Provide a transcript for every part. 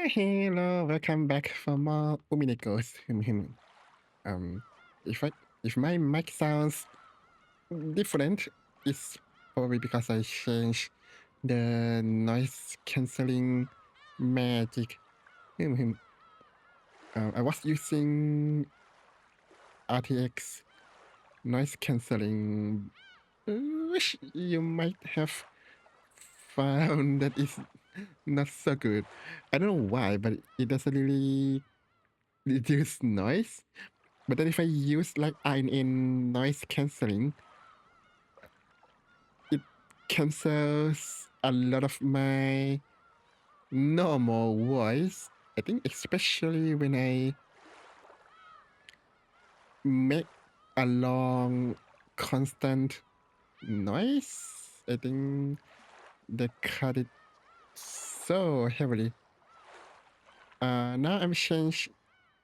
Hello, welcome back for more Uminekos. Um, if I if my mic sounds different, it's probably because I changed the noise cancelling magic. I was using RTX noise cancelling, which you might have found that is not so good. I don't know why, but it doesn't really reduce noise. But then if I use like in noise cancelling, it cancels a lot of my normal voice. I think especially when I make a long constant noise, I think they cut it so heavily. Now I'm changed.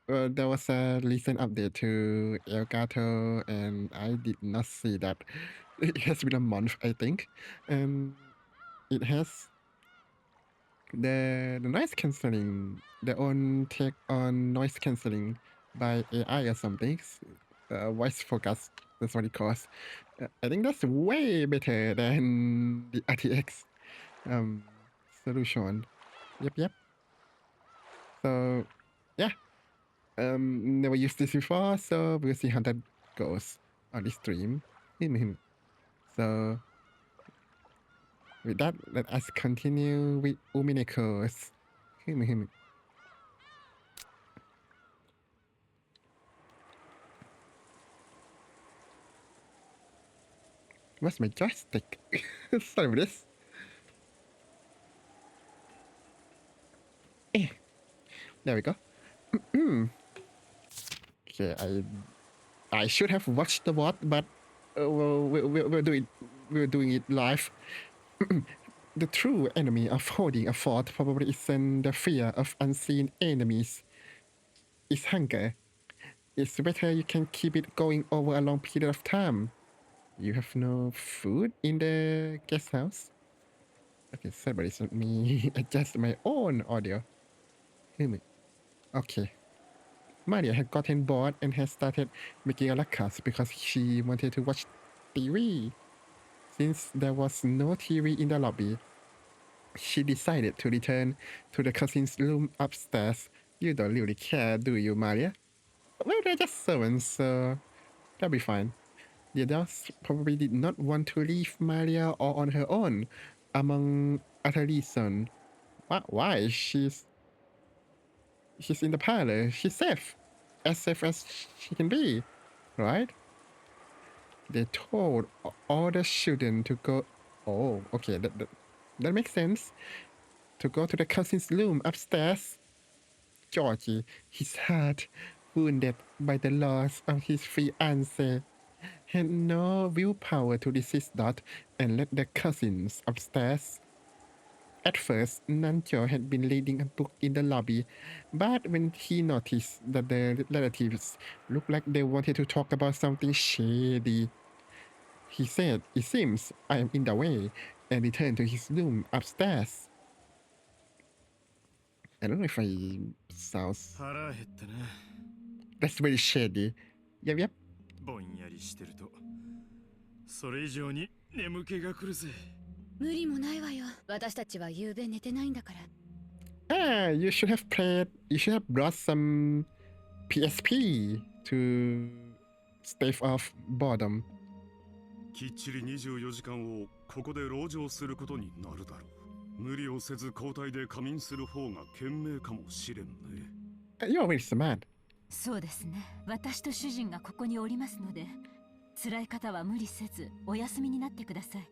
There was a recent update to Elgato, and I did not see that. It has been a month, I think, and it has the noise cancelling, their own take on noise cancelling by AI or something. Voice focus, that's what it calls. I think that's way better than the RTX solution. Yep. So, yeah. Never used this before, so we'll see how that goes on the stream. So, with that, let us continue with Umineko's. Where's my joystick? Sorry for this. There we go. Okay, I should have watched the bot, but we're doing it live. The true enemy of holding a fort probably isn't the fear of unseen enemies. It's hunger. It's better you can keep it going over a long period of time. You have no food in the guest house? Okay, sorry, it's not me. Adjust my own audio. Okay. Maria had gotten bored and had started making a ruckus because she wanted to watch TV. Since there was no TV in the lobby, she decided to return to the cousin's room upstairs. You don't really care, do you, Maria? Well, they're just servants, so that'll be fine. The adults probably did not want to leave Maria all on her own, among other reasons. Why? She's in the parlor. She's safe. As safe as she can be, right? They told all the children to go. Oh, okay, that makes sense. To go to the cousin's room upstairs. Georgie, his heart wounded by the loss of his fiancée, had no willpower to resist Dot and led the cousins upstairs. At first, Nancho had been reading a book in the lobby, but when he noticed that the relatives looked like they wanted to talk about something shady, he said, "It seems I am in the way," and returned to his room upstairs. I don't know if I sounds... That's very shady. Yep. ぼんやりしてるとそれ以上に眠気が来るぜ。無理もないわよ。私たちは夕べ寝てないんだから。You should have brought some PSP to stave off boredom. きっちり24時間をここで籠城することになるだろう。無理をせず交代で仮眠する方が賢明かもしれんね。You're really smart. そうですね。私と主人がここにおりますので、辛い方は無理せずお休みになってください。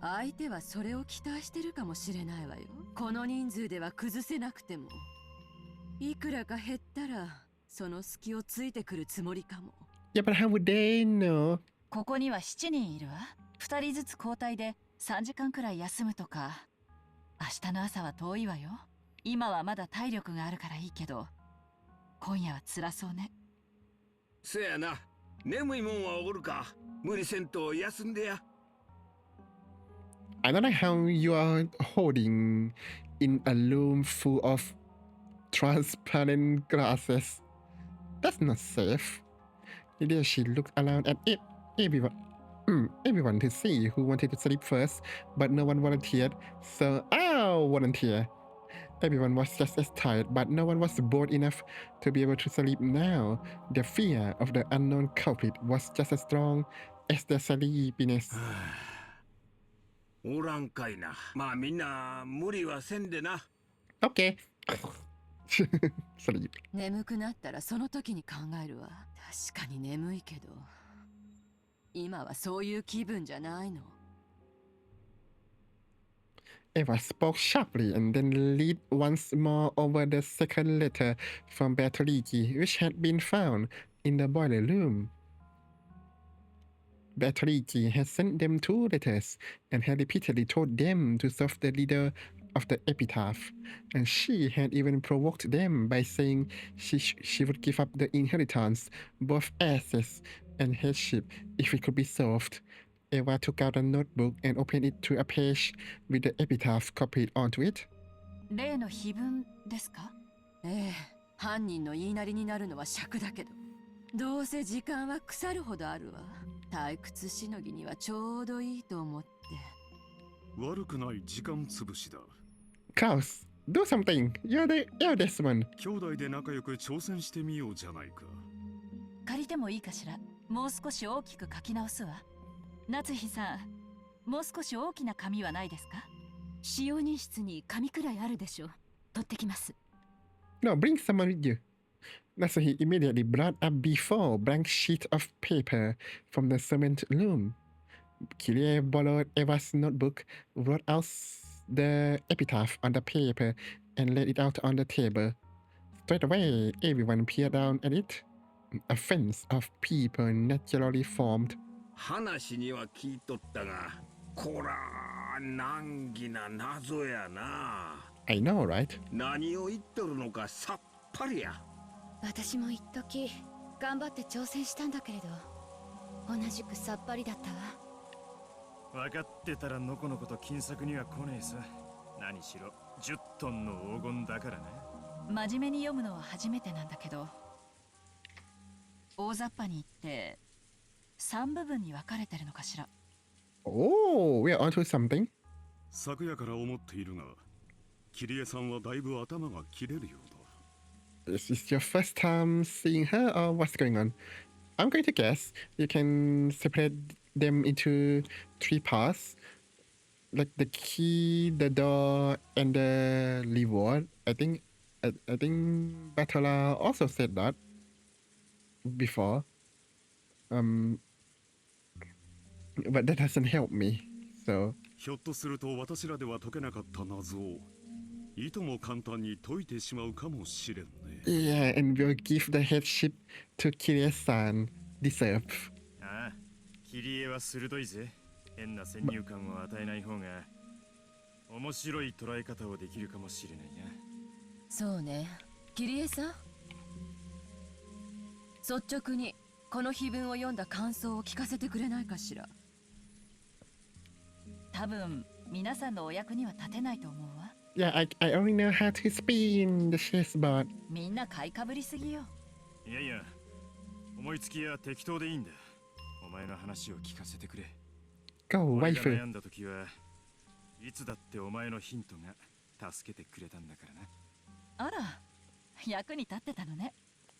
相手はそれを期待してるかもしれないわよ。この人数では崩せなくても、いくらか減ったらその隙をついてくるつもりかも。Yeah, but how would they know? ここには7人いるわ。2人ずつ交代で3時間くらい休むとか。明日の朝は遠いわよ。今はまだ体力があるからいいけど、今夜は辛そうね。せやな。眠いもんはおごるか。無理せんと休んでや。I don't know how you are holding in a room full of transparent glasses. That's not safe. Then she looked around at everyone. Everyone to see who wanted to sleep first, but no one volunteered, so I'll volunteer. Everyone was just as tired, but no one was bored enough to be able to sleep now. The fear of the unknown culprit was just as strong as the sleepiness. おらんかいな。まあみんな無理はせんでな。Okay. Sleep. 眠くなったらその時に考えるわ。確かに眠いけど、今はそういう気分じゃないの。Eva spoke sharply and then leaned once more over the second letter from Bertoligi, which had been found in the boiler room. Bertoligi had sent them 2 letters and had repeatedly told them to solve the riddle of the epitaph, and she had even provoked them by saying she would give up the inheritance, both assets and headship, if it could be solved. Eva took out a notebook and opened it to a page with the epitaph copied onto it. 例の碑文ですか？ええ、犯人の言いなりになるのは尺だけど、どうせ時間は腐るほどあるわ。退屈しのぎにはちょうどいいと思って。悪くない時間つぶしだ。Klaus, do something. You're the eldest one. 兄弟で仲良く挑戦してみようじゃないか。借りてもいいかしら？もう少し大きく書き直すわ。夏日さん、もう少し大きな紙はないですか？使用人室に紙くらいあるでしょ。取ってきます。No, bring someone with you. Nasuhi immediately brought a before blank sheet of paper from the cement room. Kirie borrowed Eva's notebook, wrote out the epitaph on the paper, and laid it out on the table. Straight away, everyone peered down at it. A fence of people naturally formed. 話には聞いとったが、こら難儀な謎やな。I know, right? 何を言っとるのかさっぱりや。私も一時頑張って挑戦したんだけれど、同じくさっぱりだったわ。分かってたらのこのこと金策には来ねえさ。何しろ10トンの黄金だからな。真面目に読むのは初めてなんだけど、大雑把に言って3部分に分かれてるのかしら。Oh, we're onto something. 昨夜から思っているが、キリエさんはだいぶ頭が切れるようだ。Is this your first time seeing her, or what's going on? I'm going to guess you can separate them into 3 parts, like the key, the door, and the reward. I think Batola also said that before. But that doesn't help me. So ひょっとすると私らでは解けなかった謎をいとも簡単に解いてしまうかもしれんね。yeah, and we'll give the headship to Kirie-san. Deserve. ああ、キリエは鋭いぜ。変な先入観を与えない方が面白い捉え方をできるかもしれないな。そうね。キリエさん、率直にこの碑文を読んだ感想を聞かせてくれないかしら。多分皆さんのお役には立てないと思うわ。Yeah, I only know how to spin the chessboard. みんな買いかぶりすぎよ。いやいや、思いつきは適当でいいんだ。お前の話を聞かせてくれ。 Go, 俺が waifu. 悩んだ時はいつだってお前のヒントが助けてくれたんだからな。あら、役に立ってたのね。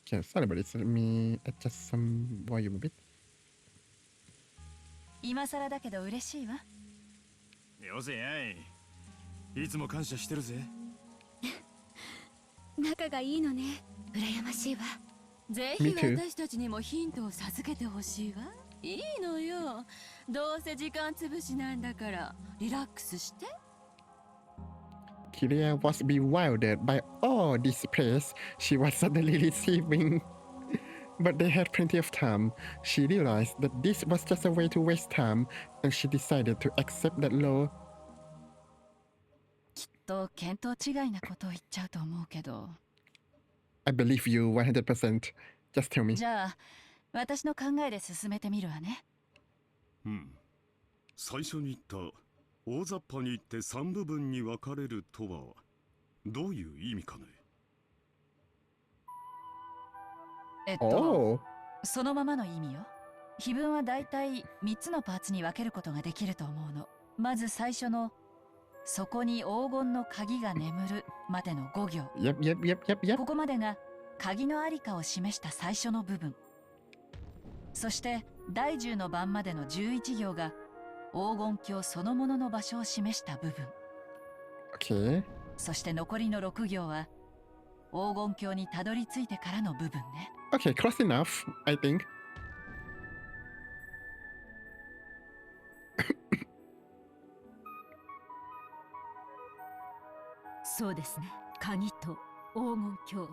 Okay, sorry about this. Let me adjust some volume a bit. 今更だけど嬉しいわ。よせやい。いつも感謝してるぜ。仲がいいのね。羨ましいわ。ぜ Me ひ too. 私たちにもヒントを授けてほしいわ。いいのよ。どうせ時間つぶしなんだからリラックスして。Kiria was bewildered by all this praise she was suddenly receiving. But they had plenty of time. She realized that this was just a way to waste time, and she decided to accept that role. きっと見当違いなことを言っちゃうと思うけど。I believe you 100%. Just tell me. じゃあ、私の考えで進めてみるわね。最初に言った大雑把に言って3部分に分かれるとはどういう意味かね。Oh. そのままの意味よ。碑文はだいたい3つのパーツに分けることができると思うの。まず最初のそこに黄金の鍵が眠るまでの5行。Yep. ここまでが鍵のありかを示した最初の部分。そして第10の番までの11行が黄金鏡そのものの場所を示した部分。Okay. そして残りの6行は黄金鏡にたどり着いてからの部分ね。Okay, close enough, I think. そうですね。鍵と黄金鏡。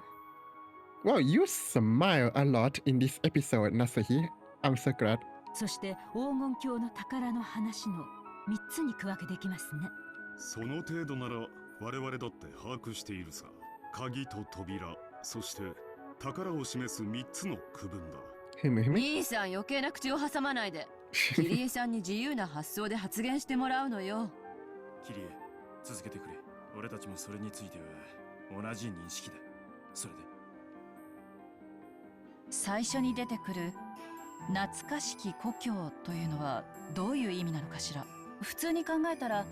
Wow, you smile a lot in this episode, Nasuhi. I'm so glad. そして黄金鏡の宝の話の3つに区分けできますね。その程度なら我々だって把握しているさ。鍵と扉、そして宝を示す3つの区分だ。兄さん余計な口を挟まないで。キリエさんに自由な発想で発言してもらうのよ。キリエ、続けてくれ。俺たちもそれについては同じ認識だ。それで最初に出てくる懐かしき故郷というのはどういう意味なのかしら。普通に考えたら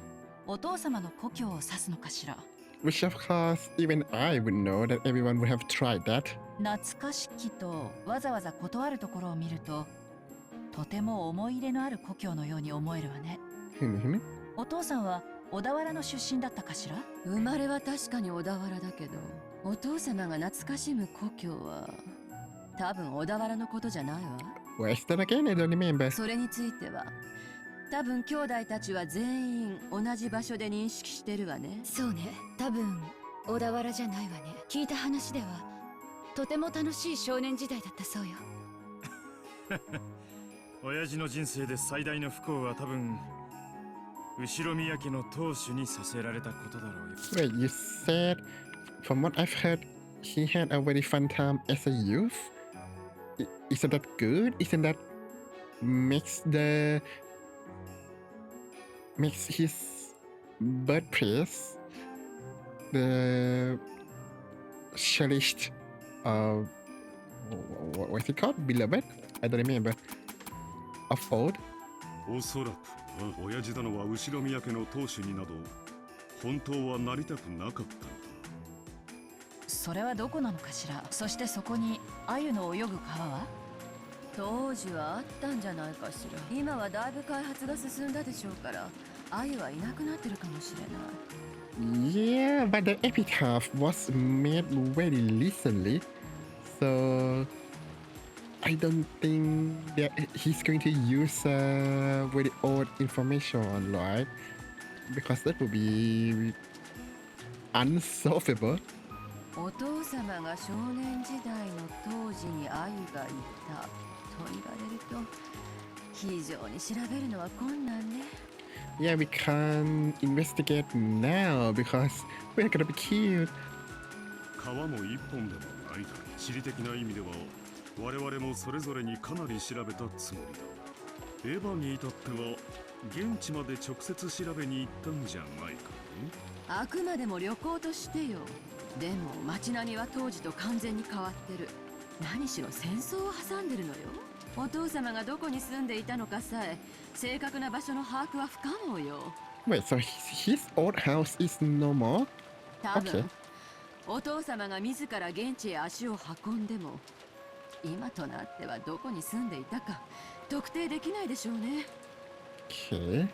お父様の故郷を指すのかしら。Which of course, even I would know that everyone would have tried that. 懐かしきとわざわざ断るところを見るととても思い入れのある故郷のように思えるわね。お父さんは小田原の出身だったかしら。生まれは確かに小田原だけど、お父様が懐かしむ故郷は多分小田原のことじゃないわ。 Where's that again? I don't remember. それについては多分兄弟たちは全員同じ場所で認識してるわね。そうね、多分小田原じゃないわね。聞いた話ではとても楽しい少年時代だったそうよ。親父の人生で最大の不幸は多分後ろ宮家の当主にさせられたことだろうよ。 Wait, you said, from what I've heard, he had a very fun time as a youth? Isn't that good? Isn't that makes his birthplace the cherished, what's it called? Beloved? I don't remember. Of old? おそらく親父殿は後ろ宮家の当主になど本当はなりたくなかったのだ。それはどこなのかしら。そしてそこに鮎の泳ぐ川は。当時はあったんじゃないかしら。今はだいぶ開発が進んだでしょうから鮎はいなくなってるかもしれない。 Yeah, but the epitaph was made very recently, so I don't think that he's going to use very old information, right? Because that would be unsolvable. お父様が少年時代の当時に鮎がいたと言われると非常に調べるのは困難ね。 Yeah, we can't investigate now because we're gonna be killed. 川も一本でもないだろう。地理的な意味では我々もそれぞれにかなり調べたつもりだ。エヴァに至っては現地まで直接調べに行ったんじゃないかね。あくまでも旅行としてよ。でも街並みは当時と完全に変わってる。何しろ戦争を挟んでるのよ。お父様がどこに住んでいたのかさえ正確な場所の把握は不可能よ。 Wait, so his old house is no more? 多分、 Okay. お父様が自ら現地へ足を運んでも今となってはどこに住んでいたか特定できないでしょうね。 Okay,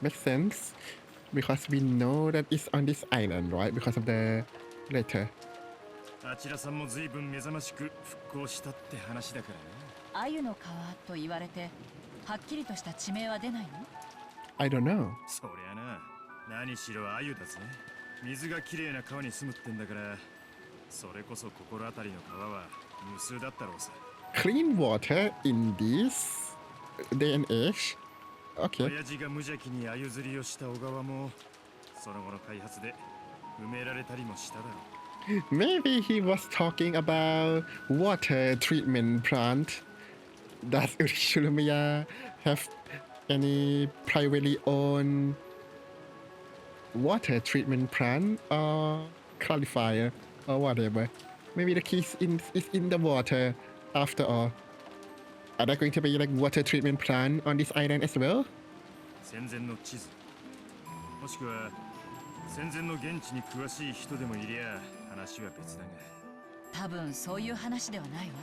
makes sense. Because we know that it's on this island, right? Because of the letter. あちらさんも随分目覚ましく復興したって話だから鮎の川と言われてはっきりとした地名は出ないの。 I don't know. な。そりゃな、何しろ鮎だぜ。水がきれいな川に住むってんだからそれこそ心当たりの川は無数だったろうさ。 Clean water in this day and age? Okay. 親父が無邪気に鮎釣りをした小川もその後の開発で埋められたりもしただろう。 Maybe he was talking about water treatment plant. Does Urishirumiya have any privately owned water treatment plant or clarifier or whatever? Maybe the key is in the water after all. Are there going to be like water treatment plant on this island as well? 戦前の地図もしくは戦前の現地に詳しい人でもいりゃ話は別だが多分そういう話ではないわ。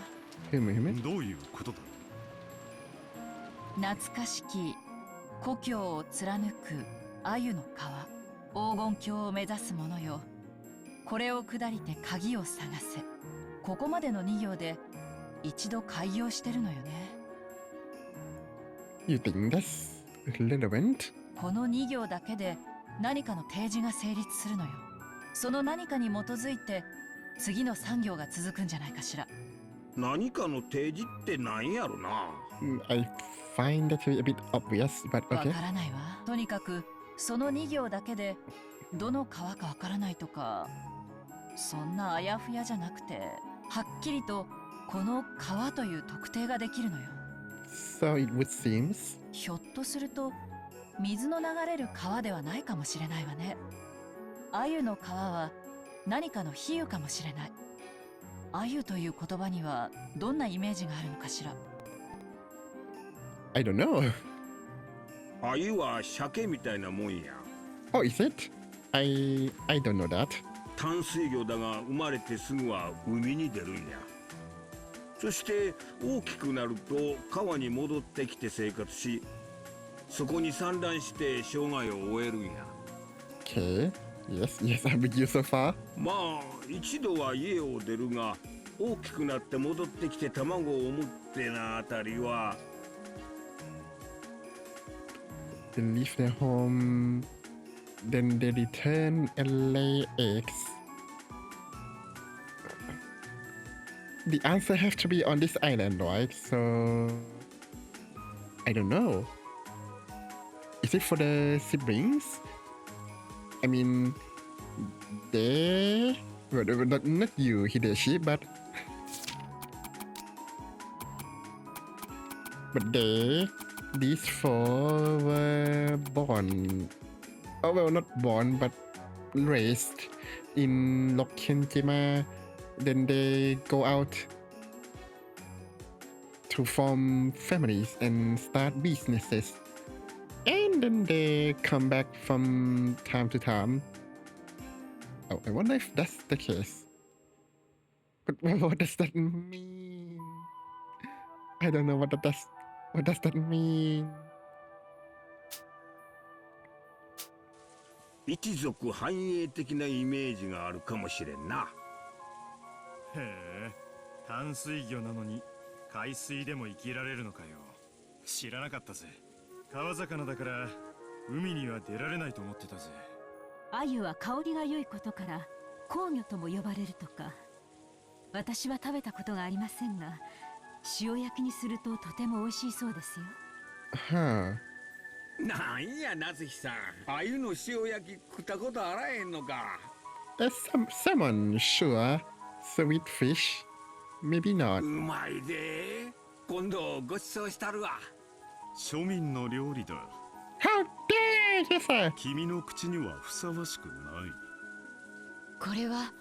ふむふむ。どういうことだ。懐かしき故郷を貫く鮎の川、黄金鏡を目指す者よ。これを下りて鍵を探せ。ここまでの2行で一度開業してるのよね。You think that's relevant? この2行だけで何かの提示が成立するのよ。その何かに基づいて次の3行が続くんじゃないかしら。何かの提示って何やろな。I find that to be a bit obvious, but わ okay. からないわ。とにかくその2行だけでどの川かわからないとか、そんなあやふやじゃなくて、はっきりとこの川という特定ができるのよ。So it would seem ひょっとすると水の流れる川ではないかもしれないわね。鮎の川は何かの比喩かもしれない。鮎という言葉にはどんなイメージがあるのかしら。I don't know. 鮎は鮭みたいなもんや。Oh, is it? I don't know that. 淡水魚だが生まれてすぐは海に出るんや。そして大きくなると川に戻ってきて生活し、そこに産卵して生涯を終えるんや。 Okay. Yes, I'm with you so far. まあ一度は家を出るが大きくなって戻ってきて卵を産むってなあたりは They leave their home, then they return and lay eggs. The answer has to be on this island, right? So I don't know. Is it for the siblings? I mean, they well, not you, Hideshi, but these four were born. Oh well, not born, but raised in Lokkenjima. Then they go out to form families and start businesses. And then they come back from time to time. Oh, I wonder if that's the case. But what does that mean? I don't know what does that mean? 一族繁栄的なイメージがあるかもしれんな。へえ、淡水魚なのに海水でも生きられるのかよ。知らなかったぜ。川魚だから海には出られないと思ってたぜ。鮎は香りが良いことから香魚とも呼ばれるとか。私は食べたことがありませんが、塩焼きにするととても美味しいそうですよ。Huh. なんやなずひさん、鮎の塩焼き食ったことあらへんのか。Salmon, sure. Sweet fish, maybe not. うまいで。今度ごちそうしたるわ。庶民の料理だ。 How dare you, sir? 君の口にはふさわしくない。これは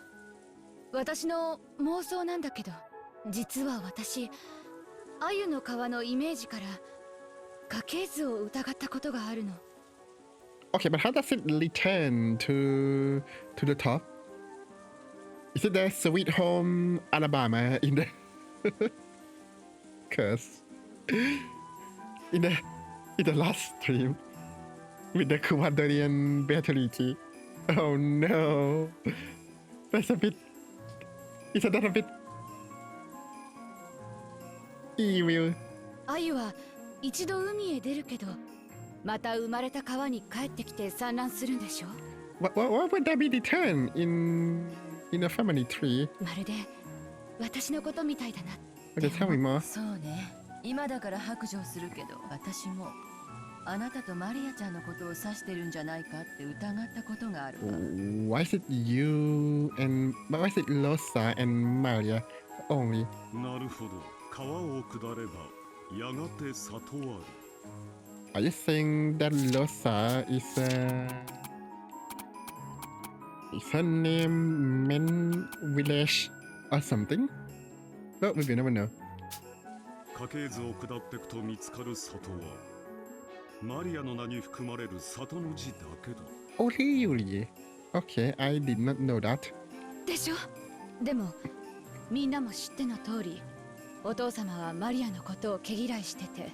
私の妄想なんだけど、実は私鮎の皮のイメージから家系図を疑ったことがあるの。 Okay, but how does it return to the top? Is it the Sweet Home Alabama in the curse in the last stream with the Kumadorian Beatrici? Oh no, that's a bit. Isn't that a bit evil? 鮎は一度海へ出るけど、また生まれた川に帰ってきて産卵するんでしょ。 What would that be return in a family tree? まるで私のことみたいだな。 Okay, tell me more. そうね。今だから白状するけど、私もあなたとマリアちゃんのことを指してるんじゃないかって疑ったことがあるわ。Why is it you and why is it Losa and Maria only? なるほど。川を下ればやがて里あり。 Are you saying that Losa is her name meant village or something? Well, maybe you never know. 家系図を下っていくと見つかる里はマリアの名に含まれる里の字だけだ。 Oh, really? Okay, I did not know that. でしょ。でもみんなも知っての通り、お父様はマリアのことを毛嫌いしてて、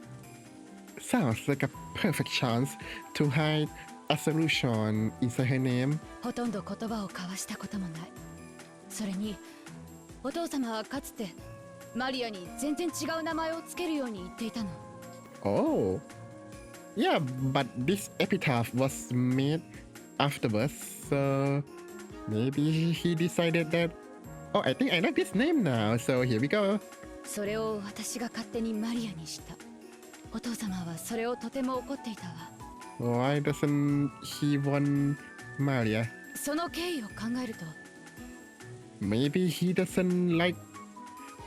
Sounds like a perfect chance to hide a solution inside her name. ほとんど言葉を交わしたこともない。それにお父様はかつてマリアに全然違う名前をつけるように言っていたの。 Oh. Yeah, but this epitaph was made afterwards, so maybe he decided that. Oh, I think I like this name now, so here we go. それを私が勝手にマリアにした。お父様はそれをとても怒っていたわ。 Why doesn't he want Maria? その経緯を考えると、 Maybe he doesn't like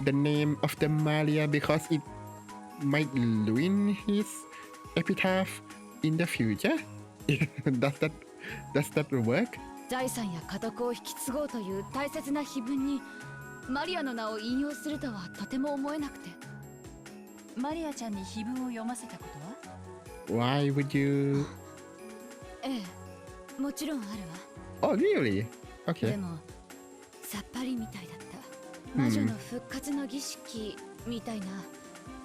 the name of the Maria because it might ruin his epitaph in the future. Does that work? 財産や家督を引き継ごうという大切な碑文にマリアの名を引用するとはとても思えなくて。マリアちゃんに碑文を読ませたことは？ Why would you? ええ、もちろんあるわ。 Oh, really? で Okay. もさっぱりみたいだった。魔女の復活の儀式みたいな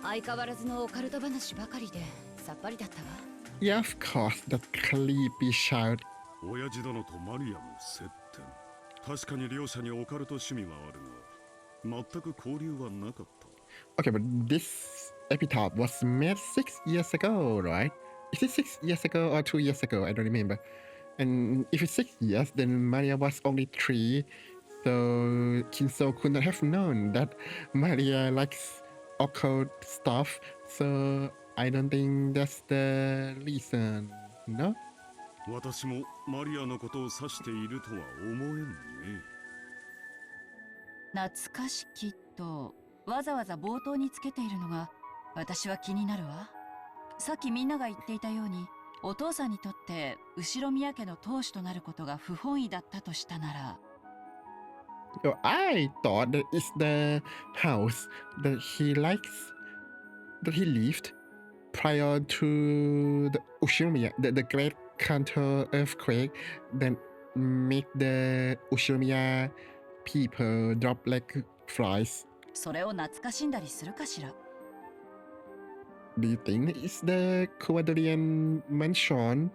相変わらずのオカルト話ばかりでさっぱりだったわ。 Yeah, of course. That creepy child. 親父殿とマリアの接点、確かに両者にオカルト趣味はあるが全く交流はなかった。 Okay, but this epitaph was made 6 years ago, right? Is it 6 years ago or 2 years ago? I don't remember. And if it's 6 years, then Maria was only 3. So Kinso could not have known that Maria likes occult stuff. So I don't think that's the reason, no? 私もマリアのことを指しているとは思えんね。懐かしきとわざわざ冒頭につけているのが私は気になるわ。さっきみんなが言っていたように、お父さんにとって後宮家の当主となることが不本意だったとしたなら。 Oh, I thought that it's the house that he likes, that he lived prior to the Ushimiya, the Great Kanto earthquake that made the Ushimiya people drop like flies. それを懐かしんだりするかしら。 Do you think it's the Quadrillion mansion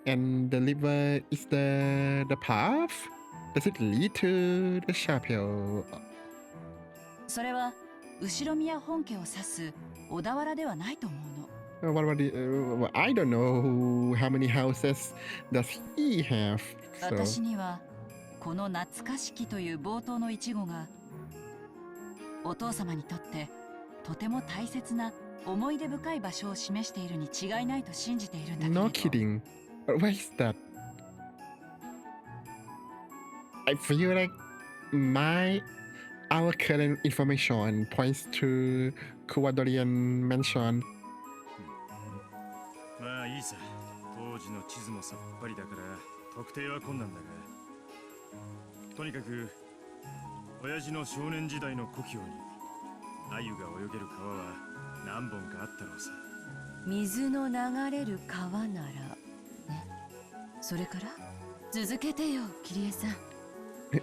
and the river is the path? Does it lead to the chapel? それは後宮本家を指す小田原ではないと思うの。 What about the, I don't know how many houses does he have. 私 So にはこの懐かしきという冒頭の一語がお父様にとってとても大切な思い出深い場所を示しているに違いないと信じているんだけれど。 no kidding. Why is that? I feel like our current information points to Quadrillion mansion. まあいいさ。当時の地図もさっぱりだから特定は困難だが、とにかく親父の少年時代の故郷に鮎が泳げる川は何本かあったろうさ。水の流れる川ならね。それから続けてよ、キリエさん。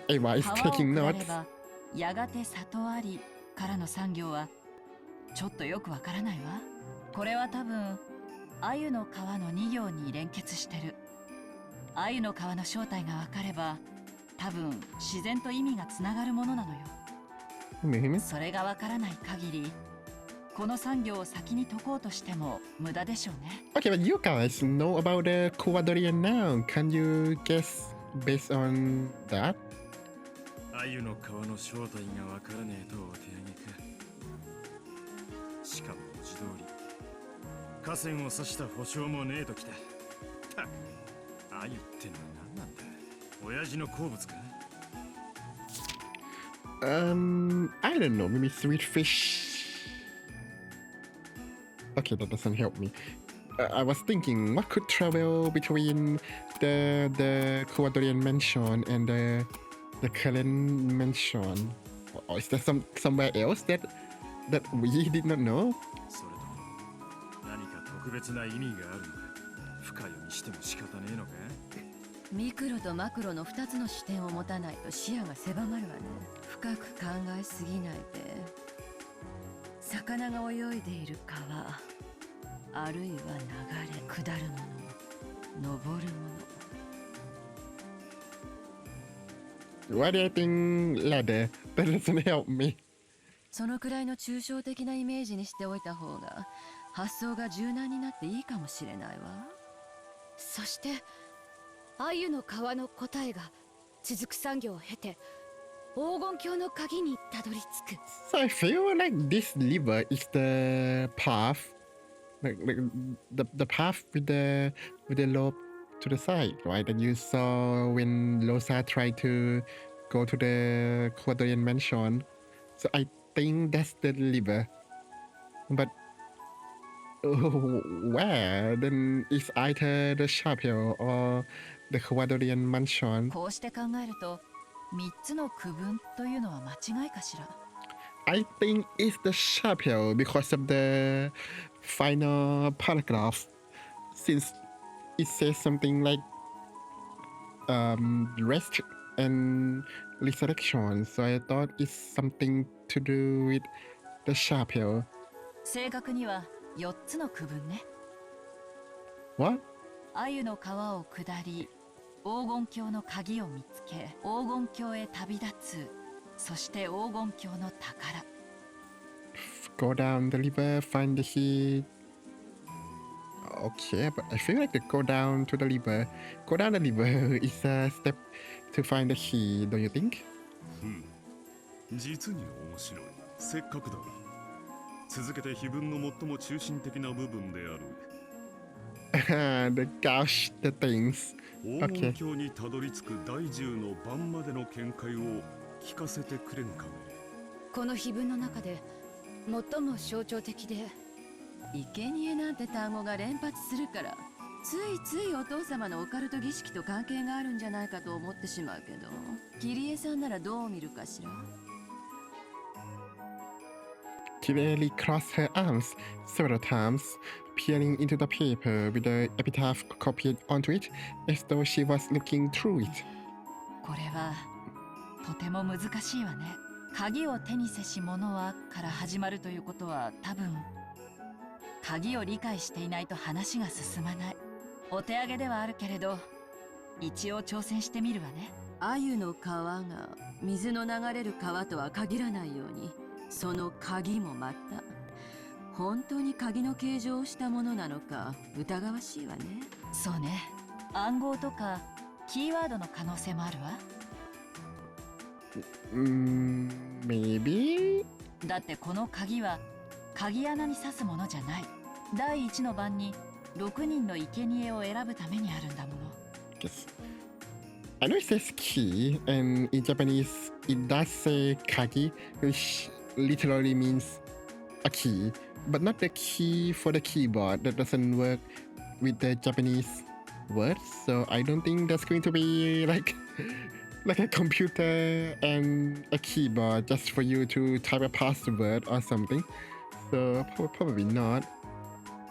Ava is 川を taking 下 notes. ればやがて里ありからの産業はちょっとよくわからないわ。これは多分鮎の川の2行に連結してる。鮎の川の正体がわかれば多分自然と意味がつながるものなのよ。 Mhm. それがわからない限りこの産業を先に解こうとしても無駄でしょうね。 Okay, but you guys know about the Quadrillion now. Can you guess based on that? 鮎の川の正体がわからねえとお手上げか。しかも文字通り河川を指した保証もねえときた。たく鮎ってのは何なんだ。親父の好物か。 I don't know, maybe sweet fish. Okay, that doesn't help me. I was thinking what could travel between the Quadrillion mansion and the current mansion. Or is there somewhere else that that we did not know? それとも何か特別な意味があるのか。深読みしても仕方ねえのか。ミクロとマクロの2つの視点を持たないと視野が狭まるわね。深く考えすぎないで。魚が泳いでいる川、あるいは流れ、下るもの、登るもの。 Why do you think ladder? That doesn't help me. そのくらいの抽象的なイメージにしておいた方が発想が柔軟になっていいかもしれないわ。そして鮎の皮の答えが続く産業を経て黄金鏡の鍵にたどり着く。 So I feel like this liver is the path, like the path with the rope to the side, right? That you saw when Rosa tried to go to the Quadrian mansion. So I think that's the liver. But where then is either the chapel or the Quadrian mansion? こうして考えると3つの区分というのは間違いかしら。 I think it's the chapel because of the final paragraph, since it says something like rest and resurrection. So I thought it's something to do with the chapel. 正確には4つの区分ね。 What? 鮎の川を下り黄金鏡の鍵を見つけ黄金鏡へ旅立つ、そして黄金鏡の宝。 Go down the river, find the key. Okay, but I feel like the go down to the river. Go down the river is a step to find the key, don't you think? 実に面白い。せっかくだ。続けて碑文の最も中心的な部分である The gouge the things. 黄金鏡にたどり着く第10の番までの見解を聞かせてくれんかね。この碑文の中で最も象徴的で、生贄なんて単語が連発するからついついお父様のオカルト儀式と関係があるんじゃないかと思ってしまうけど、キリエさんならどう見るかしら。Clearly crossed her arms several times, peering into the paper with the epitaph copied onto it, as though she was looking through it. これはとても難しいわね。鍵を手にせし者はから始まるということは多分鍵を理解していないと話が進まない。お手上げではあるけれど一応挑戦してみるわね。鮎の川が水の流れる川とは限らないように、その鍵もまた本当に鍵の形状をしたものなのか疑わしいわね。そうね、暗号とかキーワードの可能性もあるわ。Maybe? だってこの鍵は鍵穴に刺すものじゃない。第1の番に6人の生贄を選ぶためにあるんだもの。 Yes. I know it says key, and in Japanese it does say kagi, which literally means a key, but not the key for the keyboard. That doesn't work with the Japanese words, so I don't think that's going to be like a computer and a keyboard just for you to type a password or something. So probably not.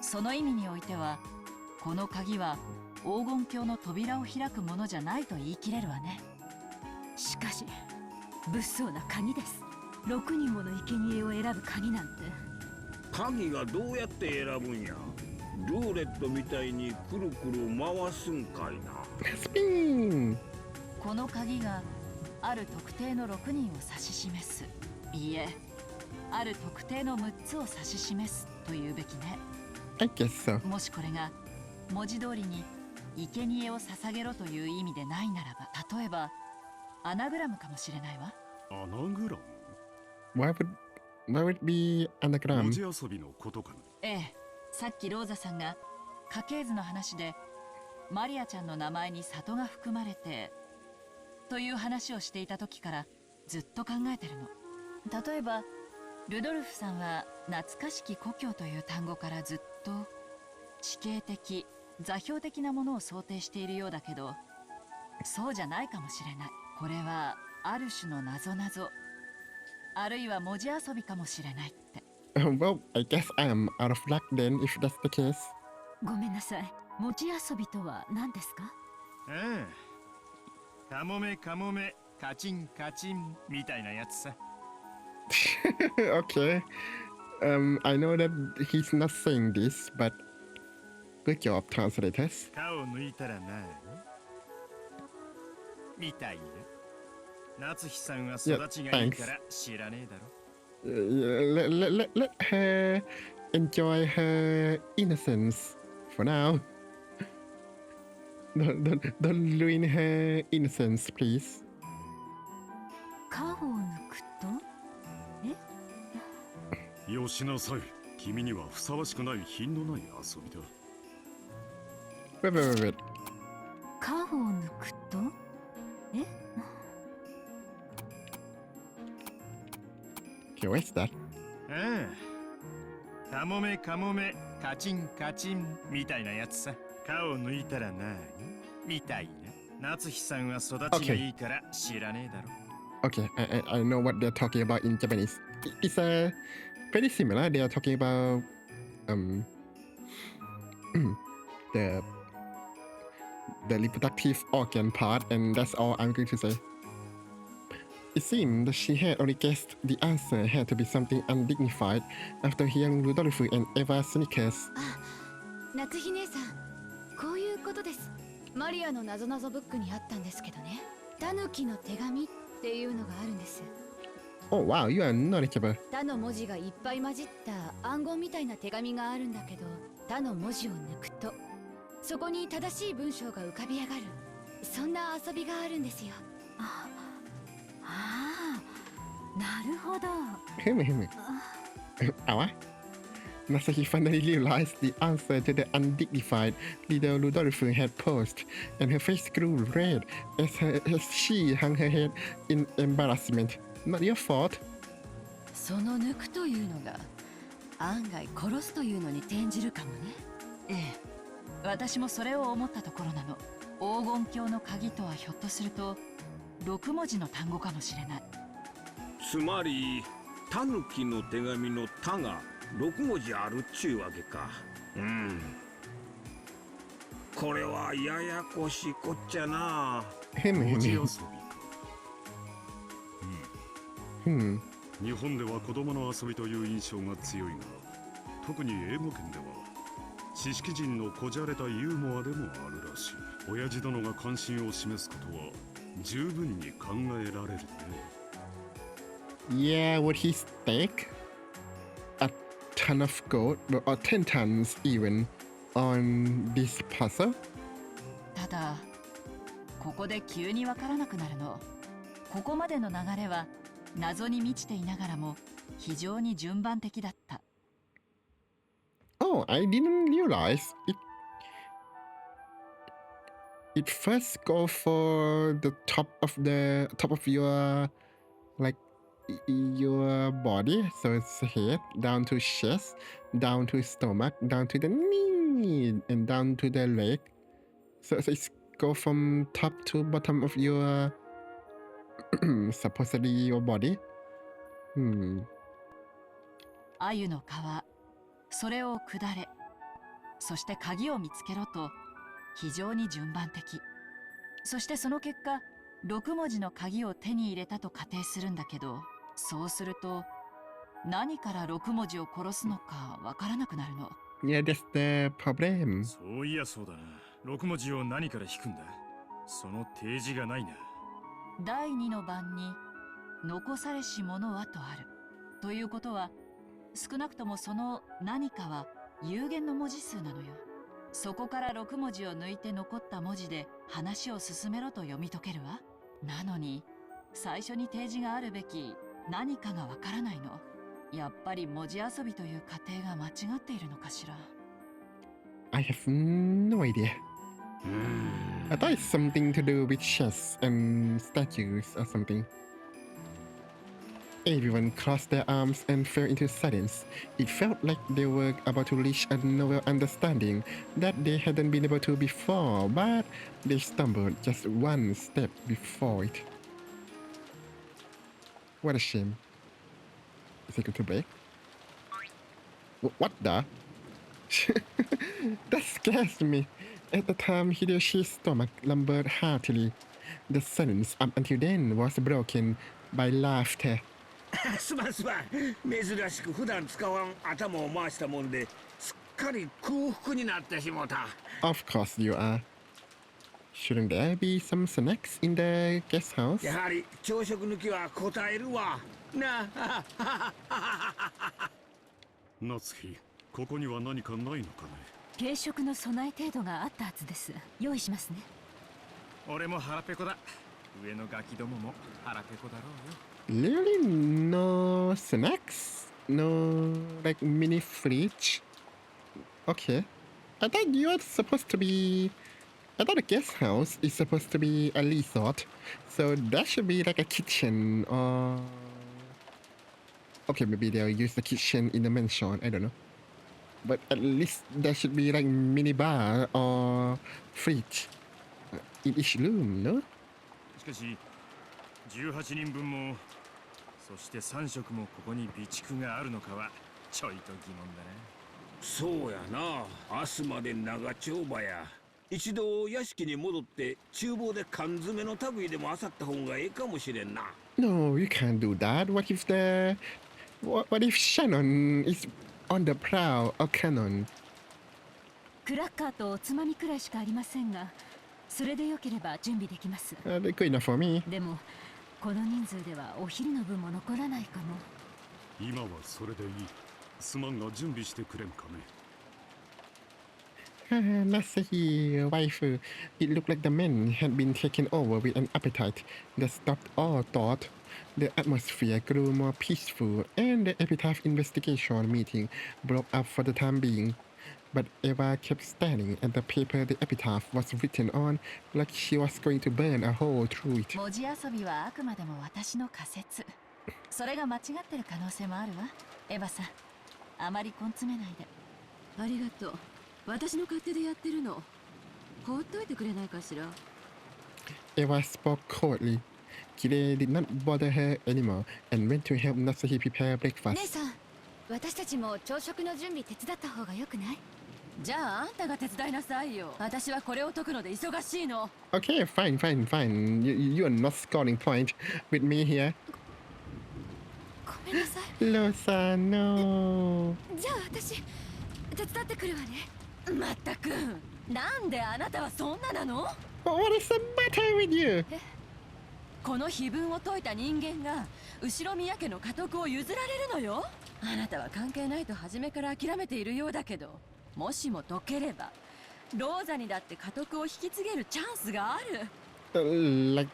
その意味においてはこの鍵は黄金鏡の扉を開くものじゃないと言い切れるわね。しかし物騒な鍵です。6人もの生贄を選ぶ鍵なんて。鍵がどうやって選ぶんや。ルーレットみたいにくるくる回すんかいな。Spin! この鍵がある特定の6人を指し示す、いいえ、ある特定の6つを指し示すというべきね。 I guess so. もしこれが文字通りに生贄を捧げろという意味でないならば、例えばアナグラムかもしれないわ。アナグラム Why would it be 文 anagram? 字遊びのことかな。ええ、さっきローザさんが家系図の話でマリアちゃんの名前に里が含まれてという話をしていた時からずっと考えてるの。例えばルドルフさんは懐かしき故郷という単語からずっと地形的座標的なものを想定しているようだけど、そうじゃないかもしれない。これはある種の謎々、あるいは文字遊びかもしれないって。Well, I guess I am out of luck then, if that's the case. ごめんなさい。持ち遊びとは何ですか？カモメカモメカチンカチンみたいなやつさ。Okay. I know that he's not saying this, but good job, translators. 皮を抜いたらなみたいな。夏日さんは育ちがいいから知らねえだろ。Let her enjoy her innocence for now. Don't ruin her innocence, please. 皮を抜くと？よしなさい。君にはふさわしくない品のない遊びだ。Wait. 皮を抜くと？Okay, what's that? カモメカモメカチンカチンみたいなやつさ。皮を抜いたらなみたいな。夏日さんは育ちがいいから知らねえだろ。Okay, I know what they're talking about in Japanese. It's pretty similar. They are talking about the reproductive organ part, and that's all I'm going to say. It seemed that she had only guessed the answer had to be something undignified after hearing Rudolph and Eva's sneakers. 夏日姉さん、こういうことです。マリアの謎々ブックにあったんですけどね。タヌキの手紙っていうのがあるんです。Oh wow, you are knowledgeable. 他の文字がいっぱい混じった暗号みたいな手紙があるんだけど、他の文字を抜くとそこに正しい文章が浮かび上がる、そんな遊びがあるんですよ。なるほど。Nasahi finally realized the answer to the undignified riddle Rudolph had posed, and her face grew red as she hung her head in embarrassment. Not your fault. その抜くというのが案外殺すというのに転じるかもね。ええ、私もそれを思ったところなの。黄金鏡の鍵とはひょっとすると6文字の単語かもしれない。つまりタヌキの手紙の「タ」が6文字あるっちゅうわけか。これはややこしいこっちゃな。文字遊びか。日本では子供の遊びという印象が強いが、特に英語圏では知識人のこじゃれたユーモアでもあるらしい。親父殿が関心を示すことは十分に考えられるね。Yeah, would he stake a ton of gold, or 10 tons even, on this puzzle? ただここで急にわからなくなるの。ここまでの流れは謎に満ちていながらも非常に順番的だった。Oh, I didn't realize it first go for the top of your like your body, so it's head down to chest, down to stomach, down to the knee, and down to the leg. So it's go from top to bottom of your supposedly your body. 鮎の皮、それを下れ、そして鍵を見つけろと非常に順番的。そしてその結果6文字の鍵を手に入れたと仮定するんだけど、そうすると何から6文字を殺すのかわからなくなるの。Yeah, that's the problem. そういやそうだな。6文字を何から引くんだ。その提示がないな。第2の番に残されし者はとあるということは、少なくともその何かは有限の文字数なのよ。そこから6文字を抜いて残った文字で話を進めろと読み解けるわ。なのに最初に提示があるべき何かがわからないの。やっぱり文字遊びという過程が間違っているのかしら。I have no idea. I thought it's something to do with chess and statues or something. Everyone crossed their arms and fell into silence. It felt like they were about to reach a novel understanding that they hadn't been able to before, but they stumbled just one step before it. What a shame. Is it going to break? What the? That scares me. At the time, Hideyoshi's stomach lumbered heartily. The sentence up until then was broken by laughter. すまんすまん。珍しく普段使わん頭を回したもんですっかり空腹になってしもた。 Of course you are. Shouldn't there be some snacks in the guest house? やはり朝食抜きは答えるわ。なあ。夏日、ここには何かないのかね。軽食の備え程度があったはずです。用意しますね。俺も腹ペコだ。上のガキどもも腹ペコだろうよ。 Really? No snacks? No, like mini fridge? Okay. I thought you are supposed to be. I thought a guest house is supposed to be a resort. So that should be like a kitchen or. Okay, maybe they'll use the kitchen in the mansion. I don't know. But at least there should be like mini bar or fridge in each room, no? しかし18人分もそして3食もここに備蓄があるのかはちょいと疑問だね。そうやな。明日まで長丁場や。一度屋敷に戻って厨房で缶詰の類でも漁った方がええかもしれんな。 No, you can't do that. What if the. What if Shannon is on the prowl or Cannon? クラッカーとおつまみくらいしかありませんが、それでよければ準備できます。They're good enough for me. でもこの人数ではお昼の分も残らないかも。今はそれでいい。すまんが準備してくれんかね。Nasahi, waifu. It looked like the men had been taken over with an appetite that stopped all thought. The atmosphere grew more peaceful, and the epitaph investigation meeting broke up for the time being. But Eva kept staring at the paper the epitaph was written on, like she was going to burn a hole through it. 文字遊びはあくまでも私の仮説。それが間違ってる可能性もあるわ。エヴァさん、あまり根詰めないで。ありがとう。私の勝手でやってるの。放っといてくれないかしら。Eva spoke coldly. Kire did not bother her anymore and went to help Nasahi prepare 姉 breakfast. さん、私たちも朝食の準備手伝った方がよくない？じゃああんたが手伝いなさいよ。私はこれを解くので忙しいの。Okay, fine, fine, fine. You are not scoring point with me here. ごめんなさい。 Losa, no. じゃあ私手伝ってくるわね。まったく、なんであなたはそんななの？ What is the matter with you? この碑文を解いた人間が後ろ宮家の家督を譲られるのよ。あなたは関係ないと初めから諦めているようだけど、もしも解ければローザにだって家督を引き継げるチャンスがある。Like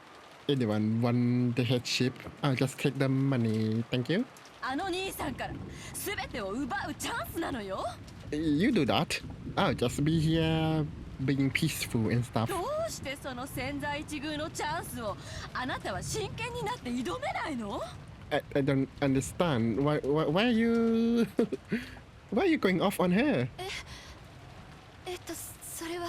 anyone want the headship? I'll just take the money, thank you. あの兄さんから全てを奪うチャンスなのよ。You do that. I'll just be here being peaceful and stuff. どうしてその千載一遇のチャンスをあなたは真剣になって挑めないの？ I don't understand. Why are you why are you going off on her? それは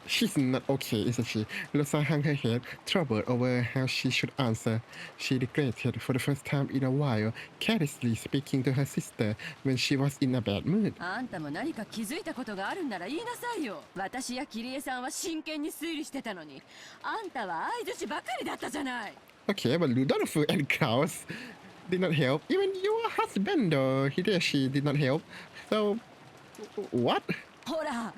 She's not okay, isn't she? Losa hung her head, troubled over how she should answer. She regretted for the first time in a while carelessly speaking to her sister when she was in a bad mood. あんたも何か気づいたことがあるんなら言いなさいよ。私やキリエさんは真剣に推理してたのに、あんたは相槌ばかりだったじゃない。 Okay, but Rudolph and Klaus did not help. Even your husband, though, Hideyoshi, did not help. So, what? ほら、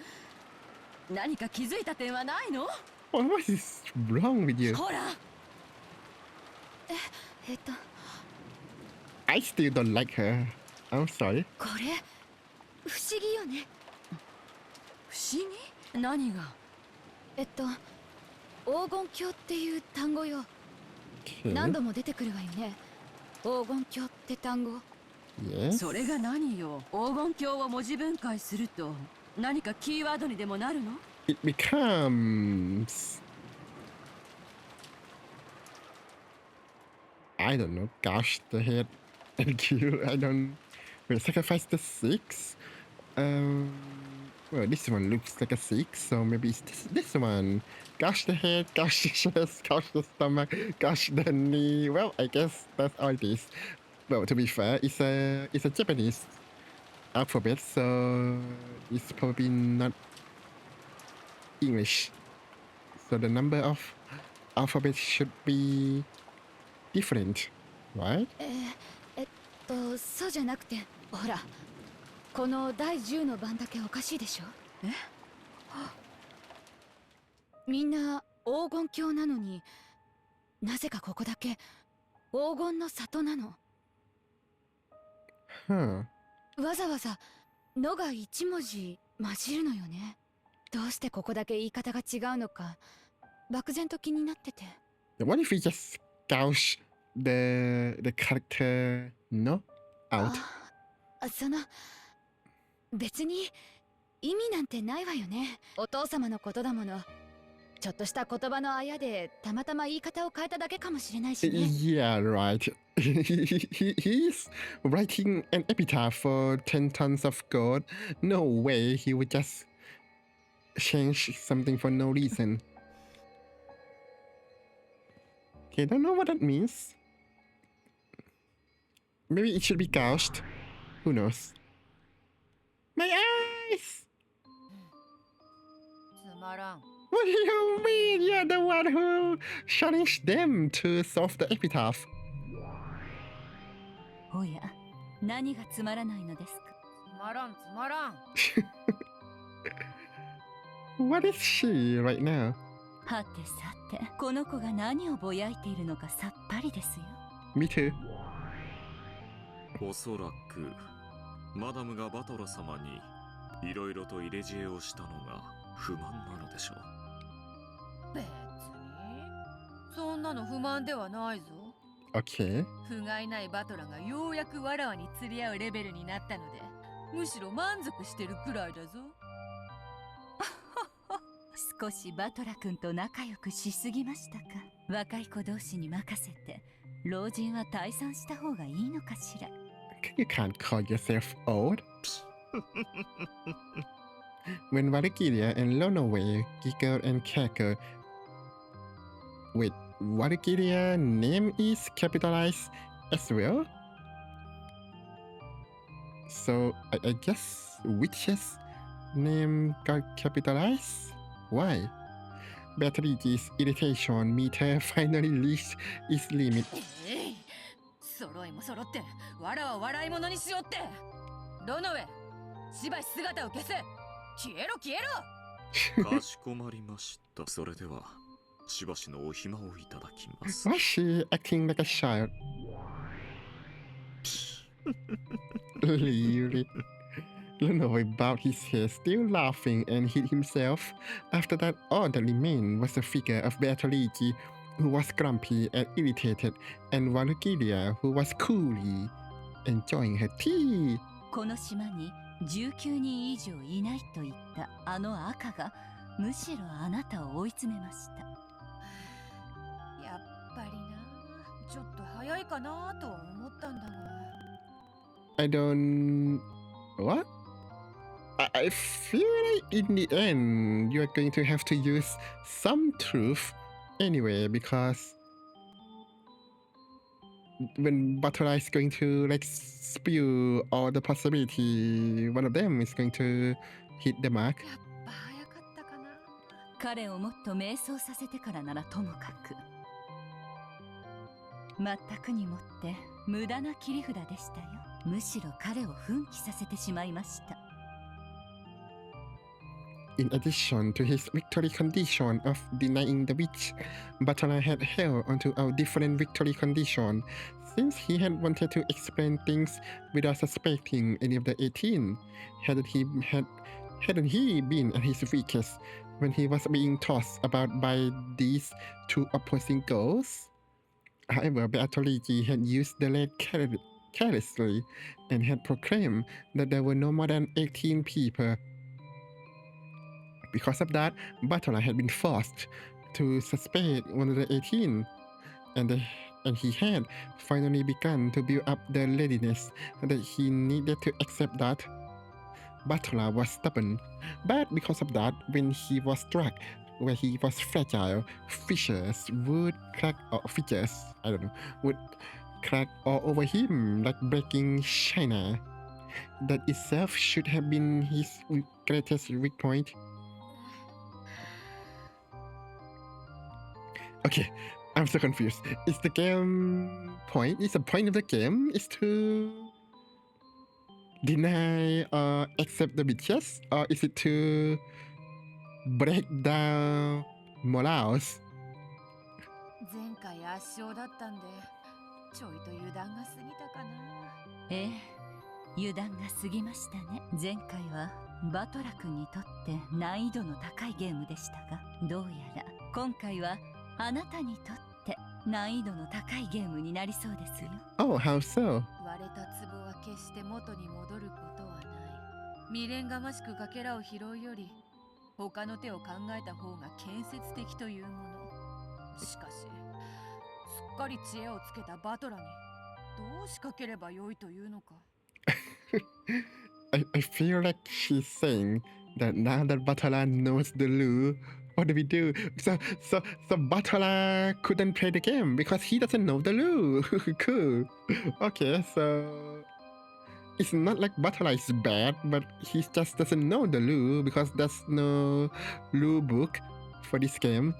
何か気づいた点はないの？ What is wrong with you? ほら、I still don't like her. I'm sorry. これ不思議よね。不思議？何が？黄金鏡っていう単語よ。 Okay. 何度も出てくるわよね。黄金鏡って単語。 Yes. それが何よ？黄金鏡を文字分解すると何かキーワードにでもなるの？ It becomes. I don't know. Gosh, the head and kill. I don't. Wait, sacrifice the 6. Well, this one looks like a 6, so maybe it's this one. Gosh, the head. Gosh, the chest. Gosh, the stomach. Gosh, the knee. Well, I guess that's all it is. Well, to be fair, it's a Japanese alphabet, so it's probably not English. So the number of alphabets should be different, right? そうじゃなくて、ほら、この第10の番だけおかしいでしょ。みんな黄金鏡なのに、なぜかここだけ黄金の里なの。Huh. わざわざ「の」が1文字混じるのよね。どうしてここだけ言い方が違うのか漠然と気になってて。 What if we just gouge the character no out? その別に意味なんてないわよね。お父様のことだもの。ちょっとした言葉のあやでたまたま言い方を変えただけかもしれないしね。 Yeah, right. He's writing an epitaph for 10 tons of gold. No way he would just change something for no reason. Okay, don't know what that means. Maybe it should be gouged. Who knows? My eyes! つまらん。 What do you mean? You're the one who challenged them to solve the epitaph. おや、何がつまらないのですか。つまらんつまらん。What is she right now? はてさて、この子が何をぼやいているのかさっぱりですよ。Me too. おそらくマダムがバトラ様にいろいろと入れ知恵をしたのが不満なのでしょう。別にそんなの不満ではないぞ。 Okay. 不甲斐ないバトラがようやくわらわに釣り合うレベルになったので、むしろ満足してるくらいだぞ。少しバトラ君と仲良くしすぎましたか。若い子同士に任せて老人は退散した方がいいのかしら。 You can't call yourself old. When Valkyria and Lonaway giggled and cackled. Wait, Valkyria name is capitalized as well? So I guess witch's name got capitalized? Why? Beatrice's irritation meter finally reached its limit. 揃いも揃ってわらは笑い物にしよって。ロノウェイ、しばし姿を消せ。消えろ消えろ。かしこまりました。それではしばしのお暇をいただきます。 Was she acting like a child? Really? Lonaway bowed his head, still laughing, and hid himself. After that, all that remained was the figure of Beatrice, who was grumpy and irritated, and Valkyria, who was coolly enjoying her tea. この島に19人以上いないと言ったあの赤がむしろあなたを追い詰めました。やっぱりな、ちょっと早いかなとは思ったんだが。 I don't... What? I feel like in the end, you're going to have to use some truth anyway, because when Butterfly is going to like spew all the possibility, one of them is going to hit the mark. やっぱ早かったかな。彼をもっと迷走させてからならともかく。全くにもって無駄な切り札でしたよ。むしろ彼を奮起させてしまいました。 In addition to his victory condition of denying the witch, Butterfly had held onto a different victory condition, since he had wanted to explain things without suspecting any of the 18. Hadn't he been at his weakest when he was being tossed about by these two opposing goals? However, Beatrice had used the lead carelessly and had proclaimed that there were no more than 18 people. Because of that, Butterfly had been forced to suspect one of the 18, and he had finally begun to build up the readiness that he needed to accept that. Butterfly was stubborn, but because of that, when he was struck where he was fragile, fissures would crack, or fissures, I don't know, would crack all over him, like breaking china. That itself should have been his greatest weak point. Okay, I'm so confused. Is the game point? Is the point of the game is to deny or accept the bitches, or is it to break down morals? 前回圧勝だったんでちょいと油断が過ぎたかな。ええ、油断が過ぎましたね。前回はバトラ君にとって難易度の高いゲームでしたが、どうやら今回はあなたにとって難易度の高いゲームになりそうですよ。Oh, how so? 割れた壺は決して元に戻ることはない。未練がましくかけらを拾うより他の手を考えた方が建設的というもの。しかしすっかり知恵をつけたバトラにどう仕掛ければよいというのか。I feel like she's saying that now that Batala knows the lure, what do we do? So Batala couldn't play the game because he doesn't know the lure. Cool. Okay, so it's not like Batala is bad, but he just doesn't know the lure because there's no lure book for this game.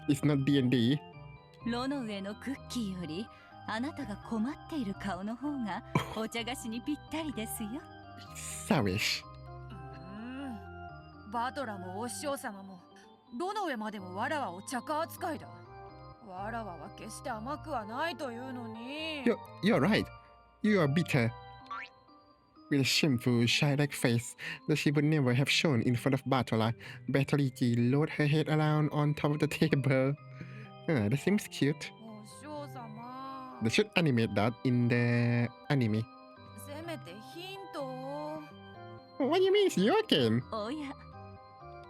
It's not D&D. 炉の上のクッキーよりあなたが困っている顔の方がお茶菓子にぴったりですよ。Savage. バトラもお師匠様も炉の上までもわらわを茶化扱いだ。わらわは決して甘くはないというのに。You're right. You are bitter. With a shameful, shy-like face that she would never have shown in front of Bartola, Bertoligi lowered her head around on top of the table. That seems cute. お師匠様。 They should animate that in the anime. せめてヒントを。 What do you mean it's your game? おや、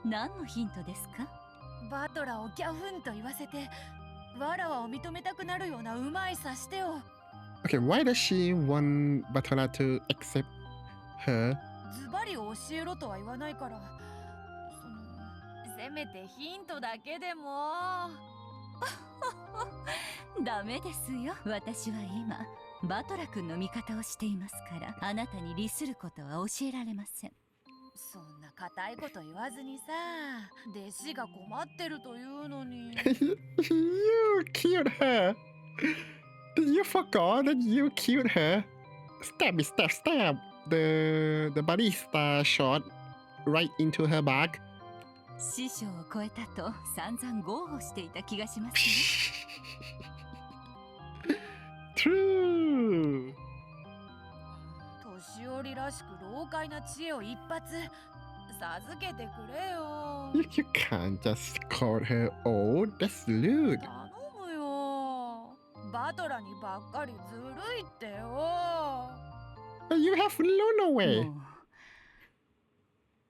何のヒントですか？バトラをギャフンと言わせてわらわを認めたくなるようなうまい察してよ。 Okay, why does she want Bartola to accept her? ズバリ教えろとは言わないから、せめてヒントだけでも。ダメですよ。私は今バトラ君の味方をしていますから、あなたに利することは教えられません。そんな固いこと言わずにさ、弟子が困ってるというのに。You killed her. You forgot that you killed her. Stab, stab, stab. The barista shot right into her back. 師匠を超えたと散々豪語していた気がしますね。True. 年寄りらしく老快な知恵を一発授けてくれよ。You can't just call her old. That's rude. 頼むよ。バトラにばっかりずるいってよ。You have Lunaway. もう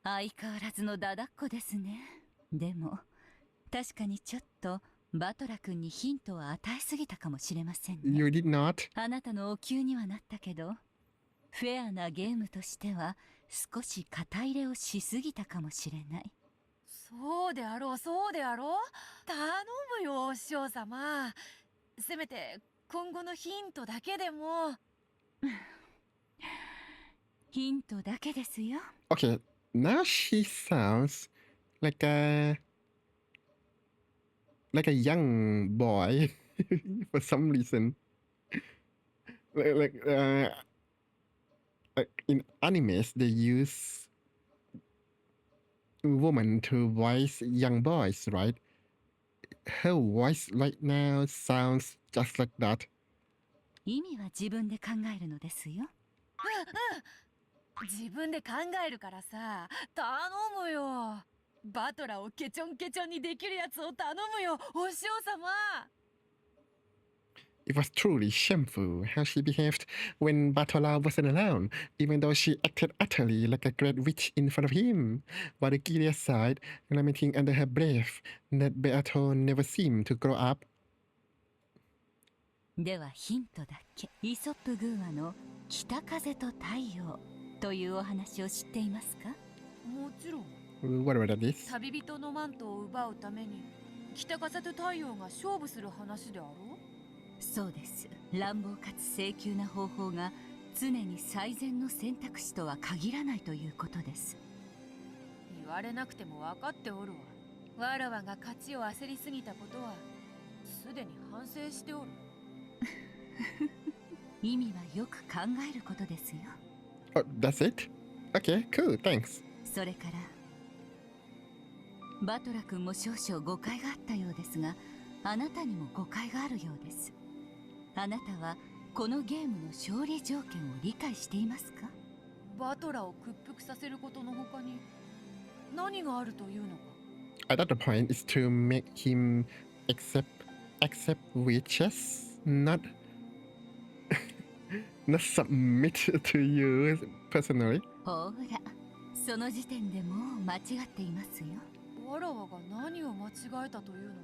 相変わらずのだだっこですね。でも確かにちょっとバトラ君にヒントを与えすぎたかもしれませんね。 You did not. あなたのお給にはなったけど、フェアなゲームとしては少し肩入れをしすぎたかもしれない。そうであろうそうであろう。頼むよお師匠様。せめて今後のヒントだけでも。ヒントだけですよ。 Okay, now she sounds like a young boy for some reason. Like in animes, they use women to voice young boys, right? Her voice right now sounds just like that. 意味は自分で考えるのですよ。自分で考えるからさ、頼むよ。バトラをケチョンケチョンにできるやつを頼むよお師匠様。 It was truly shameful how she behaved when Batola wasn't around, even though she acted utterly like a great witch in front of him, while the Gilead sighed, lamenting under her breath that Beato never seemed to grow up. ではヒントだけ。イソップ寓話の北風と太陽というお話を知っていますか？もちろん。 Whatever that is. 旅人のマントを奪うために北風と太陽が勝負する話であろう。そうです。乱暴かつ請求な方法が常に最善の選択肢とは限らないということです。言われなくても分かっておるわ。わらわが勝ちを焦りすぎたことはすでに反省しておる。意味はよく考えることですよ。Oh, that's it? Okay, cool, thanks. それからバトラ君も少々誤解があったようですが、あなたにも誤解があるようです。あなたはこのゲームの勝利条件を理解していますか？バトラを屈服させることの他に何があるというのか。I thought the point is to make him accept wishes, not not submit to you personally. ほら、その時点でもう間違っていますよ。わらわが何を間違えたというのか。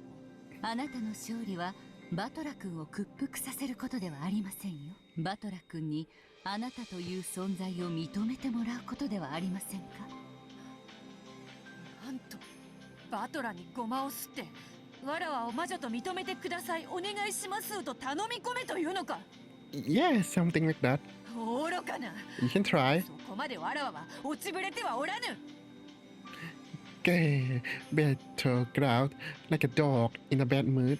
あなたの勝利はバトラ君を屈服させることではありませんよ。バトラ君にあなたという存在を認めてもらうことではありませんか？なんとバトラにゴマをすってわらわを魔女と認めてください、お願いしますと頼み込めというのか。Yeah, something like that. 愚かな。 You can try. そこまでわらわは落ちぶれてはおらぬ。Gay, battleground like a dog in a bad mood.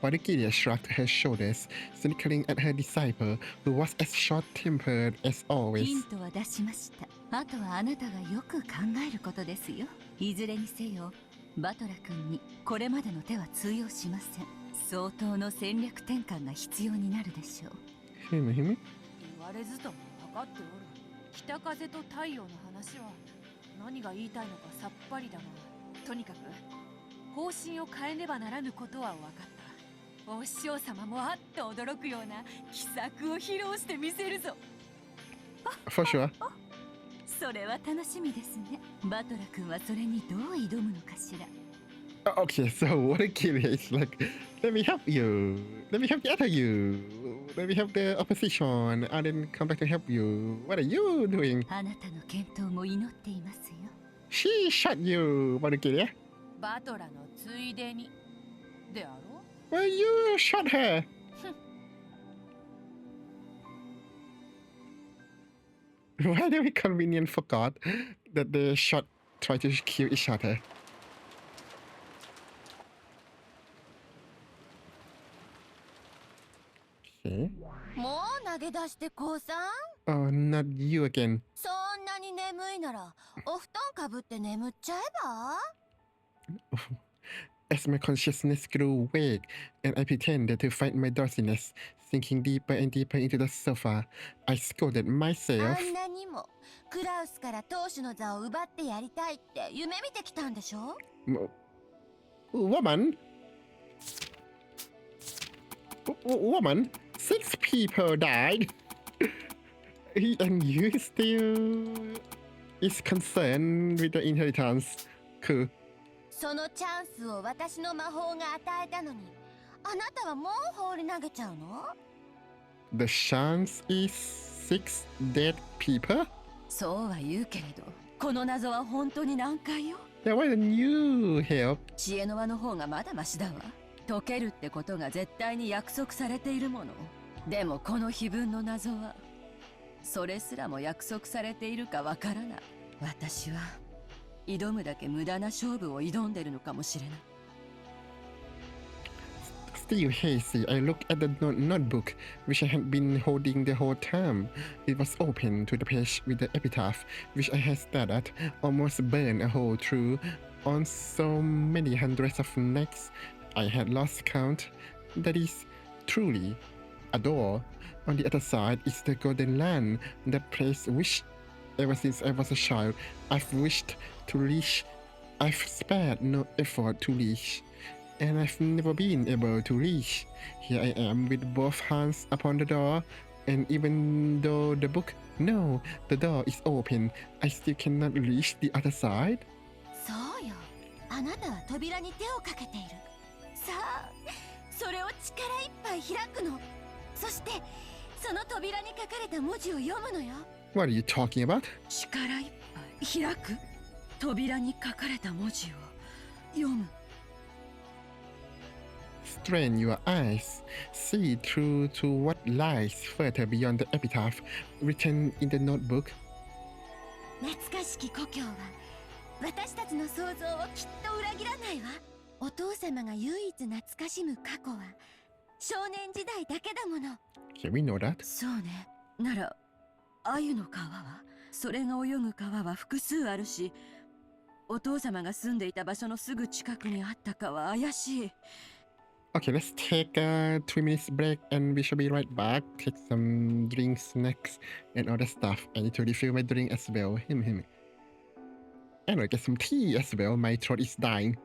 Valkyria shrugged her shoulders, snickering at her disciple, who was as short-tempered as ヒ always. ントは出しました。あとはあなたがよく考えることですよ。いずれにせよバトラ君にこれまでの手は通用しません。相当の戦略転換が必要になるでしょう。ふむふむ。言われずとも分かっておる。北風と太陽の話は何が言いたいのかさっぱりだが、とにかく方針を変えねばならぬことは分かった。お師匠様もあっと驚くような奇策を披露してみせるぞ。For sure. それは楽しみですね。バトラ君はそれにどう挑むのかしら。Okay, so Valkyria is like, let me help you. Let me help the other you. Let me help the opposition. And then come back to help you. What are you doing? あなたの健闘も祈っていますよ。 She shot you, Valkyria. バトラのついでにであろう。 Well, you shot her. Why did we convenient forgot that they try to kill each other? Okay. もう投げ出して降参？ Oh, not you again. そんなに眠いならお布団かぶって眠っちゃえば？ As my consciousness grew vague and I pretended to fight my drowsiness, sinking deeper and deeper into the sofa, I scolded あ myself. んなにもクラウスから当主の座を奪ってやりたいって夢見てきたんでしょ？ Woman? Woman? 6 people died. And you still is concerned with the inheritance. Cool. そのチャンスを私の魔法が与えたのに、あなたはもう放り投げちゃうの？ The chance is 6 dead people? そうは言うけれど、この謎は本当に難解よ。 Yeah, why don't you help? 知恵の輪の方がまだマシだわ。解けるってことが絶対に約束されているもの。でもこの碑文の謎はそれすらも約束されているかわからない。私は挑むだけ無駄な勝負を挑んでるのかもしれない。 Still hazy, I looked at the notebook which I had been holding the whole time. It was open to the page with the epitaph, which I had stared at, almost burned a hole through on so many hundreds of necks I had lost count. That is truly a door. On the other side is the golden land, that place which, ever since I was a child, I've wished to reach. I've spared no effort to reach, and I've never been able to reach. Here I am with both hands upon the door, and even though the door is open, I still cannot reach the other side. そうよ。あなたは扉に手をかけている。さあ、それを力いっぱい開くの。そしてその扉に書かれた文字を読むのよ。 What are you talking about? 力いっぱい開く。扉に書かれた文字を読む。strain your eyes, see through to what lies further beyond the epitaph written in the notebook. 懐かしき故郷は私たちの想像をきっと裏切らないわ。お父様が唯一懐かしむ過去は少年時代だけだもの。 Okay, we know that. そうね。なら鮎の川は、それが泳ぐ川は複数あるし、お父様が住んでいた場所のすぐ近くにあったかは怪しい。 Okay, let's take a 3 minutes break and we shall be right back. Take some drinks, snacks, and other stuff. I need to refill my drink as well. And I get some tea as well. My throat is dying.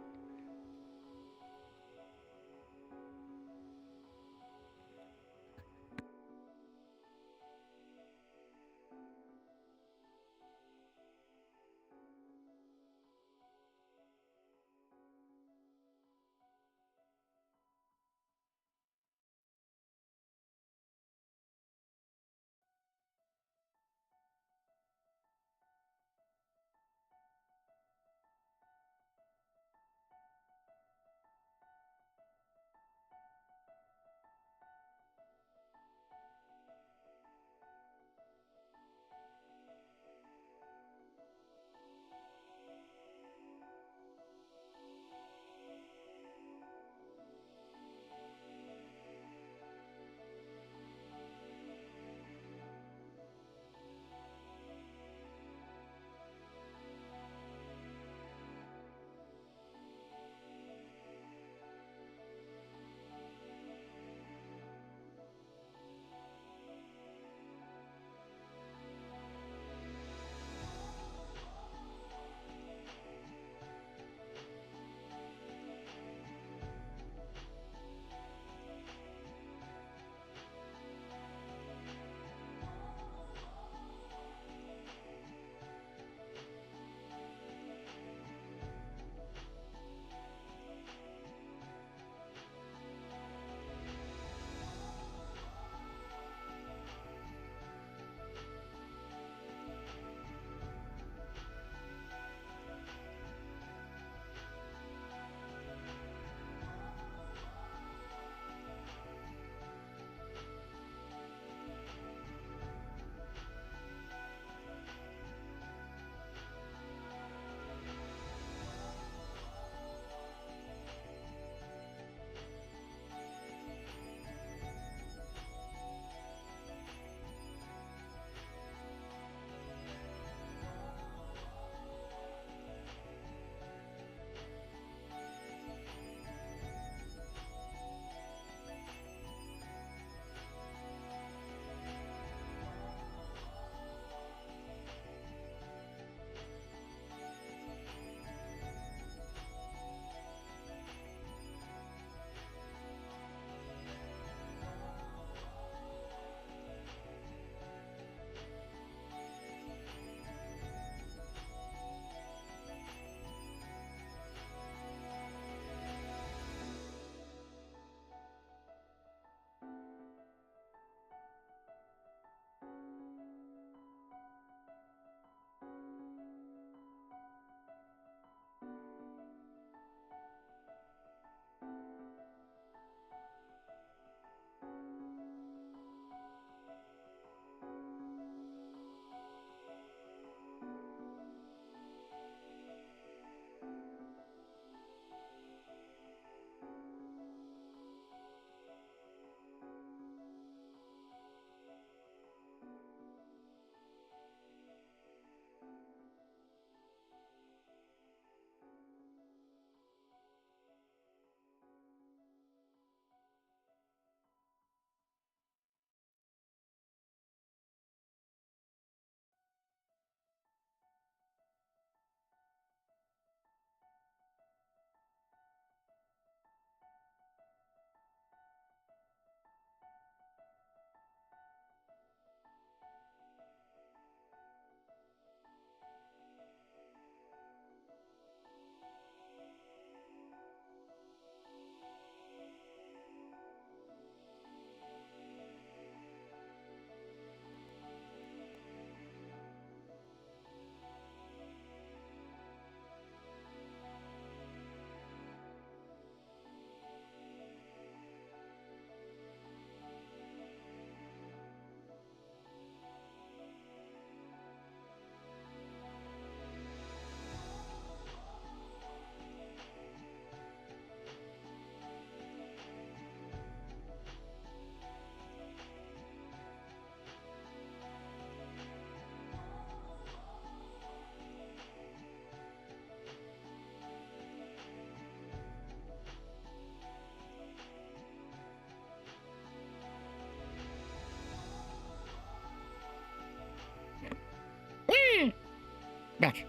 back.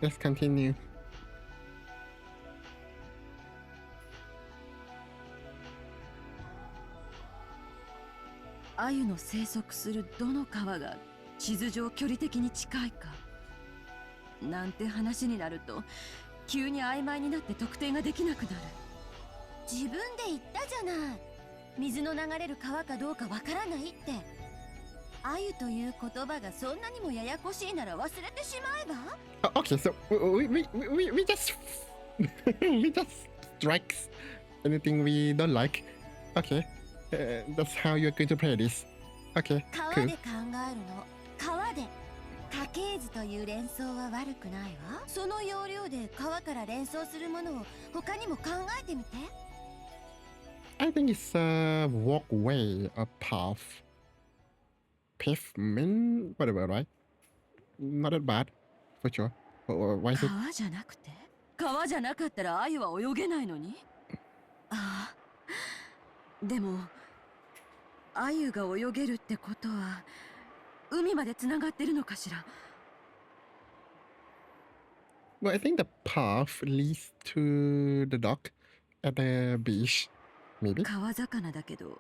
Let's continue. アユの生息するどの川が地図上距離的に近いかなんて話になると急に曖昧になって特定ができなくなる。自分で言ったじゃない。水の流れる川かどうかわからないって。アユという言葉がそんなにもややこしいなら忘れてしまえば。Okay, so we just we just strikes anything we don't like. Okay, that's how you're going to play this. Okay, 川 cool. で考えるの。川で。家系図という連想は悪くないわ。その要領で川から連想するものを他にも考えてみて。I think it's a walkway, a path, pavement, whatever, right? Not that bad, for sure. Why is it? 川じゃなくて川じゃなかったらアユは泳げないのに。ああ、でもアユが泳げるってことは海までつながってるのかしら。 Well, I think the path leads to the dock at the beach, maybe. 川魚だけど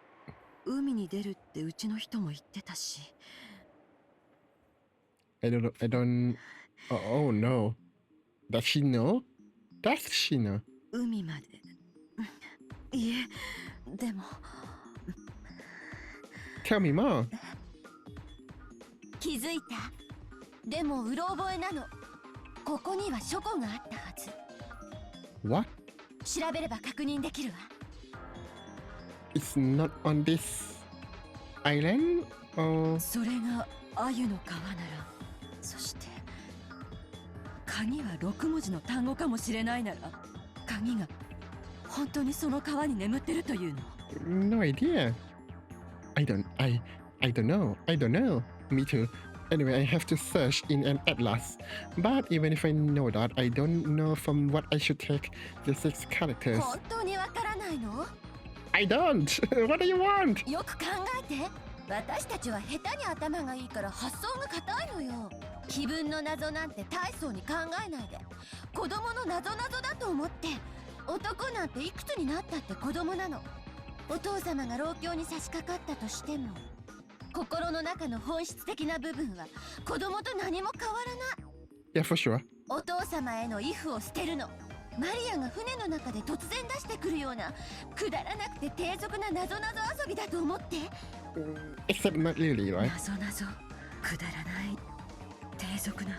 海に出るってうちの人も言ってたし。 I don't. Oh no. Does she know? Does she know? 海まで。いえ、でも Tell me more. 気づいた。でもうろ覚えなの。ここには書庫があったはず。 What? 調べれば確認できるわ。It's not on this island? Or それがアユの川なら、そして鍵は6文字の単語かもしれないなら、鍵が本当にその川に眠ってるというの。 no idea. I don't know. I don't know. Me too. Anyway, I have to search in an atlas. But even if I know that, I don't know from what I should take the 6 characters. 本当にわからないの？ I don't! What do you want? よく考えて。私たちは下手に頭がいいから発想が硬いのよ。気分の謎なんて大層に考えないで。子供の謎だと思って。男なんていくつになったって子供なの。お父様が老境に差し掛かったとしても、心の中の本質的な部分は子供と何も変わらない。 Yeah, for sure. お父様への畏怖を捨てるの。マリアが船の中で突然出してくるようなくだらなくて低俗な謎遊びだと思って。 Except not really, right? 謎くだらない低俗な。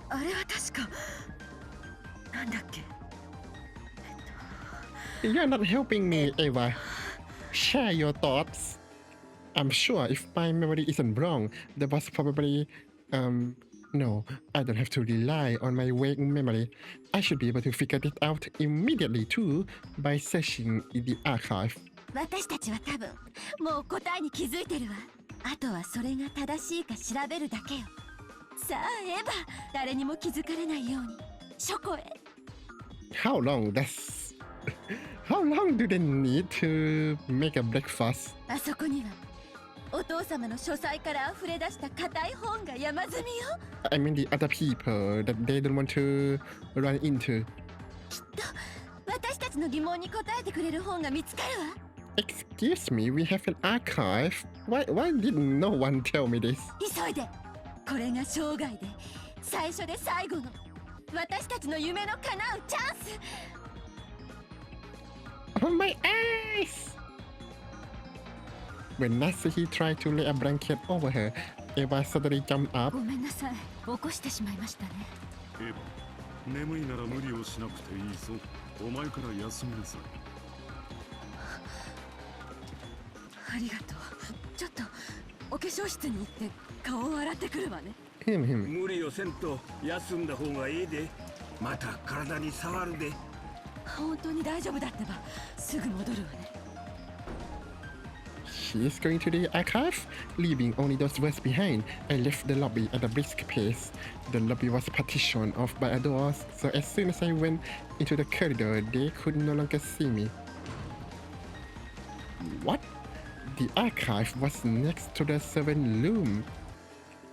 あれは確かなんだっけ。 You're not helping me, Eva. Share your thoughts. I'm sure if my memory isn't wrong, there was probably no, I don't have to rely on my vague memory. I should be able to figure it out immediately too by searching in the archive. 私たちは多分もう答えに気づいてるわ。あとはそれが正しいか調べるだけよ。さあエヴァ、誰にも気づかれないように書庫へ。 How long do they need to make a breakfast? あそこにはお父様の書斎から溢れ出した硬い本が山積みよ。 I mean the other people that they don't want to run into. きっと私たちの疑問に答えてくれる本が見つかるわ。 Excuse me, we have an archive. Why didn't no one tell me this? 急いで。これが生涯で最初で最後の私たちの夢の叶うチャンス。 Oh my eyes! When Nasuhi tried to lay a blanket over her, Eva suddenly jumped up. ごめんなさい。起こしてしまいましたね。エヴァ、眠いなら無理をしなくていいぞ。お前から休みなさい。ありがとう。ちょっとお化粧室に行って顔を洗ってくるわね。無理をせんと休んだ方がいいで。また体に触るで。本当に大丈夫だってばすぐ戻るわね。 She is going to the archive, leaving only those words behind. I left the lobby at a brisk pace. The lobby was partitioned off by a door, so as soon as I went into the corridor, they could no longer see me. What? The archive was next to the servant room.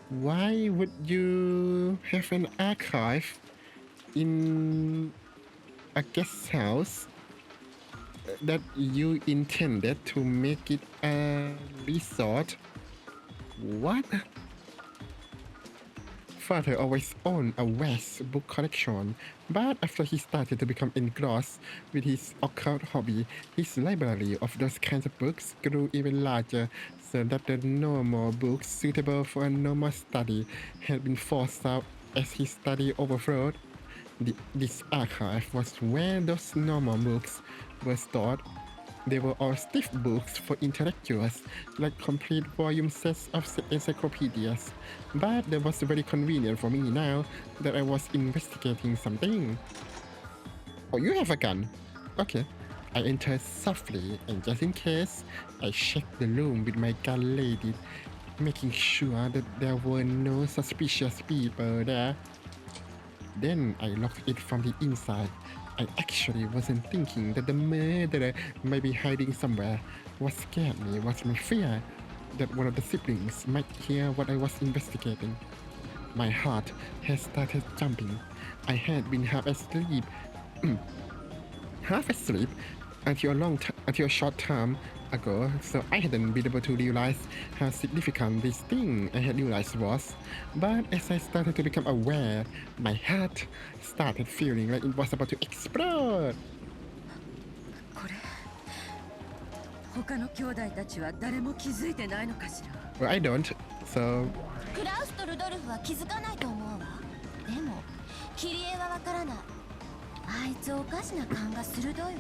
Why would you have an archive in a guest house that you intended to make it a resort? What? Father always owned a vast book collection, but after he started to become engrossed with his occult hobby, his library of those kinds of books grew even larger, so that the normal books suitable for a normal study had been forced out as his study overflowed. This archive was where those normal books were stored. They were all stiff books for intellectuals, like complete volume sets of encyclopedias. But that was very convenient for me now that I was investigating something. Oh, you have a gun? Okay. I entered softly, and just in case, I checked the room with my gun loaded, making sure that there were no suspicious people there. Then I locked it from the inside. I actually wasn't thinking that the murderer might be hiding somewhere. What scared me was my fear that one of the siblings might hear what I was investigating. My heart had started jumping. I had been half asleep until a short time ago, so I hadn't been able to realize how significant this thing I had realized was. But as I started to become aware, my heart started feeling like it was about to explode. これ他の兄弟たちは誰も気づいてないのかしら。 Well, I don't, so クラウスとルドルフは気づかないと思うわ。でもキリエはわからない。あいつおかしな勘が鋭いわ。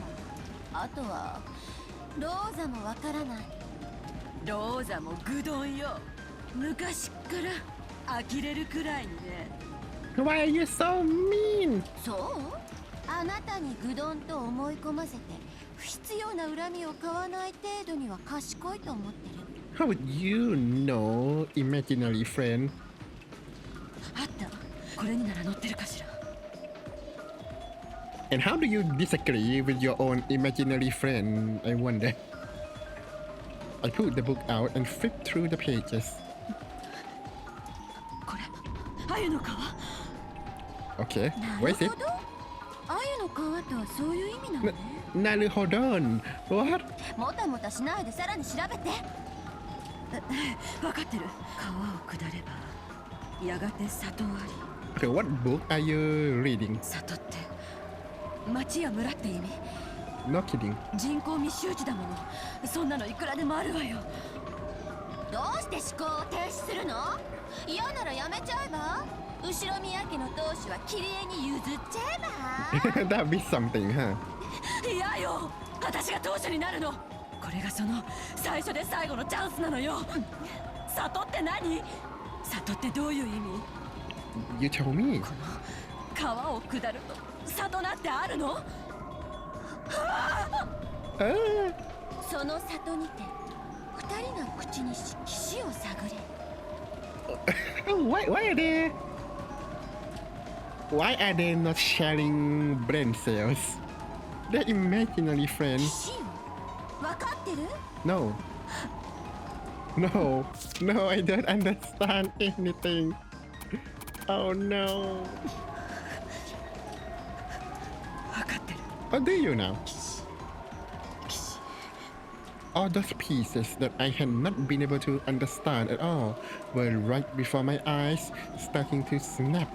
あとはローザもわからない。ローザもグドンよ。昔っから呆れるくらいにね。 Why are you so mean? そう？あなたにグドンと思い込ませて不必要な恨みを買わない程度には賢いと思ってる。 How would you know, imaginary friend? あった。これになら乗ってるかしら。 And how do you disagree with your own imaginary friend, I wonder? I pulled the book out and flipped through the pages. これ、鮎の皮。 Okay, what is it? 鮎の皮とはそういう意味なのね。Naruhodon. What? もたもたしないでさらに調べて。分かってる。川を下ればやがて里あり。 Okay, what book are you reading? 里って町や村って意味。 No kidding. 人口密集地だもの。そんなのいくらでもあるわよ。どうして思考を停止するの？嫌ならやめちゃえば？後ろ宮家の当主はキリエに譲っちゃえば？ That'd be something, huh? 嫌よ。私が当主になるの。これがその最初で最後のチャンスなのよ。里って何？里ってどういう意味？ You tell me. この川を下ると里なんてあるの？その里にて二人が口にし岸を探れ。Why are they not sharing brain cells? They're imaginary friends. 岸を分かってる？ No. No. No, I don't understand anything. Oh no. 分かってる。 What do you now? All those pieces that I had not been able to understand at all were right before my eyes, starting to snap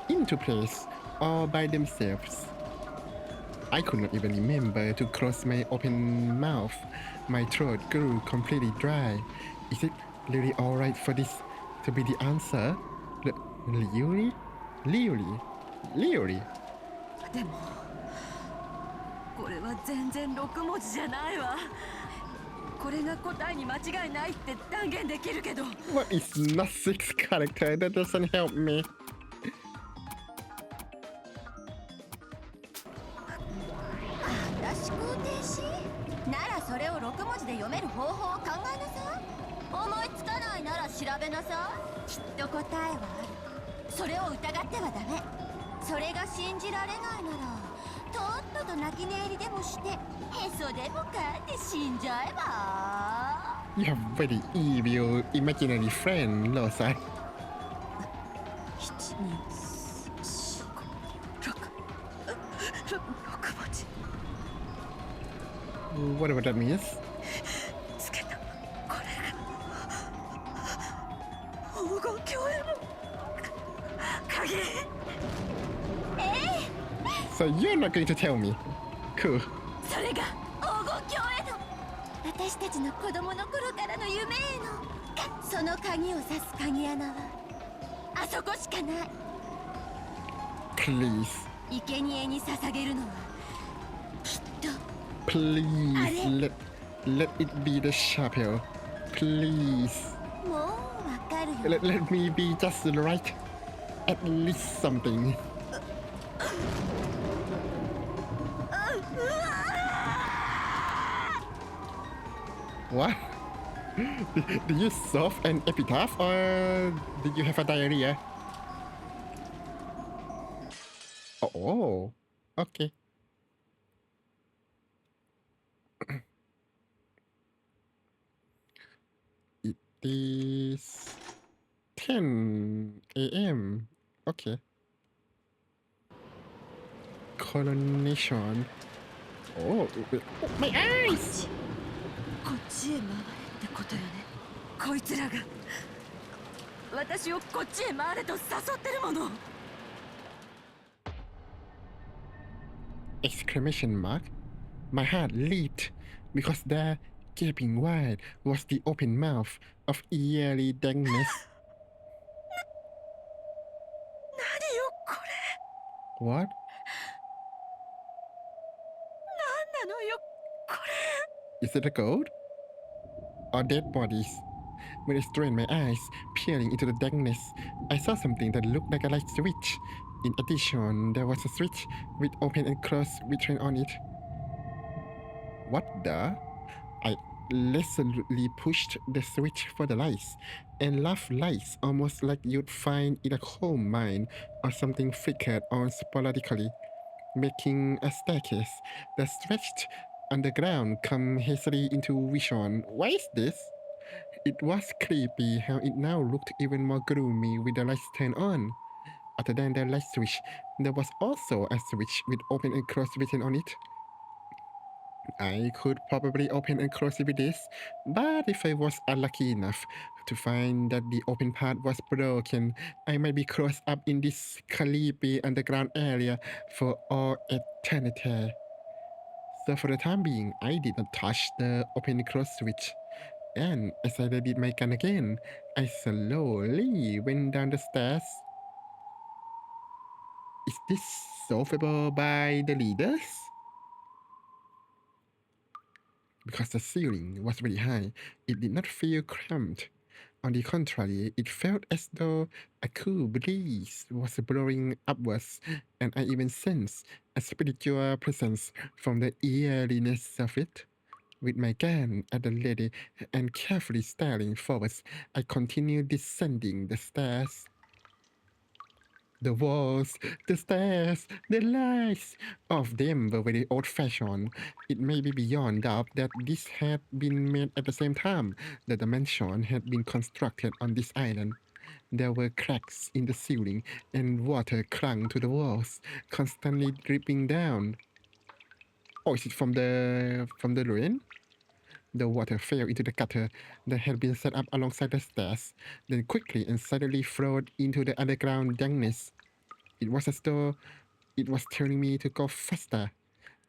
into place all by themselves. I could not even remember to close my open mouth. My throat grew completely dry. Is it really alright for this to be the answer? Really? でもこれは全然6文字じゃないわ。これが答えに間違いないって断言できるけど。 What is Nasik's character? That doesn't help me. 私思考停止？ならそれを6文字で読める方法を考えなさい。思いつかないなら調べなさい。きっと答えはある。それを疑ってはダメ。それが信じられないならとっとと泣き寝入りでもしてへそでもかって死んじゃえば？ You have very evil imaginary friend, Losa. 6文字 Whatever that means. つけたこれが黄金鏡への鍵 So you're not going to tell me. Cool. それが黄金鏡への私たちの子供の頃からの夢へのその鍵を指す鍵穴はあそこしかない Please. 生贄に捧げるのはきっと Please let it be the chapel. Please. もうわかるよ Let me be just right. At least something. What? Did you solve an epitaph or did you have a diarrhea? Oh, okay. It is 10 a.m. Okay. Coronation. Oh, my eyes! こっちへ回れってことよねこいつらが私をこっちへ回れと誘ってるもの Exclamation mark. My heart leaped because there, gaping wide, was the open mouth of eerie dankness. 何よこれ What? 何なのよこれ Is it a gold? Or dead bodies? When I strained my eyes, peering into the darkness, I saw something that looked like a light switch. In addition, there was a switch with open and closed written on it. What the? I resolutely pushed the switch for the lights, and laughed lights almost like you'd find in a coal mine or something flickered on sporadically, making a staircase that stretched underground come hastily into vision. What is this? It was creepy how it now looked even more gloomy with the lights turned on. Other than the light switch, there was also a switch with open and close written on it. I could probably open and close it with this, but if I was unlucky enough to find that the open part was broken, I might be closed up in this creepy underground area for all eternity. So for the time being, I did not touch the open and close switch. And as I readied my gun again, I slowly went down the stairs. Is this solvable by the leaders? Because the ceiling was very high, it did not feel cramped. On the contrary, it felt as though a cool breeze was blowing upwards, and I even sensed a spiritual presence from the eeriness of it. With my gun at the ready and carefully staring forwards, I continued descending the stairs. The walls, the stairs, the lights, all of them were very old-fashioned. It may be beyond doubt that this had been made at the same time that the mansion had been constructed on this island. There were cracks in the ceiling, and water clung to the walls, constantly dripping down. Oh, is it from the ruin? The water fell into the gutter that had been set up alongside the stairs, then quickly and suddenly flowed into the underground dankness. It was as though it was telling me to go faster.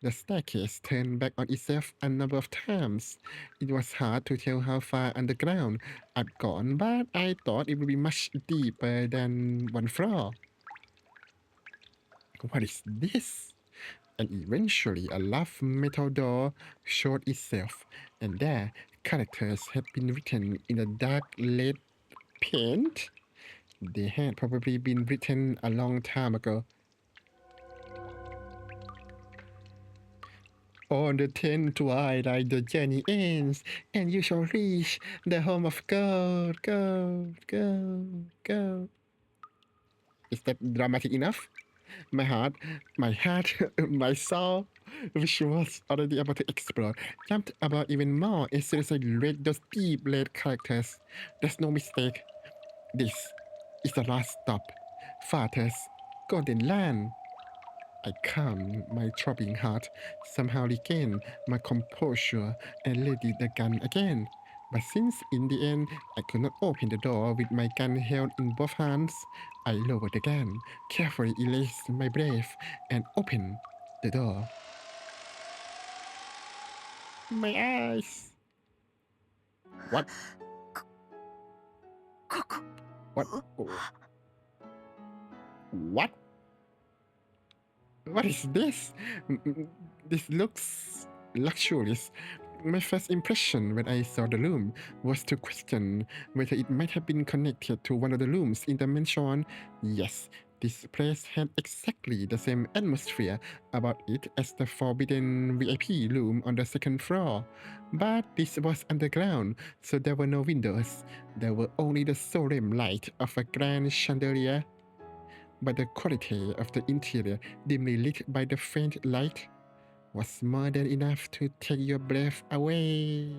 The staircase turned back on itself a number of times. It was hard to tell how far underground I'd gone, but I thought it would be much deeper than one floor. What is this? And eventually a large metal door showed itself, and there characters had been written in a dark lead paint. They had probably been written a long time ago. On the 10th twilight the journey ends, and you shall reach the home of gold, gold, gold, gold. Is that dramatic enough? My heart, my soul which was already about to explode, jumped about even more as soon as I read those deep red characters. There's no mistake. This is the last stop. Father's Golden Land. I calmed my throbbing heart, somehow regained my composure, and loaded the gun again. But since in the end I could not open the door with my gun held in both hands, I lowered the gun, carefully erased my breath, and opened the door. My eyes! What? What? What? What is this? This looks luxurious. My first impression when I saw the room was to question whether it might have been connected to one of the rooms in the mansion. Yes, this place had exactly the same atmosphere about it as the forbidden VIP room on the second floor. But this was underground, so there were no windows. There were only the solemn light of a grand chandelier. But the quality of the interior, dimly lit by the faint light, was more than enough to take your breath away.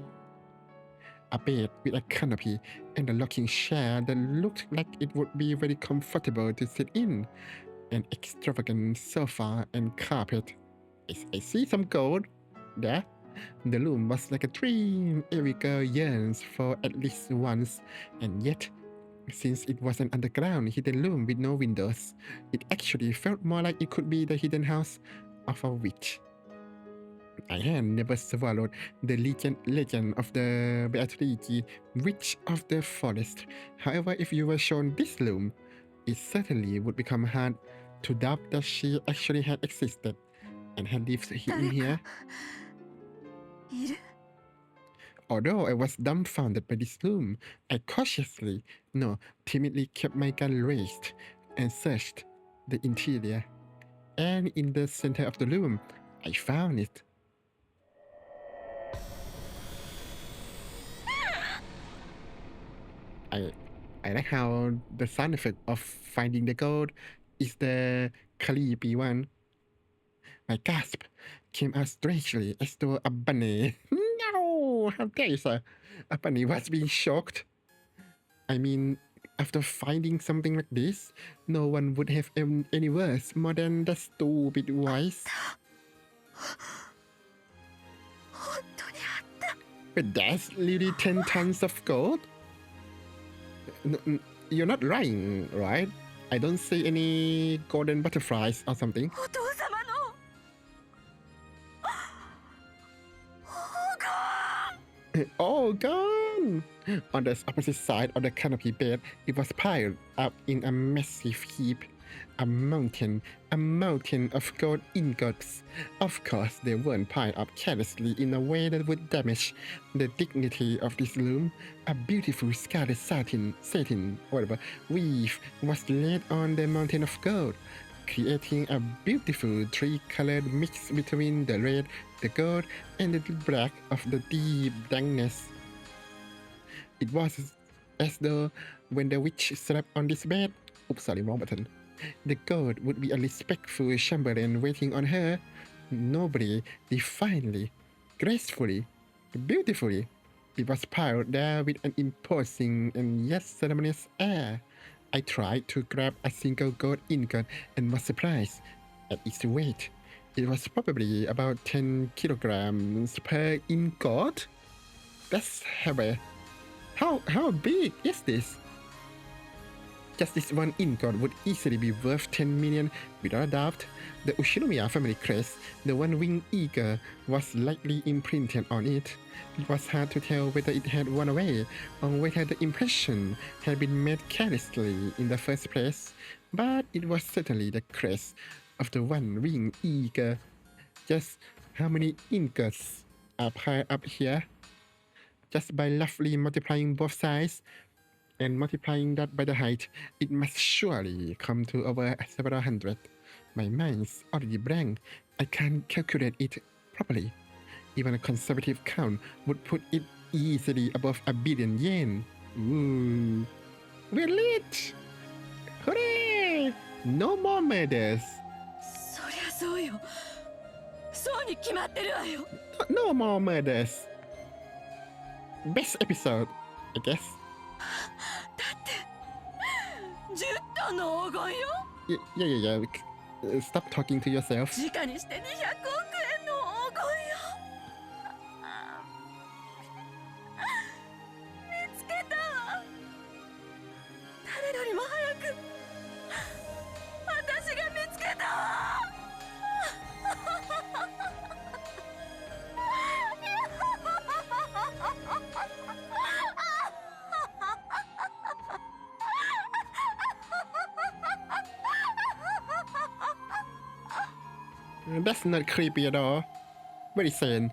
A bed with a canopy and a rocking chair that looked like it would be very comfortable to sit in. An extravagant sofa and carpet. I see some gold there. The room was like a dream every girl yearns for at least once, and yet, since it was an underground hidden room with no windows, it actually felt more like it could be the hidden house of a witch. I had never swallowed the legend of the Beatrice, Witch of the Forest. However, if you were shown this room, it certainly would become hard to doubt that she actually had existed and had lived in here. Although I was dumbfounded by this room, I cautiously, no, timidly kept my gun raised and searched the interior. And in the center of the room, I found it. I like how the sound effect of finding the gold is the creepy one. My gasp came out strangely as though a bunny. No! How dare you, sir? A bunny was being shocked. I mean, after finding something like this, no one would have any words more than the stupid voice. But that's literally 10 tons of gold? You're not lying, right? I don't see any golden butterflies or something. Oh, gone! On the opposite side of the canopy bed, it was piled up in a massive heap. A mountain of gold ingots. Of course, they weren't piled up carelessly in a way that would damage the dignity of this room. A beautiful scarlet satin, weave was laid on the mountain of gold, creating a beautiful three-colored mix between the red, the gold, and the black of the deep dankness. It was as though when the witch slept on this bed, oops, sorry, wrong button, the gold would be a respectful chamberlain waiting on her, nobly, defiantly, gracefully, beautifully. It was piled there with an imposing and yet ceremonious air. I tried to grab a single gold ingot and was surprised at its weight. It was probably about 10 kilograms per ingot. That's heavy. How big is this? Just this one ingot would easily be worth 10 million without a doubt. The Ushinomiya family crest, the one-winged eagle, was lightly imprinted on it. It was hard to tell whether it had run away or whether the impression had been made carelessly in the first place, but it was certainly the crest of the one-winged eagle. Just how many ingots are piled up here? Just by roughly multiplying both sides and multiplying that by the height, it must surely come to over several hundred. My mind's already blank. I can't calculate it properly. Even a conservative count would put it easily above 1 billion yen. Ooh. We're lit! Hooray! No more murders! そりゃそうよ。そうに決まってるわよ。 No more murders. Best episode, I guess. 10トンの黄金よ。 Yeah. Stop talking to yourself. 時価にして200億円の黄金よ。見つけたわ。誰よりも早く私が見つけたわ。That's not creepy at all. Very sane.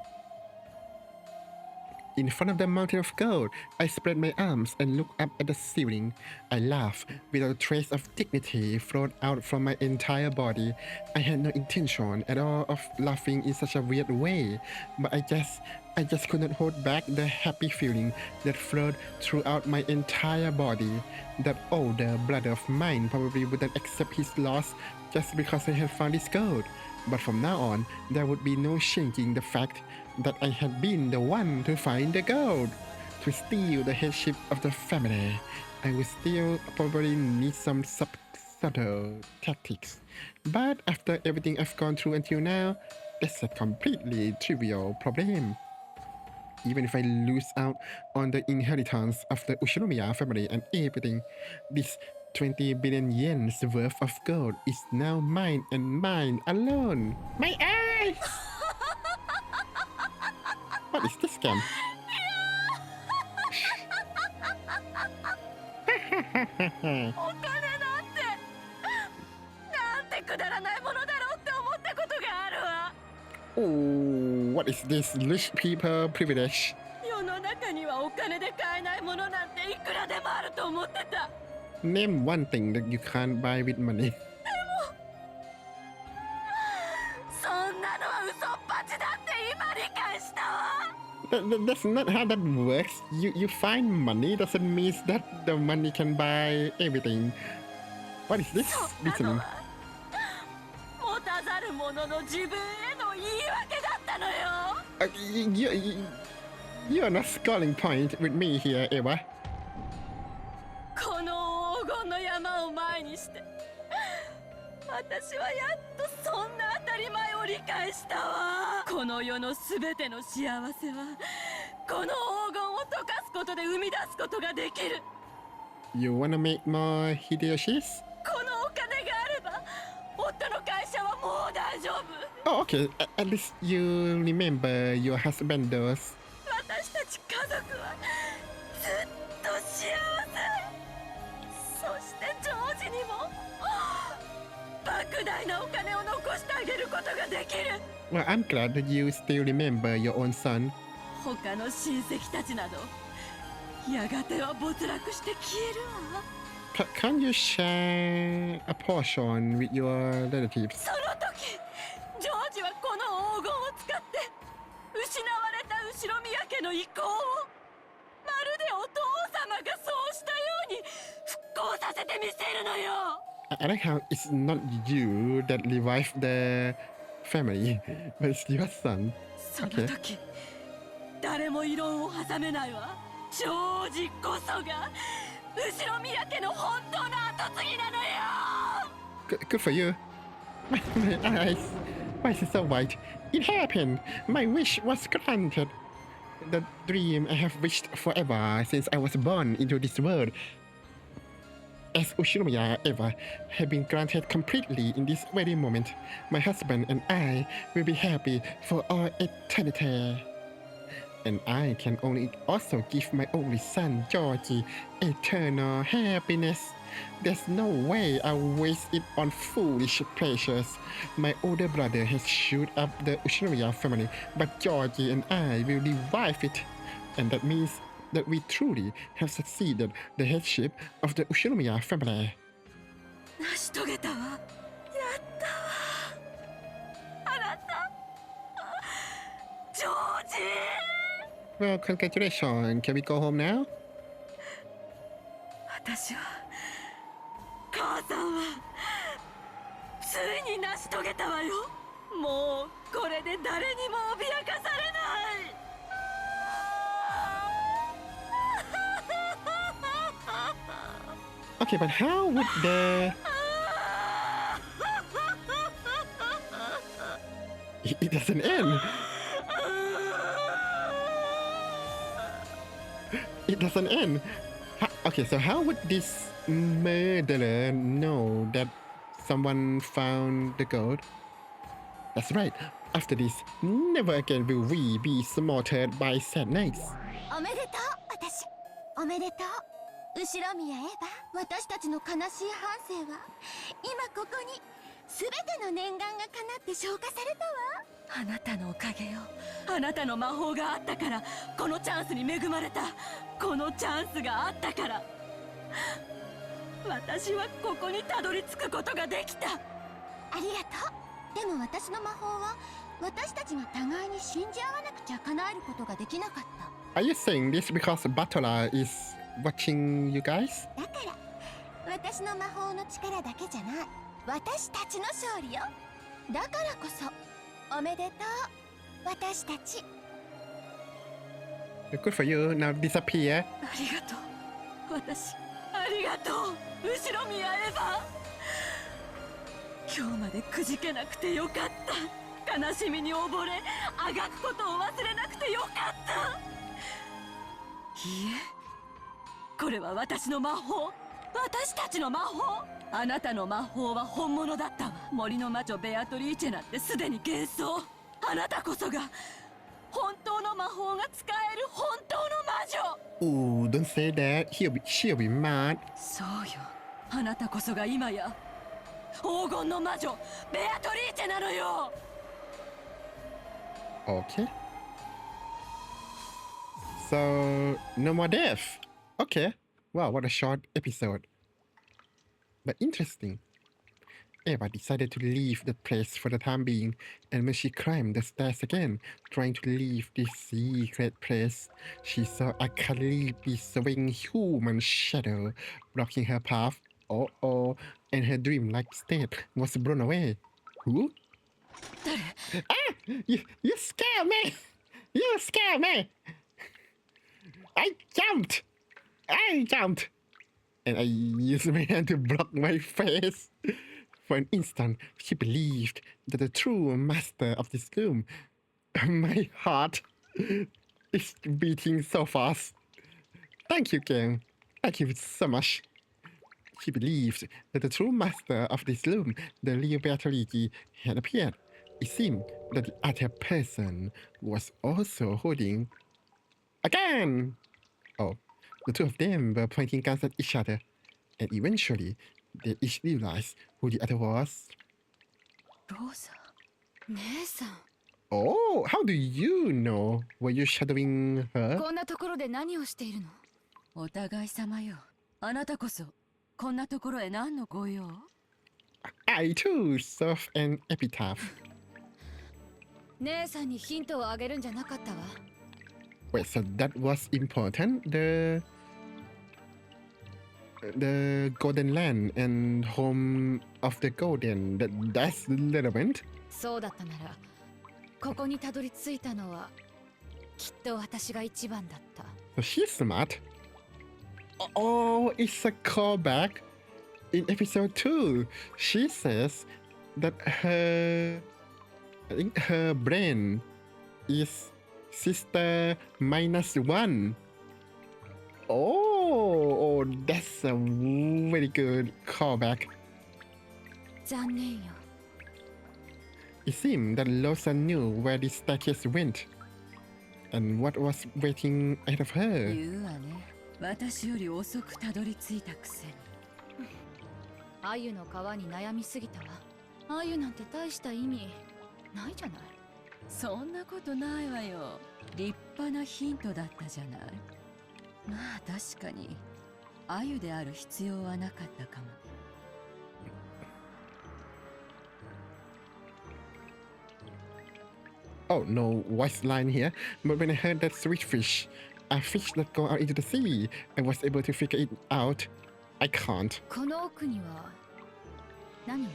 In front of the mountain of gold, I spread my arms and looked up at the ceiling. I laughed without a trace of dignity flowed out from my entire body. I had no intention at all of laughing in such a weird way, but I just could not hold back the happy feeling that flowed throughout my entire body. That older brother of mine probably wouldn't accept his loss just because I had found this gold. But from now on, there would be no changing the fact that I had been the one to find the gold, to steal the headship of the family. I would still probably need some subtle tactics. But after everything I've gone through until now, that's a completely trivial problem. Even if I lose out on the inheritance of the Uchinomiya family and everything, this 20 billion yens worth of gold is now mine and mine alone. My eyes! What is this scam? お金なんてなんてくだらないものだろうって思ったことがあるわ。 Oh, what is this rich people privilege? 世の中にはお金で買えないものなんていくらでもあると思ってた。 Name one thing that you can't buy with money. そんなのは嘘っぱちだって今理解したわ。 That's not how that works. You find money doesn't mean that the money can buy everything. What is this そんな listening? のは持たざる者の自分への言い訳だったのよ。You're not scoring point with me here, Eva. この黄金の山を前にして私はやっとそんな当たり前を理解したわ。この世のすべての幸せはこの黄金を溶かすことで生み出すことができる。 You wanna make more Hideyoshi's? このお金があれば夫の会社はもう大丈夫。 Oh, okay. At least you remember your husbandos. 私たち家族はずっと幸せ。そしてジョージにも莫大なお金を残してあげることができる。 Well, I'm glad that you still remember your own son. 他の親戚たちなどやがては没落して消えるわ。 Can't you share a portion with your relatives? その時ジョージはこの黄金を使って失われた後ろ宮家の意向をまるでお父様がそうしたように復興させてみせるのよ。 I like how it's not you that revived the family, but it's your son. その時、誰も異論を挟めないわ。ジョージこそが後ろ宮家の本当の跡継ぎなのよ。 Good for you. My eyes. Why is it so white? It happened. My wish was granted. The dream I have wished forever since I was born into this world. As Uchinomiya ever have been granted completely in this very moment, my husband and I will be happy for all eternity. And I can only also give my only son, Georgie, eternal happiness. There's no way I'll waste it on foolish pleasures. My older brother has shoot up the Uchinomiya family, but Georgie and I will revive it. And that means that we truly have succeeded the headship of the Uchinomiya family. 成し遂げたわ。やったわ。あなた、ジョージ。 Well, congratulations. Can we go home now? 私は、母さんはついに成し遂げたわよ。もうこれで誰にも脅かされない。Okay, but how would the... It doesn't end. It doesn't end. Okay, so how would this murderer know that someone found the gold? That's right. After this, never again will we be slaughtered by sad nights. おめでとう、私。おめでとう。後ろ宮エヴァ、私たちの悲しい半生は今ここに全ての念願が叶って消化されたわ。あなたのおかげよ。あなたの魔法があったからこのチャンスに恵まれた。このチャンスがあったから私はここにたどり着くことができた。ありがとう。でも私の魔法は私たちが互いに信じ合わなくちゃ叶えることができなかった。 Are you saying this because Batola is watching you guys? だから私の魔法の力だけじゃない、私たちの勝利よ。だからこそおめでとう、私たち。 Good for you. Now disappear. ありがとう。私ありがとう。後ろ宮エヴァ、今日までくじけなくてよかった。悲しみに溺れあがくことを忘れなくてよかった。いいえ、これは私の魔法、私たちの魔法。あなたの魔法は本物だったわ。森の魔女ベアトリーチェなんてすでに幻想。あなたこそが本当の魔法が使える本当の魔女。 Ooh, don't say that. She'll be mad. そうよ、あなたこそが今や黄金の魔女ベアトリーチェなのよ。 Okay. So, no more death. Okay. Wow, what a short episode. But interesting. Eva decided to leave the place for the time being, and when she climbed the stairs again, trying to leave this secret place, she saw a creepy swing human shadow blocking her path. Oh, and her dreamlike state was blown away. Who? Ah! You scared me! You scared me! I jumped! And I used my hand to block my face. For an instant, she believed that the true master of this room. My heart is beating so fast. Thank you, game. Thank you so much. She believed that the true master of this room, the real Beatrice, had appeared. It seemed that the other person was also holding a gun. Oh, the two of them were pointing guns at each other, and eventually, they each realized who the other was. ローザ。姉さん、 Oh, how do you know? Were you shadowing her? こんなところで何をしているの？お互い様よ。あなたこそこんなところへ何のご用？ I too serve an epitaph. 姉さんにヒントをあげるんじゃなかったわ。 Wait, so that was important? The Golden Land and Home of the Golden. That's relevant. そうだったなら、ここにたどり着いたのはきっと私が一番だった。 So she's smart. Oh, it's a callback. In episode 2, she says that I think her brain is sister -1. Oh, that's a very good callback. 残念よ。 It seemed that Rosa knew where the staircase went and what was waiting ahead of her. 言うわね。私より遅くたどり着いたくせに。鮎の皮に悩みすぎたわ。鮎なんて大した意味ないじゃない。そんなことないわよ。立派なヒントだったじゃない。まあ確かに鮎である必要はなかったかもね。Oh, no voice line here. But when I heard that sweet fish, a fish that go out into the sea, I was able to figure it out. I can't. この奥には何が？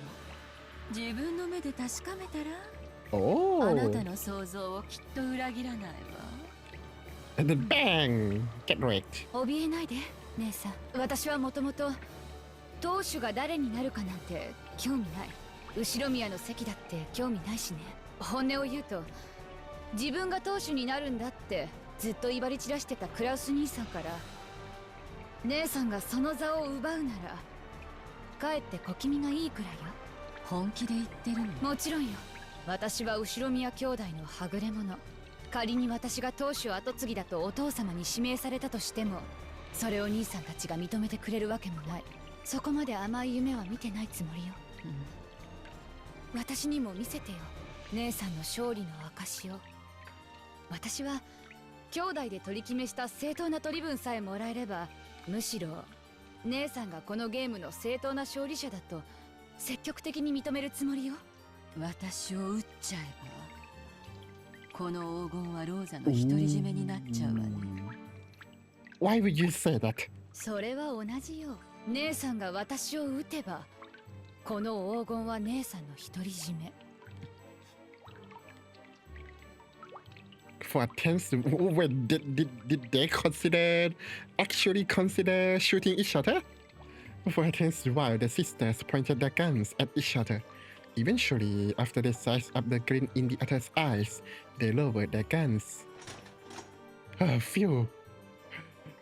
自分の目で確かめたら。あな Oh. たの想像をきっと裏切らないわ。 And then bang! Get wrecked. 怯えないで姉さん。私はもともと当主が誰になるかなんて興味ない。後宮の席だって興味ないしね。本音を言うと自分が当主になるんだってずっと威張り散らしてたクラウス兄さんから姉さんがその座を奪うならかえって小気味がいいくらいよ。本気で言ってるの？もちろんよ。私は後宮兄弟のはぐれ者。仮に私が当主跡継ぎだとお父様に指名されたとしてもそれを兄さんたちが認めてくれるわけもない。そこまで甘い夢は見てないつもりよ、私にも見せてよ姉さんの勝利の証を。私は兄弟で取り決めした正当な取り分さえもらえればむしろ姉さんがこのゲームの正当な勝利者だと積極的に認めるつもりよ。私を撃っちゃえばこの黄金はローザの独り占めになっちゃうわね。 Why would you say that? それは同じよ。姉さんが私を撃てばこの黄金は姉さんの独り占め。 For attempts to... Wait, did they actually consider shooting each other? For attempts while the sisters pointed their guns at each other. Eventually, after the sight of the grin in the other's eyes, they lowered their guns. Oh, phew.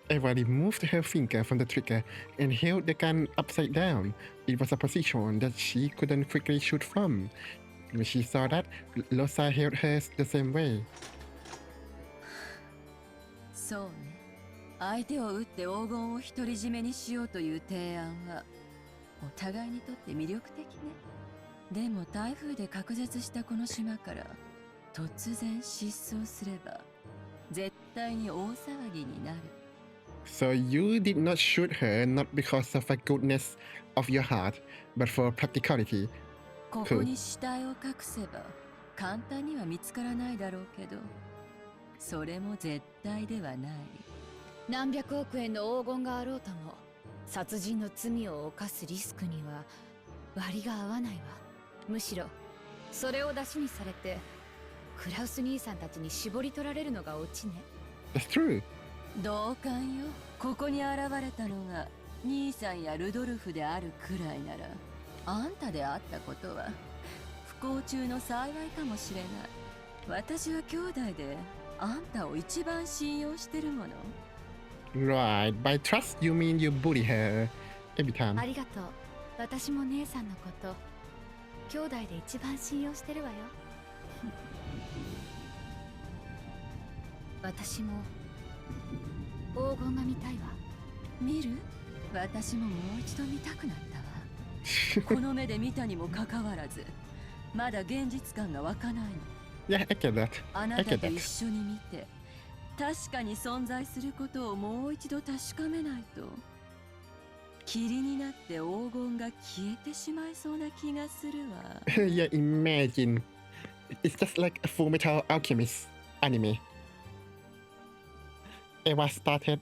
Eva removed her finger from the trigger and held the gun upside down. It was a position that she couldn't quickly shoot from. When she saw that, Losa held hers the same way. そうね。相手を撃って黄金を独り占めにしようという提案はお互いにとって魅力的ね。でも台風で隔絶したこの島から突然失踪すれば絶対に大騒ぎになる。 So you did not shoot her not because of the goodness of your heart, but for practicality. ここに死体を隠せば簡単には見つからないだろうけど、それも絶対ではない。何百億円の黄金があろうとも殺人の罪を犯すリスクには割が合わないわ。むしろそれを出しにされてクラウス兄さんたちに絞り取られるのがオチね。 That's true. 同感よ。ここに現れたのが兄さんやルドルフであるくらいならあんたであったことは不幸中の幸いかもしれない。私は兄弟であんたを一番信用してるもの。 Right. By trust, you mean you bully her every time. ありがとう。私も姉さんのこと兄弟で一番信用してるわよ。私も黄金が見たいわ。見る？私ももう一度見たくなったわ。この目で見たにもかかわらずまだ現実感が湧かないの。 Yeah, I get that. あな I た get と that. 一緒に見て確かに存在することをもう一度確かめないと霧になって黄金が消えてしまいそうな気がするわ。Yeah, imagine. It's just like a Full Metal Alchemist anime. Eva started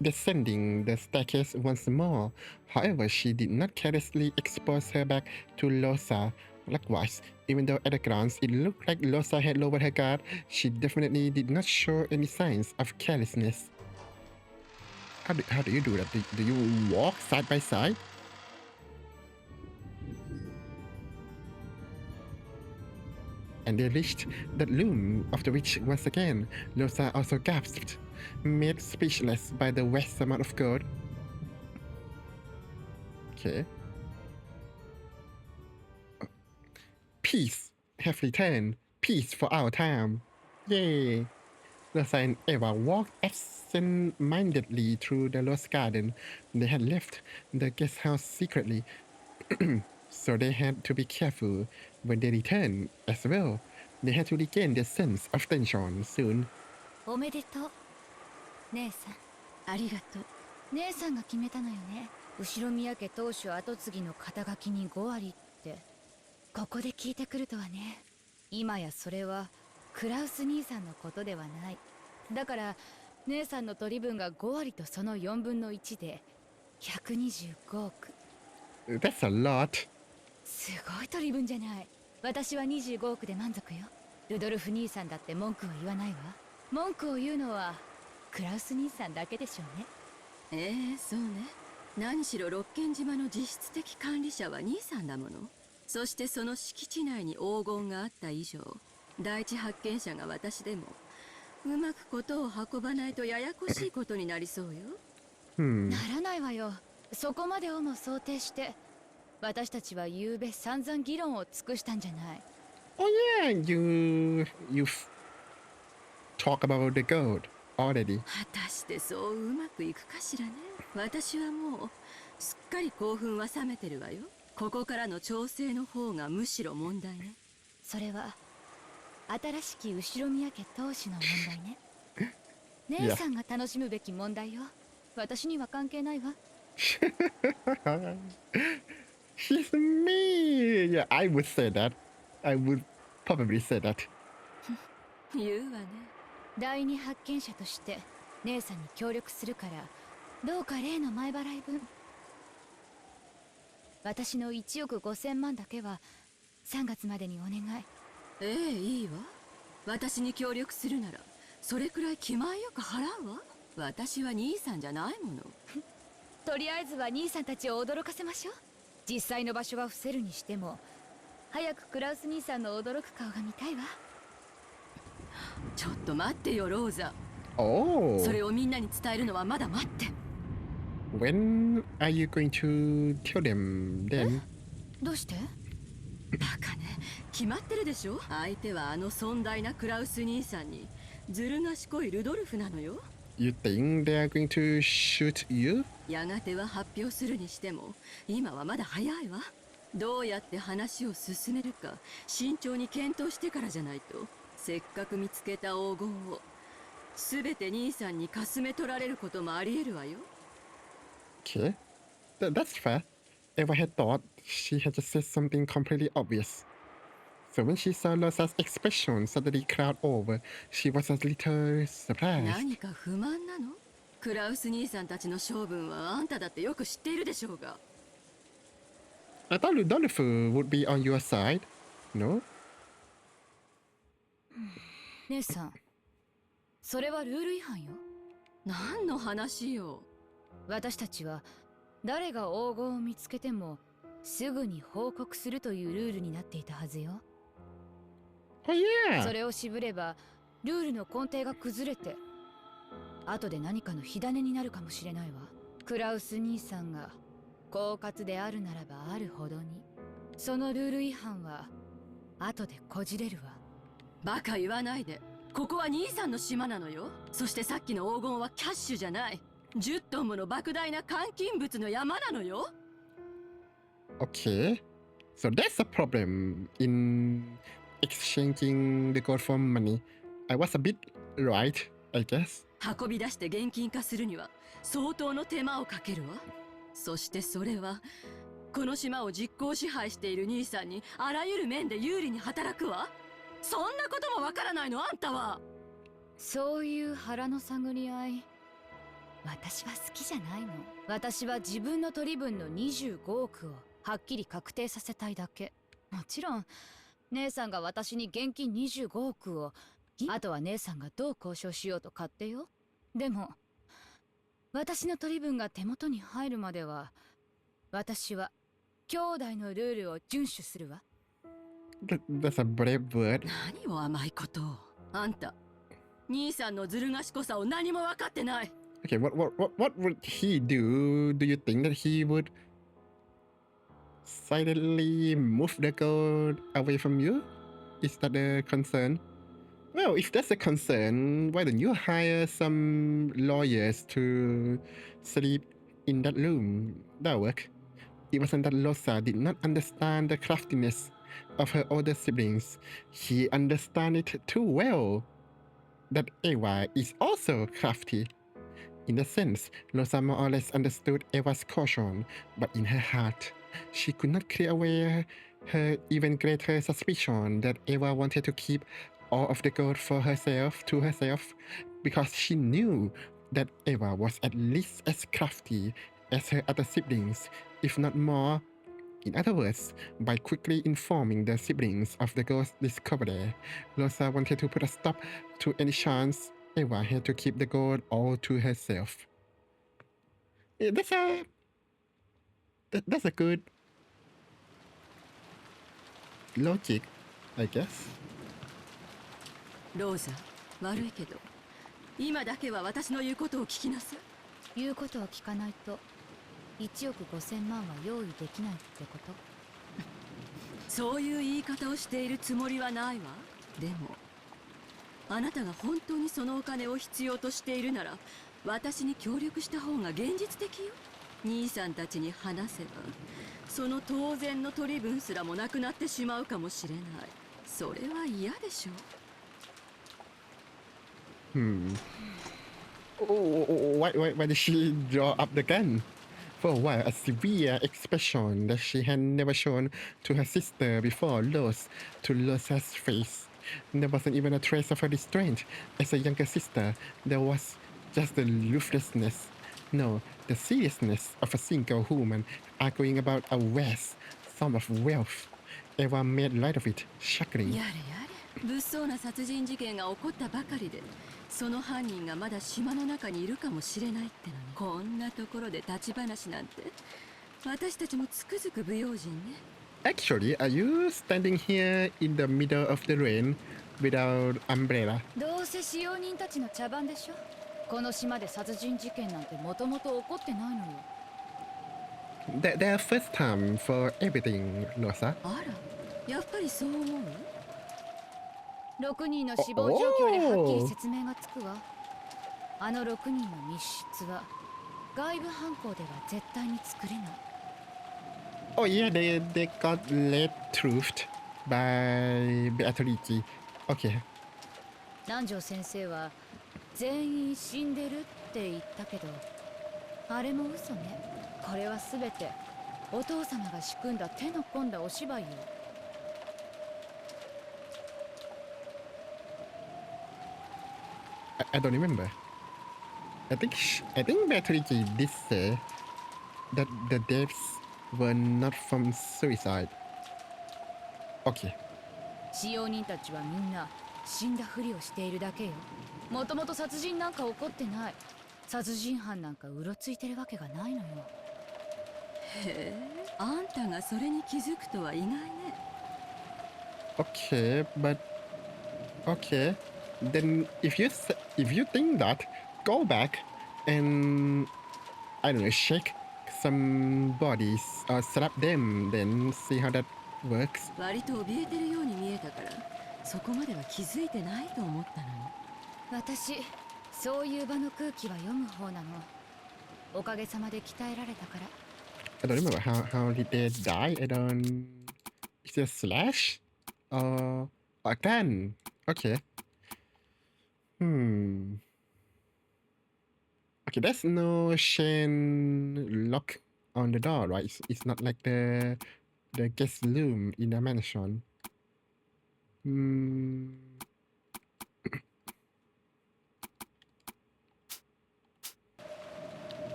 descending the staircase once more. However, she did not carelessly expose her back to Losa. Likewise, even though at a glance it looked like Losa had lowered her guard, she definitely did not show any signs of carelessness. How do you do that? Do you walk side by side? And they reached the loom of the witch once again. Losa also gasped, made speechless by the vast amount of gold. Okay. Peace have returned. Peace for our time. Yay! Losa and Eva walked absent-mindedly through the Rose Garden. They had left the guest house secretly, so they had to be careful when they returned as well. They had to regain their sense of tension soon. おめでとう姉さん。ありがとう。姉さんが決めたのよね。後宮家当主跡継ぎの肩書きに5割って。ここで聞いてくるとはね。今やそれはクラウス兄さんのことではない。だから姉さんの取り分が5割とその4分の1で125億。 That's a lot. すごい取り分じゃない。私は25億で満足よ。ルドルフ兄さんだって文句は言わないわ。文句を言うのはクラウス兄さんだけでしょうね。そうね。何しろ六軒島の実質的管理者は兄さんだもの。そしてその敷地内に黄金があった以上、第一発見者が私でもうまくことを運ばないとややこしいことになりそうよ。ならないわよ。そこまでをも想定して私たちは夕べ散々議論を尽くしたんじゃない。Oh yeah, you talk about the gold already. 果たしてそううまくいくかしらね。私はもうすっかり興奮は冷めてるわよ。ここからの調整の方がむしろ問題ね。それは新しき後宮家当主の問題ね。姉さんが楽しむべき問題よ。私には関係ないわ。She's me. Yeah, I would say that. I would probably say that. 言うわね。第二発見者として姉さんに協力するから、どうか例の前払い分、私の1億5000万だけは3月までにお願い。いいわ。私に協力するならそれくらい気前よく払うわ。私は兄さんじゃないもの。とりあえずは兄さんたちを驚かせましょう。実際の場所は伏せるにしても早くクラウス兄さんの驚く顔が見たいわ。ちょっと待ってよローザ。Oh. それをみんなに伝えるのはまだ待って。When are you going to tell them then? どうして？バカね。決まってるでしょ。相手はあの尊大なクラウス兄さんにずる賢いルドルフなのよ。You think they are going to shoot you? やがては発表するにしても今はまだ早いわ。どうやって話を進めるか慎重に検討してからじゃないと、せっかく見つけた黄金を全て兄さんにかすめ取られることもあり得るわよ。Okay, that's fair. Eva had thought she had just said something completely obvious. So when she saw Rosa's expression suddenly cloud over, she was a little surprised. 何か不満なの？クラウス兄さんたちの性分はあんただってよく知っているでしょうが。I thought Rudolph would be on your side, no? 姉さん、それはルール違反よ。何の話よ。私たちは誰が黄金を見つけてもすぐに報告するというルールになっていたはずよ。Oh yeah. それを渋ればルールの根底が崩れて後で何かの火種になるかもしれないわ。クラウス兄さんが狡猾であるならばあるほどにそのルール違反は後でこじれるわ。バカ言わないで。ここは兄さんの島なのよ。そしてさっきの黄金はキャッシュじゃない。10トンもの莫大な換金物の山なのよ。Okay, so that's a problem in exchanging the gold for money. I was a bit right, I guess. 運び出して現金化するには相当の手間をかけるわ。そしてそれはこの島を実効支配している兄さんにあらゆる面で有利に働くわ。そんなこともわからないのあんたは。そういう腹の探り合い私は好きじゃないの。私は自分の取り分の25億をはっきり確定させたいだけ。もちろん姉さんが私に現金25億を、あとは姉さんがどう交渉しようと勝手よ。でも私の取り分が手元に入るまでは私は兄弟のルールを遵守するわ。That's a brave word. 何を甘いことを。あんた兄さんのずる賢さを何も分かってない。Okay, what would he do? Do you think that he would silently move the gold away from you? Is that a concern? Well, if that's a concern, why don't you hire some lawyers to sleep in that room? That'll work. It wasn't that Rosa did not understand the craftiness of her older siblings. She understood it too well. That Eva is also crafty. In a sense, Rosa more or less understood Eva's caution, but in her heart, she could not clear away her even greater suspicion that Eva wanted to keep all of the gold for herself, because she knew that Eva was at least as crafty as her other siblings, if not more, In other words, by quickly informing the siblings of the ghost discovery, Rosa wanted to put a stop to any chance Eva had to keep the gold all to herself. That's a good logic, I guess. ローザ、悪いけど今だけは私の言うことを聞きなさい。言うことを聞かないと1億5000万は用意できないってこと？そういう言い方をしているつもりはないわ。でもあなたが本当にそのお金を必要としているなら私に協力した方が現実的よ。兄さんたちに話せばその当然の取り分すらもなくなってしまうかもしれない。それは嫌でしょ。Why did she draw up the gun? For a while, a severe expression that she had never shown to her sister before rose to Rosa's face. There wasn't even a trace of her restraint. As a younger sister, there was just the ruthlessness. No, the seriousness of a single woman arguing about a vast sum of wealth. Eva made light of it, chuckling. やれやれ、物騒な殺人事件が起こったばかりでその犯人がまだ島の中にいるかもしれないってのに、こんなところで立ち話なんて私たちもつくづく不用心ね。Actually, are you standing here in the middle of the rain without umbrella? どうせ使用人たちの茶番でしょ。この島で殺人事件なんてもともと起こってないのよ。Their first time for everything, Rosa. あら、やっぱりそう思う？6人の死亡状況ではっきり説明がつくわ。あの6人の密室は外部犯行では絶対に作れない。Oh yeah, they got led truthed by Beatrice. Okay. 南條先生は全員死んでるって言ったけど、あれも嘘ね。これは全てお父様が仕組んだ手の込んだお芝居よ。I don't remember. I think Beatrice did say that the deaths were not from suicide. Okay. 使用人たちはみんな死んだふりをしているだけよ。もともと殺人なんか起こってない。殺人犯なんかうろついてるわけがないのよ。へえ、あんたがそれに気づくとは意外ね。Okay, but okay. Then if you think that, go back and I don't know, shake some bodies or slap them, then see how that works. 割と怯えてるように見えたからそこまでは気づいてないと思ったのに。私、そういう場の空気は読む方なの。おかげさまで鍛えられたから。I don't remember how did they die. I don't. Is it a slash or a gun? Okay. Okay, there's no chain lock on the door, right? It's not like the guest room in the mansion.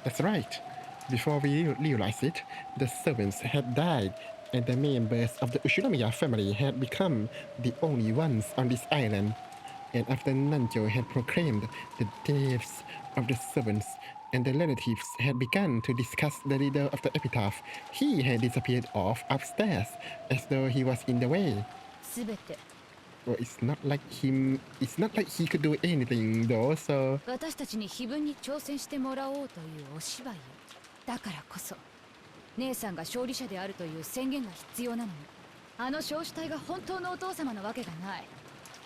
That's right. Before we realized it, the servants had died, and the members of the Ushinomiya family had become the only ones on this island. And after Nanjo had proclaimed the deaths of the servants, and the relatives had begun to discuss the leader of the epitaph, he had disappeared off upstairs, as though he was in the way. すべて Well, it's not like he could do anything though, so... 私たちに非分に挑戦してもらおうというお芝居よ。だからこそ姉さんが勝利者であるという宣言が必要なのに、あの焼死体が本当のお父様なわけがない。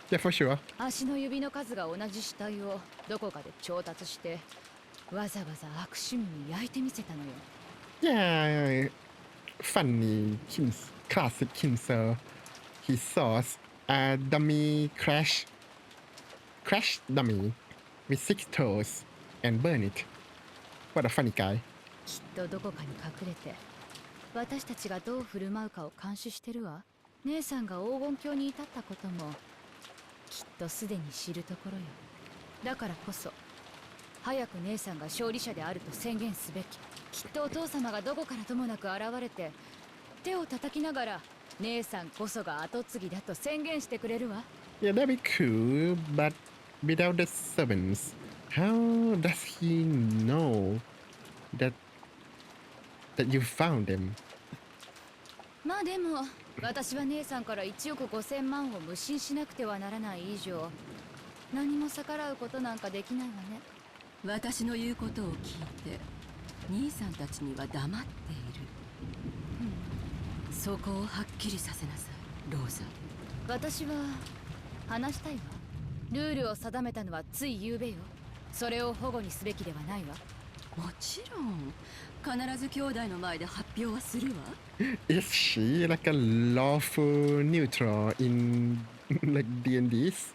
Yeah, for sure. 足の指の数が同じ死体をどこかで調達してわざわざ悪趣味に焼いてみせたのよ。Yeah, funny classic Kinso. He saws a dummy crash dummy with 6 toes and burn it. What a funny guy. きっとどこかに隠れて私たちがどう振る舞うかを監視してるわ。姉さんが黄金鏡に至ったこともきっとすでに知るところよ。だからこそ早く姉さんが勝利者であると宣言すべき。きっとお父様がどこからともなく現れて手を叩きながら姉さんこそが跡継ぎだと宣言してくれるわ。 Yeah, that'd be cool, but without the servants, how does he know that you found them? まあでも私は姉さんから1億5000万を無心しなくてはならない以上何も逆らうことなんかできないわね。私の言うことを聞いて兄さんたちには黙っている、そこをはっきりさせなさいローザ。私は話したいわ。ルールを定めたのはつい昨べよ。それを保護にすべきではないわ。もちろん必ず兄弟の前で発表はするわ。 Is she like a lawful neutral in like D&D's?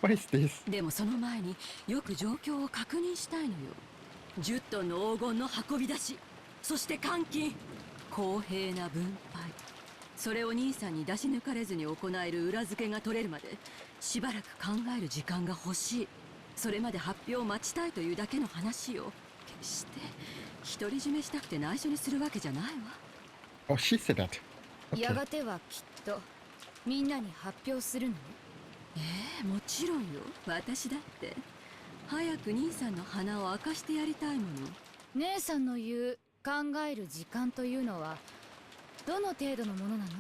What is this? でもその前によく状況を確認したいのよ。10トンの黄金の運び出し、そして換金、公平な分配、それを兄さんに出し抜かれずに行える裏付けが取れるまでしばらく考える時間が欲しい。それまで発表を待ちたいというだけの話よ。決して独り占めしたくて内緒にするわけじゃないわ。 Oh, she said that. や Okay. がてはきっとみんなに発表するのね。もちろんよ。私だって早く兄さんの鼻を明かしてやりたいもの。姉さんの言う考える時間というのはどの程度のものなの？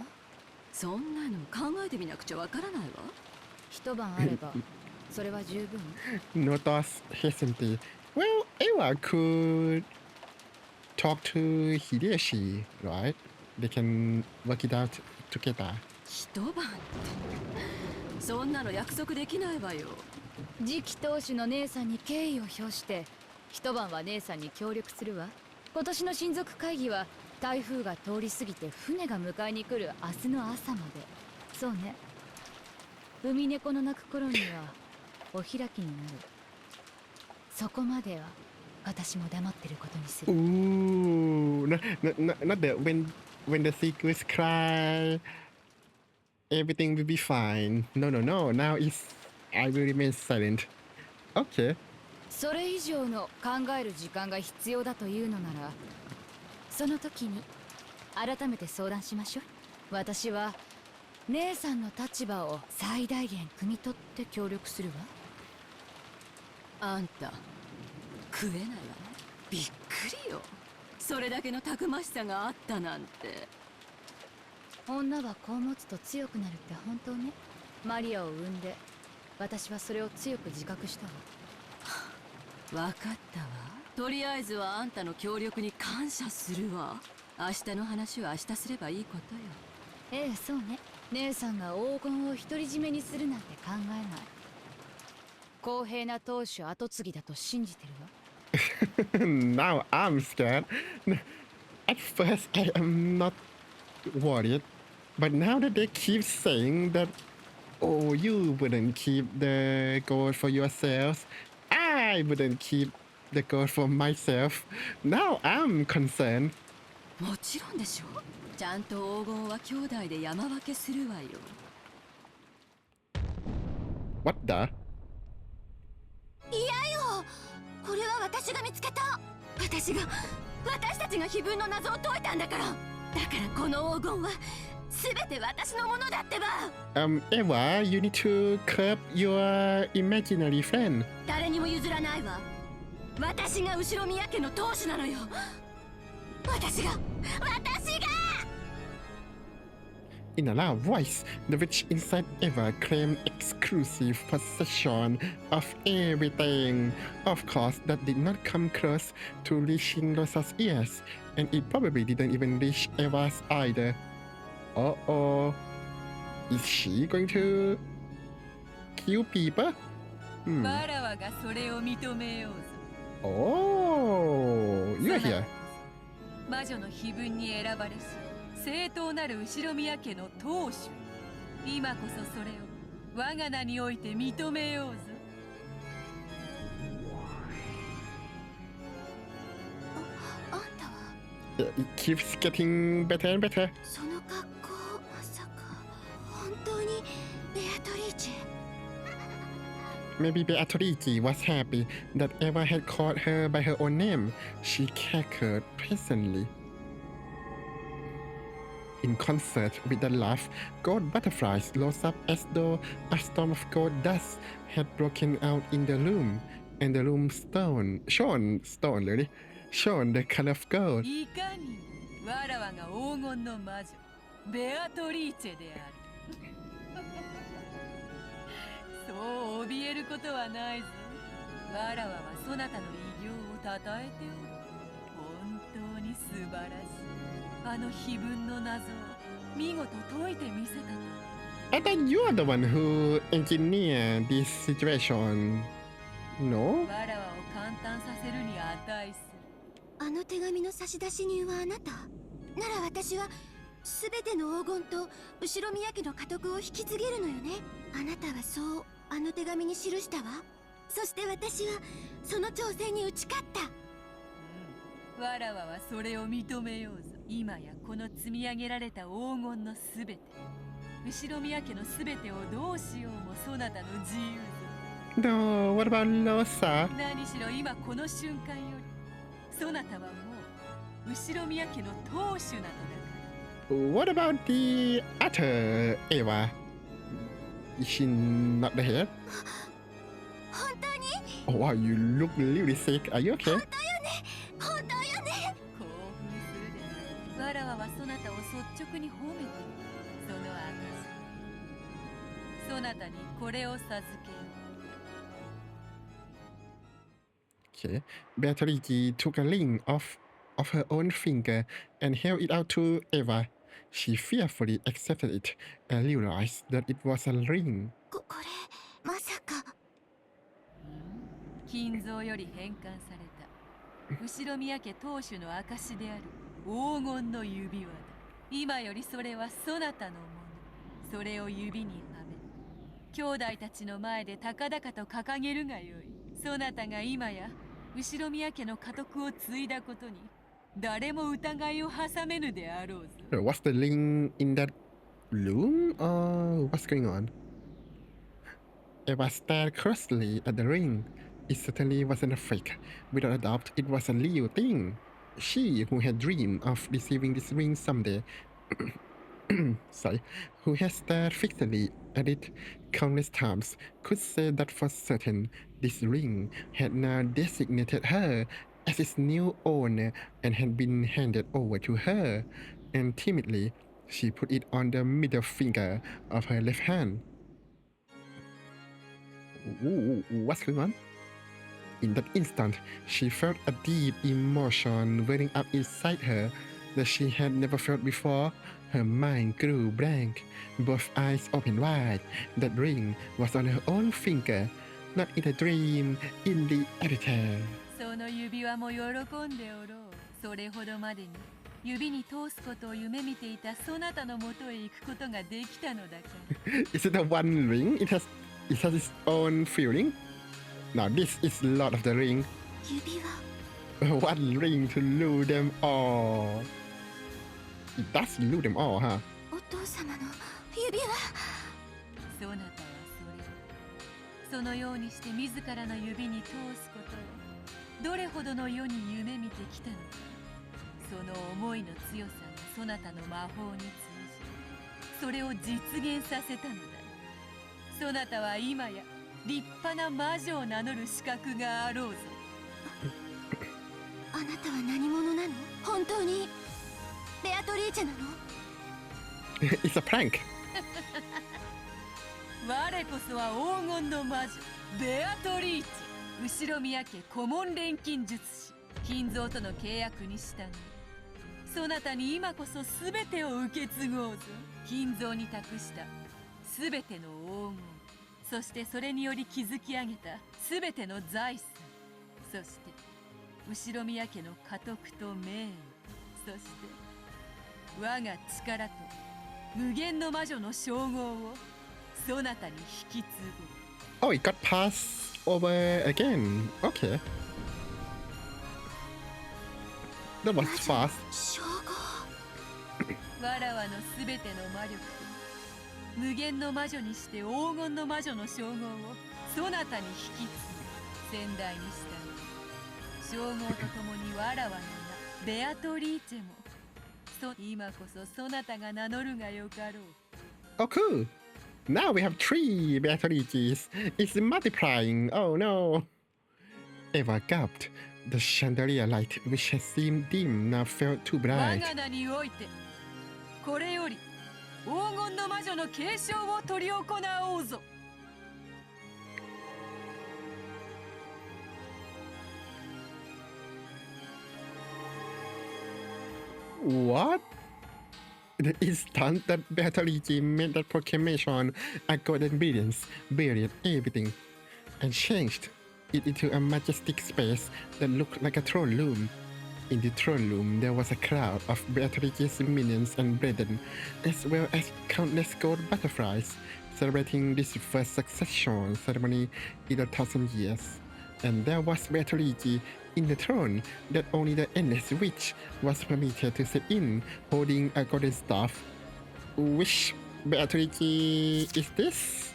そんなの考えてみなくちゃわからないわ。一晩あればそれは十分。 No thoughts hesitancy. Well, Eva could talk to Hideyoshi, right? They can work it out together. 一晩ってそんなの約束できないわよ。次期当主の姉さんに敬意を表して一晩は姉さんに協力するわ。今年の親族会議は台風が通り過ぎて船が迎えに来る明日の朝まで。そうね、海猫の鳴く頃にはお開きになる。そこまでは私も黙ってることにする。 Ooh, not the when the sequels cry, everything will be fine. No. Now it's I will remain silent. Okay. それ以上の考える時間が必要だというのならその時に改めて相談しましょう。私は姉さんの立場を最大限汲み取って協力するわ。あんた食えないわね。びっくりよ。それだけのたくましさがあったなんて。女は子を持つと強くなるって本当ね。マリアを産んで私はそれを強く自覚したわ。わかったわ。とりあえずはあんたの協力に感謝するわ。明日の話は明日すればいいことよ。ええ、そうね。姉さんが黄金を独り占めにするなんて考えない。公平な当主跡継ぎだと信じてるわ。Now I'm scared. At first I am not worried, but now that they keep saying that, oh, you wouldn't keep the gold for yourselves, I wouldn't keep the gold for myself. Now I'm concerned. もちろんでしょ。ちゃんと黄金は兄弟で山分けするわよ。What the? これは私が見つけた。私たちが碑文の謎を解いたんだから。だからこの黄金は全て私のものだってば。Eva, you need to curb your imaginary friend. 誰にも譲らないわ。私が後宮家の当主なのよ。私が In a loud voice, the witch inside Eva claimed exclusive possession of everything. Of course, that did not come close to reaching Rosa's ears, and it probably didn't even reach Eva's either. Uh-oh. Is she going to kill people? わらわがそれを認めようぞ。 Oh, you're here. 魔女の碑文に選ばれし正当なる後宮家の当主。今こそそれを我が名において認めようぞ。あんたは It keeps getting better and better. その格好、まさか本当にベアトリーチェ。Maybe Beatrice was happy that Eva had called her by her own name. She cackled pleasantly. In concert with the laugh, gold butterflies rose up as though a storm of gold dust had broken out in the room, and the room shone the color of gold. いかにわらわが黄金の魔女ベアトリーチェであるそう怯えることはないぞわらわはそなたの偉業をたたえておる本当に素晴らしいあの碑文の謎を見事解いてみせたと I thought you are the one who engineered this situation. No? わらわを簡単させるに値するあの手紙の差出人はあなたなら私は全ての黄金と後ろ宮家の家督を引き継げるのよねあなたはそうあの手紙に記したわそして私はその挑戦に打ち勝ったわらわはそれを認めようぞ今やこの積み上げられた黄金のすべて後ろ宮家のすべてをどうしようもそなたの自由ぞ No, what about Rosa? 何しろ今この瞬間よりそなたはもう後ろ宮家の当主なのだから What about the other Eva? Is she not the head? 本当に Oh wow, you look really sick. Are you okay? 本当よね興奮するでわらわはそなたを率直に褒めているその証そなたにこれを授けよう Okay. Beatrice took a ring off of her own finger and held it out to Eva. She fearfully accepted it and realized that it was a ring. これまさか金蔵より返還された後ろ宮家当主の証である黄金の指輪だ今よりそれはそなたのものそれを指にはめ兄弟たちの前で高々と掲げるがよいそなたが今や後ろ宮家の家督を継いだことに誰も疑いを挟めぬであろうぞ Was the ring in that room or what's going on? Eva stared closely at the ring. It certainly wasn't a fake. Without a doubt, it was a real thing. She, who had dreamed of receiving this ring someday, who had stared fixedly at it countless times, could say that for certain this ring had now designated her as its new owner and had been handed over to her, and timidly she put it on the middle finger of her left hand. Ooh, what's going on? In that instant, she felt a deep emotion welling up inside her that she had never felt before. Her mind grew blank, both eyes opened wide. That ring was on her own finger, not in a dream, in the editor. その指輪も喜んでおろうそれほどまでに指に通すことを夢見ていたそなたのもとへ行くことができたのだから Is it a one ring? It has its own feeling. Now this is Lord of the Ring. 指輪 One ring to rule them all. It does rule them all, huh? お父様の指輪そなたはそのようにして自らの指に通すことをどれほどの世に夢見てきたのかその思いの強さがそなたの魔法に通じそれを実現させたのだそなたは今や立派な魔女を名乗る資格があろうぞあなたは何者なの本当にベアトリーチェなの It's a prank. 我こそは黄金の魔女ベアトリーチェ後ろ宮家顧問錬金術師金蔵との契約に従いそなたに今こそ全てを受け継ごうぞ金蔵に託した全ての黄金そしてそれにより築き上げた全ての財産そして後ろ宮家の家督と名誉そして我が力と無限の魔女の称号をそなたに引き継ぐ Oh, it got passed over again. Okay. That was fast. 称号わらわのすべての魔力と無限の魔女にして黄金の魔女の称号をそなたに引き継ぎ先代にした称号とともにわらわの名ベアトリーチェも今こそそなたが名乗るがよかろう。 Oh, cool. Now we have 3 Beatrices. It's multiplying. Oh no. Eva gulped. The chandelier light, which had seemed dim, now felt too 我 bright. が名においてこれより黄金の魔女の継承を執り行おうぞ。 What? The instant that Beatrice made that proclamation, a golden brilliance buried everything and changed it into a majestic space that looked like a throne room. In the throne room, there was a crowd of Beatrice's minions and brethren, as well as countless gold butterflies, celebrating this first succession ceremony in 1,000 years. And there was Beatrice in the throne that only the endless witch was permitted to sit in, holding a golden staff. Which Beatrice is this?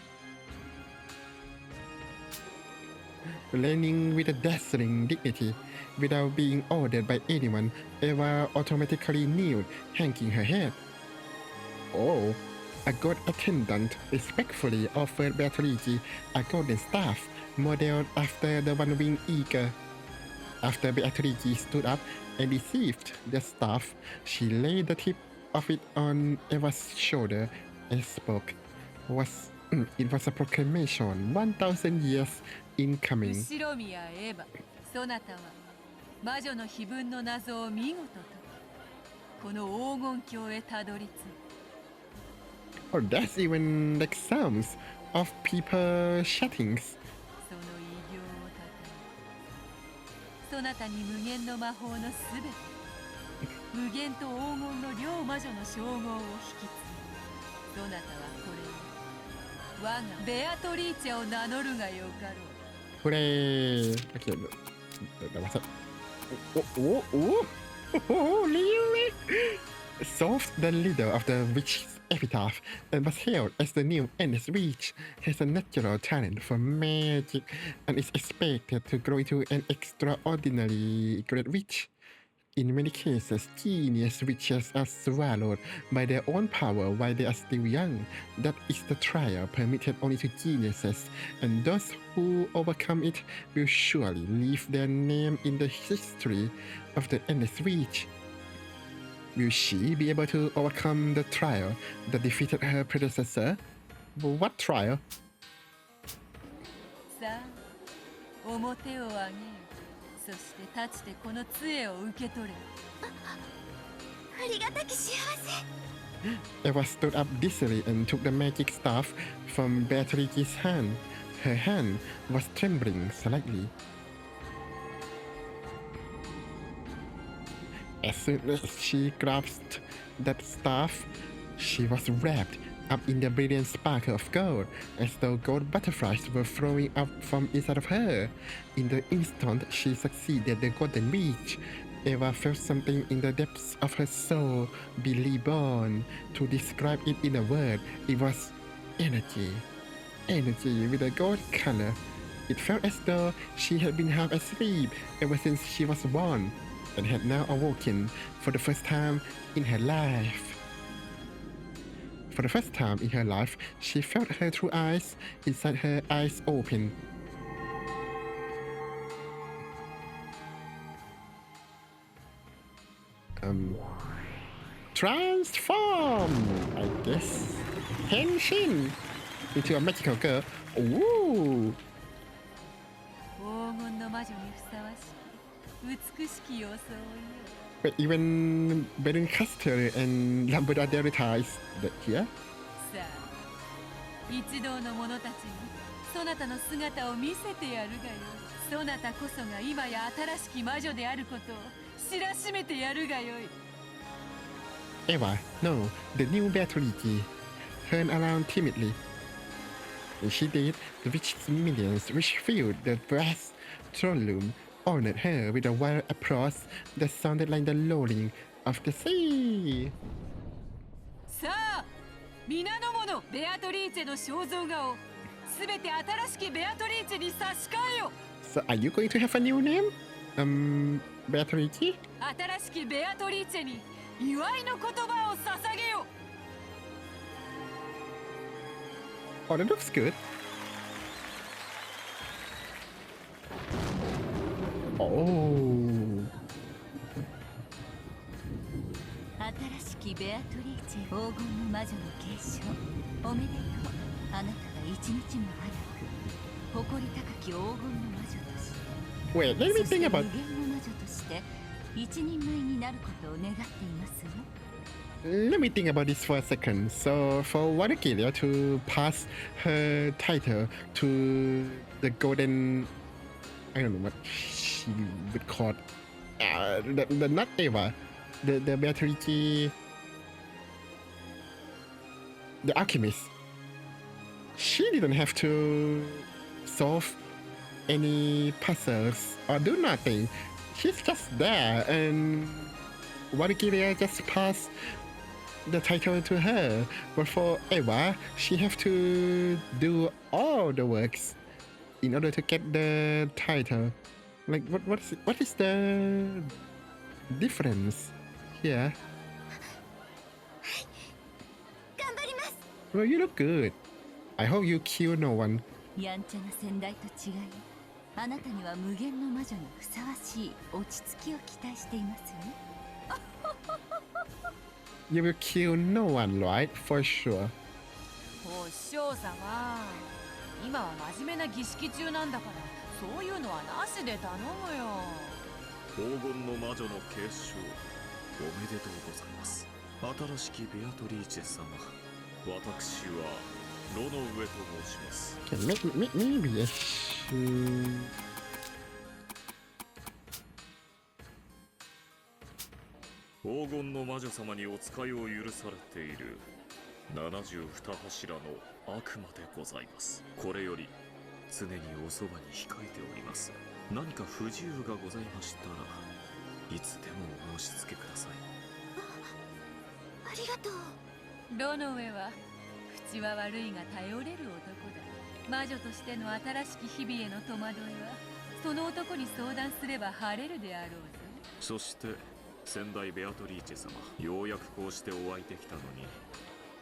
Reigning with a dazzling dignity, without being ordered by anyone, Eva automatically kneeled, hanging her head. Oh, a god attendant respectfully offered Beatrice a golden staff, modeled after the one-winged eagle. After Beatrice stood up and received the staff, she laid the tip of it on Eva's shoulder and spoke. It was a proclamation 1,000 years in coming. 後宮エヴァ、そなたは魔女の碑文の謎を見事とこの黄金鏡へたどり着いた。 Oh, that's even like sounds of people shouting. その偉業をたたえそなたに無限の魔法のすべて無限と黄金の両魔女の称号を引き継ぎそなたはこれを我がベアトリーチェを名乗るがよかろう。 Hooray! Okay, that was it. Oh, really? Solved the leader of the witch's epitaph and was hailed as the new endless witch, has a natural talent for magic and is expected to grow into an extraordinarily great witch. In many cases, genius witches are swallowed by their own power while they are still young. That is the trial permitted only to geniuses, and those who overcome it will surely leave their name in the history of the endless witch. Will she be able to overcome the trial that defeated her predecessor? What trial? さあ、表を上げよ。そして立ちてこの杖を受け取れ。ありがたき幸せ。 Eva stood up dizzily and took the magic staff from Beatrice's hand. Her hand was trembling slightly. As soon as she grasped that staff, she was wrapped up in the brilliant sparkle of gold, as though gold butterflies were flowing up from inside of her. In the instant she succeeded the golden witch, Eva felt something in the depths of her soul be reborn. To describe it in a word, it was energy. Energy with a gold color. It felt as though she had been half asleep ever since she was born, and had now awoken for the first time in her life. For the first time in her life, she felt her true eyes inside her eyes open. Transform, I guess. Henshin into a magical girl. Ooh. 黄金の魔女にふさわしき美しき装いよ。 But even Baron Castle and Lambda Delta is here. さあ、一同の者たちにそなたの姿を見せてやるがよ。そなたこそが今や新しき魔女であることを知らしめてやるがよい。 Eva, no, the new Beatrice turned around timidly. When she did, the witch's minions, which filled the brass throne room, honored her with a wild applause that sounded like the rolling of the sea. さあ、皆の者ベアトリーチェの肖像画をすべて新しきベアトリーチェに差し替えよ。 So are you going to have a new name? Beatrice? 新しきベアトリーチェに祝いの言葉を捧げよ。 Oh, that looks good. Oh. 新しきベアトリーチェ黄金の魔女の継承おめでとう。あなたが一日も早く誇り高き黄金の魔女として Wait, let me そして think 無 about. 限の魔女として一人前になることを願っていますわ。 Let me think about this for a second. So, for Wadakiria to pass her title to the golden, I don't know what she would call, the not Eva, the Beatrice, the alchemist. She didn't have to solve any puzzles or do nothing. She's just there, and Wadakiria just passed the title to her. But for Eva, she have to do all the works in order to get the title. Like what is the difference here? 頑張ります。 Well, you look good. I hope you kill no one. やんちゃな先代と違いあなたには無限の魔女にふさわしい落ち着きを期待していますよ。 You will kill no one, right? For sure. お師匠様、今は真面目な儀式中なんだからそういうのはなしで頼むよ。黄金の魔女の継承おめでとうございます。新しきベアトリーチェ様、私はロノウエと申します。 Okay, maybe I should. 黄金の魔女様にお使いを許されている72柱の悪魔でございます。これより常におそばに控えております。何か不自由がございましたらいつでもお申し付けください。ありがとう。ロノウェは口は悪いが頼れる男だ。魔女としての新しき日々への戸惑いはその男に相談すれば晴れるであろうぞ。そして先代ベアトリーチェ様、ようやくこうしてお会いできたのに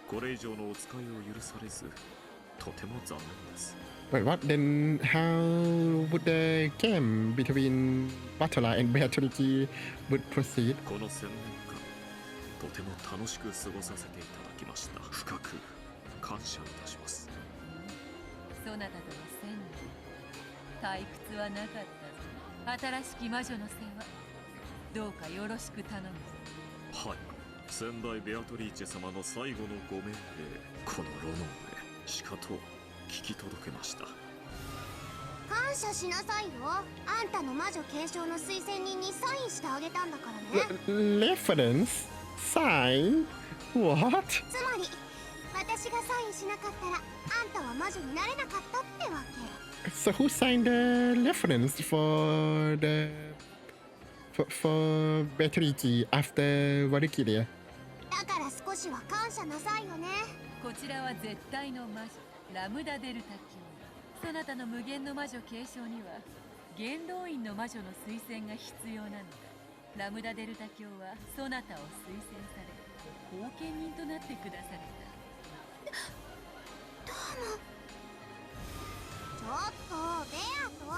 これ以上のお使いを許されずとても残念です。 Wait, what? Then how would the game between Batola and Beatrice would proceed? この1000年間とても楽しく過ごさせていただきました。深く感謝いたします。そなたとの1000年退屈はなかったぞ。新しき魔女の世話どうかよろしく頼む。はい、先代ベアトリーチェ様の最後のご命令、このロノウへしかと聞き届けました。感謝しなさいよ。あんたの魔女継承の推薦人にサインしてあげたんだからね。Reference? Sign? What? つまり私がサインしなかったらあんたは魔女になれなかったってわけ。 So who signed the reference for Beatrice after Valkyria? だから少しは感謝なさいよね。こちらは絶対の魔女ラムダデルタ教。そなたの無限の魔女継承には元老院の魔女の推薦が必要なのだ。ラムダデルタ教はそなたを推薦され後見人となってくだされた。どうも。ちょっとベアとこ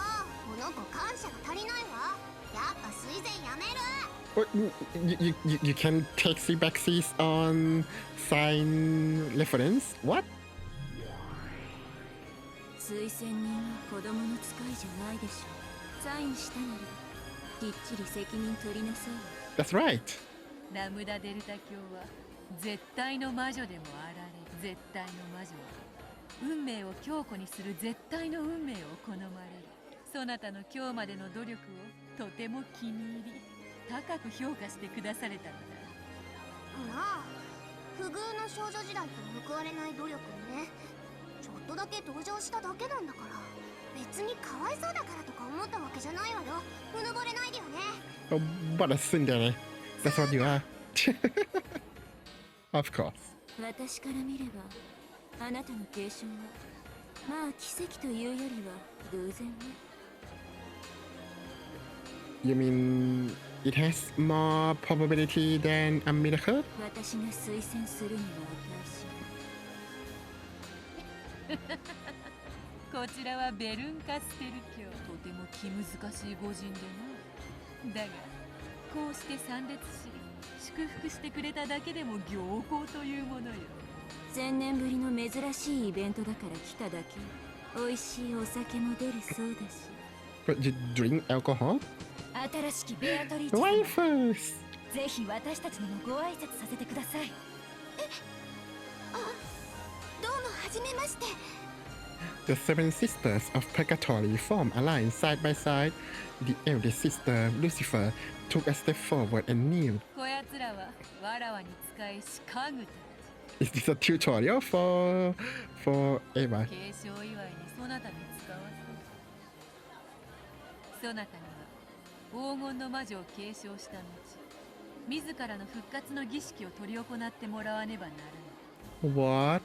の子感謝が足りないわ。やっぱ推薦やめる。 What? You can take the backseats on sign reference? What? 推薦人は子供の使いじゃないでしょ。サインしたならきっちり責任取りなさい。 That's right. ラムダデルタ教は絶対の魔女でもあられ絶対の魔女は運命を強固にする絶対の運命を好まれる。そなたの今日までの努力をとても気に入り高く評価してくだされたのだ。なあ、不遇の少女時代と報われない努力にね。ちょっとだけ登場しただけなんだから。別にかわいそうだからとか思ったわけじゃないわよ。うぬぼれないでよね。 Oh, what a tsundere. That's what you are. Of course. 私から見ればあなたの継承はまあ奇跡というよりは偶然ね。 You mean it has more probability than a miracle? 私が推薦するにはこちらはベルンカステル教、とても気難しい御人でな。だがこうして参列し祝福してくれただけでも行幸というものよ。1000年ぶりの珍しいイベントだから来ただけ。美味しいお酒も出るそうだし。 But you drink alcohol? 新しきベアトリーチ様、 Waifus! ぜひ私たちにもご挨拶させてください。どうもはじめまして。 The seven sisters of Purgatory form a line side by side. The eldest sister, Lucifer, took a step forward and kneeled. こやつらはわらわに使いし家具た Is this a tutorial for Eva? ち。継承祝いにそなたに使わせ。そなたには黄金の魔女を継承した後、自らの復活の儀式を執り行ってもらわねばならない。 What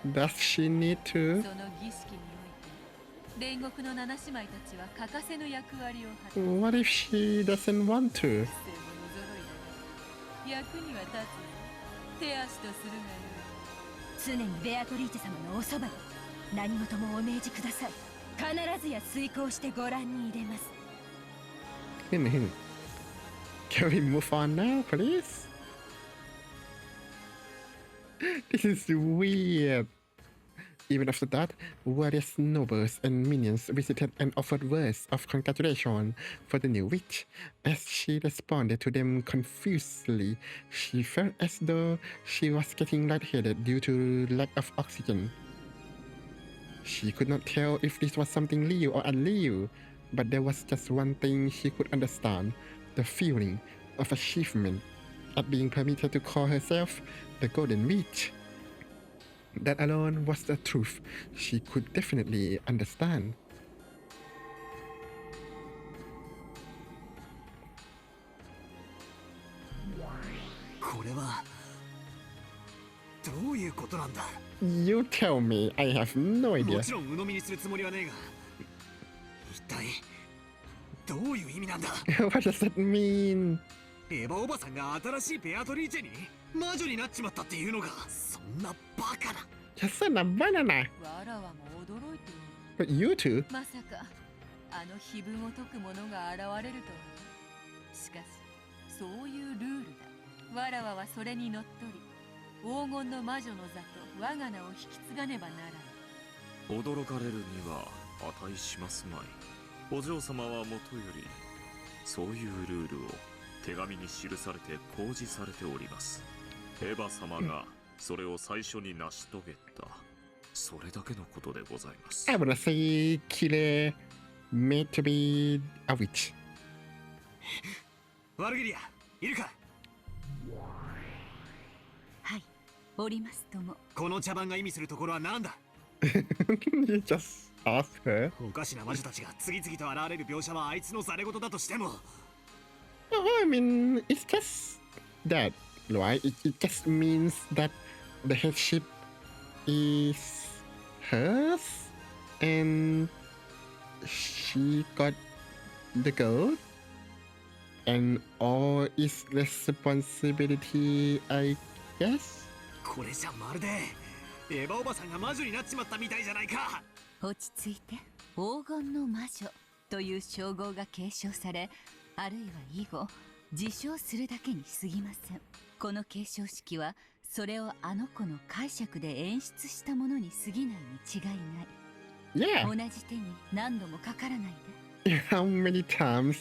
does she need to? その儀式において煉獄の七姉妹たちは欠かせぬ役割を果たす。 What if she doesn't want to? せものぞろいだが役には立つよ。手足とするがよい。常にベアトリーチェ様のおそばに何事もお命じください。必ずや遂行してご覧に入れます。 Can we move on now, please? This is weird. Even after that, various nobles and minions visited and offered words of congratulation for the new witch. As she responded to them confusedly, she felt as though she was getting lightheaded due to lack of oxygen. She could not tell if this was something real or unreal, but there was just one thing she could understand: the feeling of achievement at being permitted to call herself the Golden Witch. That alone was the truth she could definitely understand. これはどういうことなんだ。 You tell me, I have no も idea. ちろん鵜呑みにするつもりはねえが、一体どういう意味なんだ。 What does that mean? エヴァおばさんが新しいベアトリーチェに魔女になっちまったっていうのが、そんなバカな。 Just a banana. わらわも驚いておる。 But you two? まさかあの碑文を解く者が現れるとは。しかしそういうルールだ。わらわはそれにのっとり黄金の魔女の座と我が名を引き継がねばならぬ。驚かれるには値しますまい。お嬢様はもとよりそういうルールを手紙に記されて公示されております。エヴァ様がそれを最初に成し遂げた、それだけのことでございます。 I wanna say Kire made to be a witch. ワルギリアいるか。はい、おりますとも。この茶番が意味するところは何だ。 You just ask her. おかしな魔女たちが次々と現れる描写はあいつのざれ言だとしても、 Oh, I mean, it's just that, right? It just means that the headship is hers and she got the gold and all is responsibility, I guess? これじゃまるでエヴァおばさんが魔女になっちまったみたいじゃないか。落ち着いて。黄金の魔女という称号が継承され、あるいは以後自称するだけに過ぎません。この継承式はそれをあの子の解釈で演出したものに過ぎないに違いない。 Yeah. 同じ手に何度もかからないで。 How many times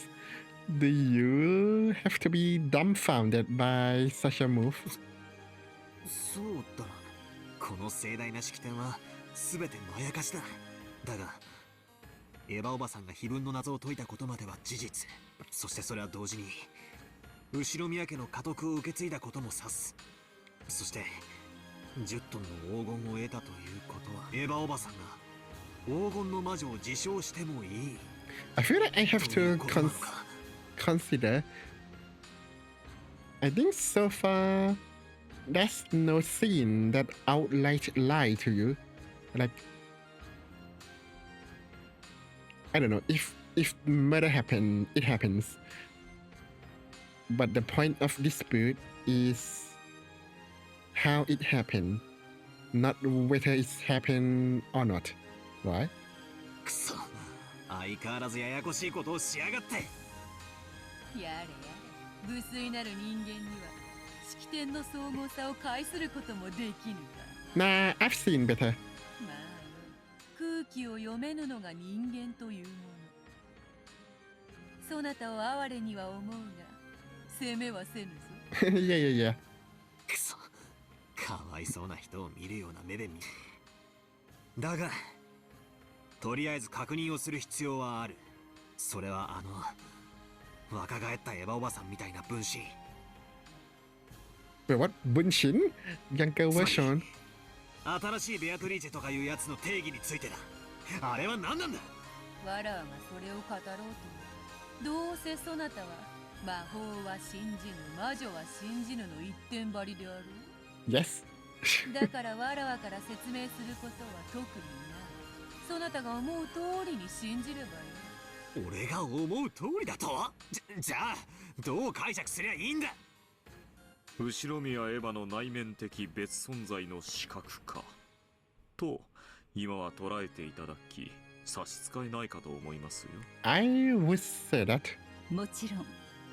do you have to be dumbfounded by such a move? そうだな。この盛大な式典は全てまやかしだ。だがエヴァおばさんが碑文の謎を解いたことまでは事実。そしてそれは同時に後宮家の家督を受け継いだことも指す。そして10トンの黄金を得たということは、エヴァおばさんが黄金の魔女を自称してもいい。 I feel like I have という to ことなのか。 consider. I think so far there's no scene that outright lie to you. Like I don't know if murder happen, it happens. But the point of dispute is how it happened, not whether it's happened or not, right? くそ、相変わらずややこしいことをしやがって。やれやれ、無粋なる人間には式典の総合さを介することもできぬか。Nah, I've seen better. まあよ、空気を読めぬのが人間というもの。そなたを哀れには思うが、責めはせぬぞ。yeah. くそ、かわいそうな人を見るような目で見。だが、とりあえず確認をする必要はある。それは若返ったエヴァおばさんみたいな分身。Wait, what? Bunshin? Younger version? 新しいベアトリーチェとかいうやつの定義についてだ。あれは何なんだ。わらわがそれを語ろうと。どうせそなたは魔法は信じぬ、魔女は信じぬの一点張りであろう。 Yes. だからわらわから説明することは特にない。そなたが思う通りに信じればよい。俺が思う通りだと？じゃあどう解釈すりゃいいんだ。後ろ宮エヴァの内面的別存在の視覚化と今は捉えていただき差し支えないかと思いますよ。 I would say that. もちろん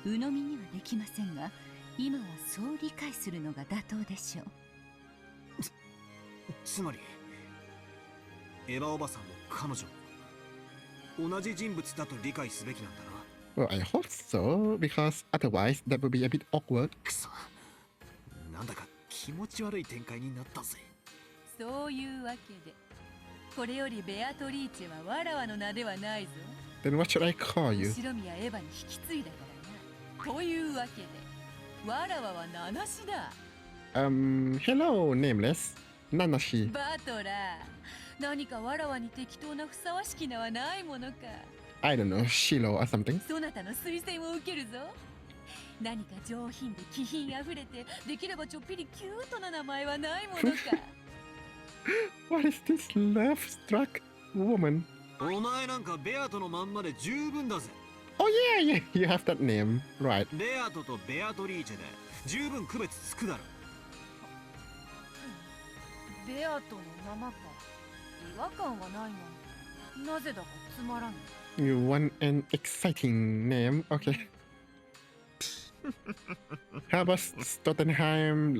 鵜呑みにはできませんが、今はそう理解するのが妥当でしょう。つまりエヴァおばさんも彼女も同じ人物だと理解すべきなんだな。 Well, I hope so, because otherwise that would be a bit awkward. くそ、なんだか気持ち悪い展開になったぜ。そういうわけで、これよりベアトリーチェはわらわの名ではないぞ。 Then what should I call you? 後ろ宮エヴァに引き継いだからな。というわけで、わらわは名なしだ。Hello, nameless. Nanashi. バトラー、何かわらわに適当なふさわしき名はないものか。I don't know, Shilo or something. そなたの推薦を受けるぞ。何か上品で気品あふれて、できればちょっぴりキュートな名前はないものか。What is this love-struck woman? お前なんかベアトのまんまで十分だぜ。 Oh yeah, you have that name, right? ベアトとベアトリーチェで十分区別つくだろ。ベアトのままか。違和感はないが、なぜだかつまらん。 You want an exciting name? Okay. How about Stottenheim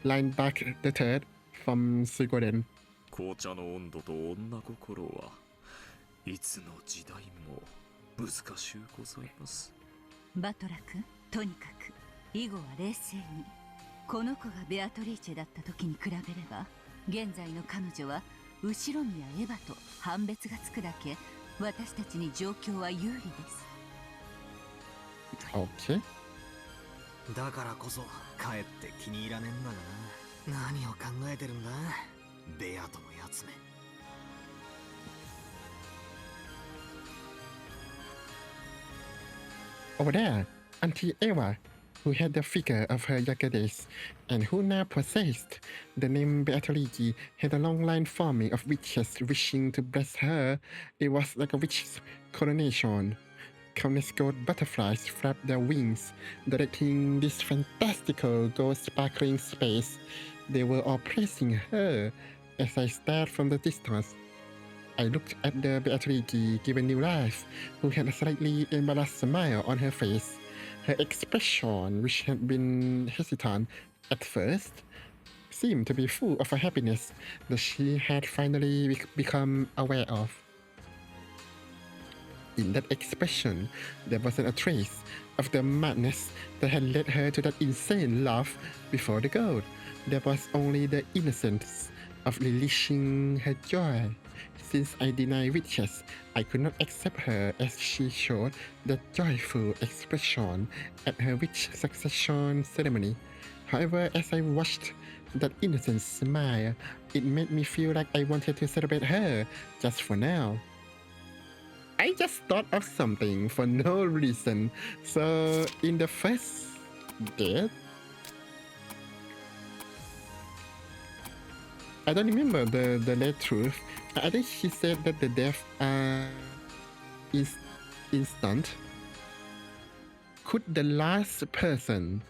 Lineback the Third from Suikoden? 紅茶の温度と女心はいつの時代も難しゅうございます。バトラ君、とにかく以後は冷静に。この子がベアトリーチェだった時に比べれば、現在の彼女は後ろ宮エヴァと判別がつくだけ私たちに状況は有利です。 Okay. だからこそかえって気に入らねえんだがな。何を考えてるんだベアトのやつめ。 Over there, Auntie Eva, who had the figure of her younger days, and who now possessed the name Beatrice, had a long line forming of witches wishing to bless her. It was like a witch's coronation. Countless gold butterflies flapped their wings, directing this fantastical gold sparkling space. They were all praising her. As I stared from the distance, I looked at the Beatrice given new life, who had a slightly embarrassed smile on her face. Her expression, which had been hesitant at first, seemed to be full of a happiness that she had finally become aware of. In that expression, there wasn't a trace of the madness that had led her to that insane love before the gold. There was only the innocence of relishing her joy. Since I deny witches, I could not accept her as she showed that joyful expression at her witch succession ceremony. However, as I watched that innocent smile, it made me feel like I wanted to celebrate her just for now. I just thought of something for no reason. So, in the first date, I don't remember the late truth. I think she said that the death is instant. Could the last person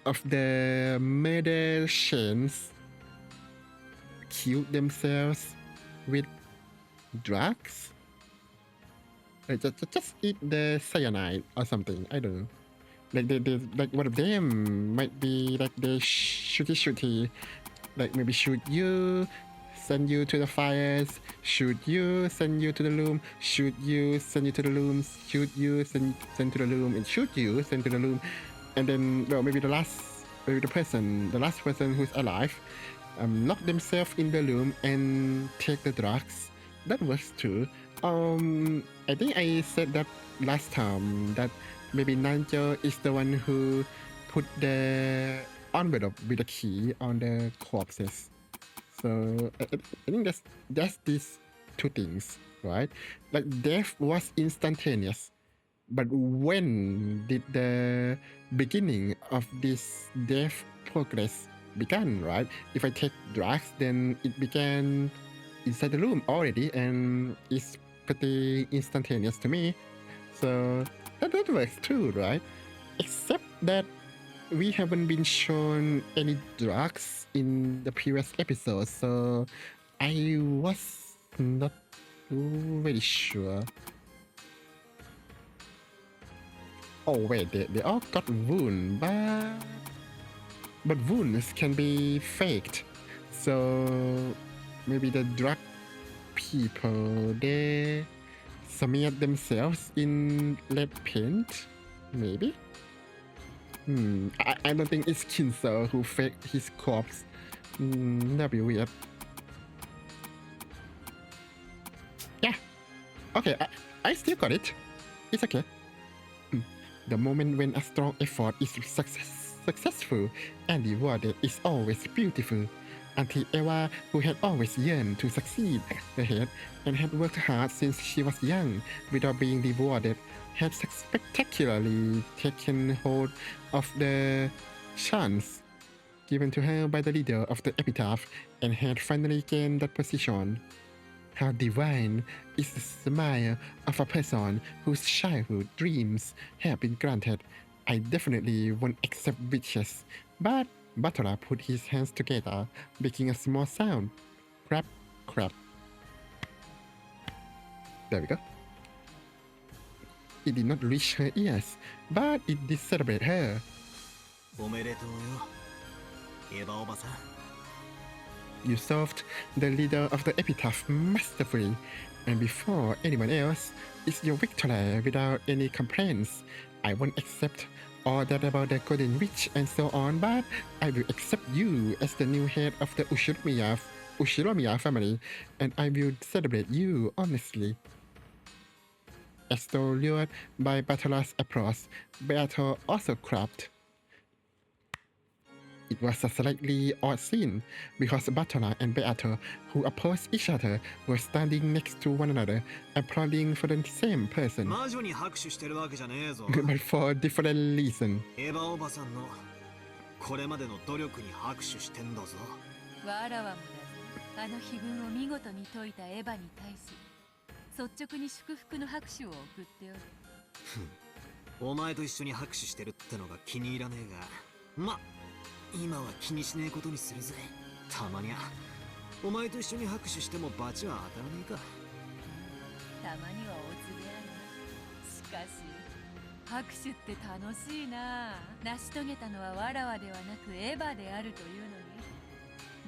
of the murder chains kill themselves with drugs? Just eat the cyanide or something. I don't know. Like they like one of them might be like the shooty, like maybe shoot you, send you to the fires, shoot you, send you to the loom, shoot you, send you to the looms, shoot you, send to the loom, and shoot you, send to the loom, and then well maybe the last person who's alive, lock themselves in the loom and take the drugs. That works too. I think I said that last time that maybe Nanjo is the one who put the envelope with the key on the corpses. So I think that's these two things, right? Like death was instantaneous, but when did the beginning of this death progress began, right? If I take drugs, then it began inside the room already, and it's pretty instantaneous to me. So that works too, right? Except that we haven't been shown any drugs in the previous episode, so I was not really sure. Oh wait, they all got wounds, but wounds can be faked. So maybe the drug people, they smeared themselves in lead paint, maybe? I don't think it's Kinzo who faked his corpse. That'd be weird. Yeah. Okay, I still got it. It's okay. The moment when a strong effort is successful and rewarded is always beautiful. Auntie Eva, who had always yearned to succeed ahead and had worked hard since she was young without being rewarded, had spectacularly taken hold of the chance given to her by the leader of the epitaph and had finally gained that position. How divine is the smile of a person whose childhood dreams have been granted. I definitely won't accept wishes, but Batola put his hands together, making a small sound. Crap, crap. There we go. It did not reach her ears, but it did celebrate her. You solved the leader of the epitaph masterfully, and before anyone else, it's your victory without any complaints. I won't accept all that about the Golden Witch and so on, but I will accept you as the new head of the Ushiromiya family, and I will celebrate you honestly. As though lured by Batola's approach, Beato also clapped. It was a slightly odd scene, because Batola and Beato, who opposed each other, were standing next to one another, applauding for the same person, but for a different reason. わらわもだぞ。あの碑文を見事に解いたエヴァに対し、率直に祝福の拍手を送っておる。お前と一緒に拍手してるってのが気に入らねえが、ま、今は気にしねえことにするぜ。たまにゃお前と一緒に拍手しても罰は当たらねえか。たまにはおつであるな。しかし拍手って楽しいな。成し遂げたのはわらわではなくエヴァであるというのに、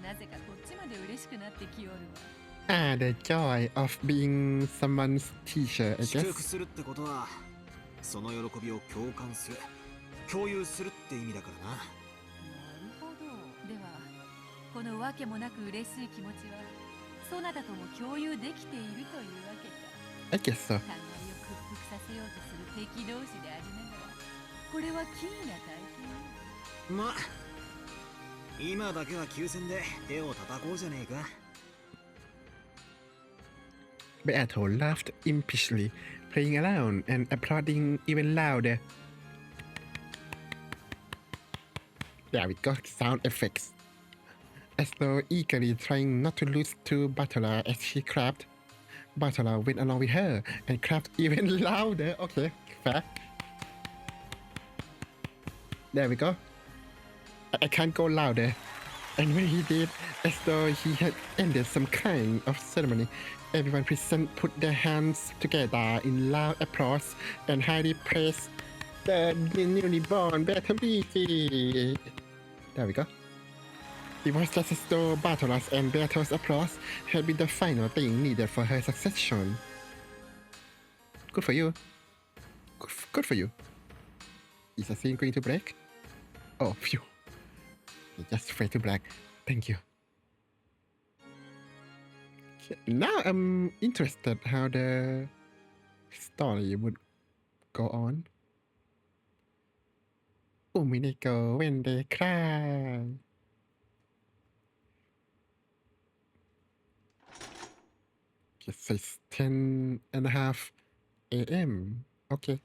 なぜかこっちまで嬉しくなってきおるわ。The joy of being someone's teacher, I 祝 guess. 福するってことは、その喜びを共感する、共有するって意味だからな。では、このわけもなく嬉しい気持ちはそなたとも共有できているというわけか。 I guess so. 互いを屈服させようとする敵同士でありながら、これは奇異な体験。ま、今だけは休戦で手を叩こうじゃねえか。Beato laughed impishly, playing around and applauding even louder. There we go, sound effects. as though eagerly trying not to lose to Butler as she clapped. Butler went along with her and clapped even louder. Okay, fair. There we go. I can't go louder. And when he did, as though he had ended some kind of ceremony, everyone present put their hands together in loud applause and highly praised the newly born Beatrice. There we go. It was just as though Bartolus and Beato's applause had been the final thing needed for her succession. Good for you. Good for you. Is the scene going to break? Oh, phew. It just fade to black. Thank you. Now I'm interested how the story would go on. Umineko when they cry. It says 10:30 a.m. Okay.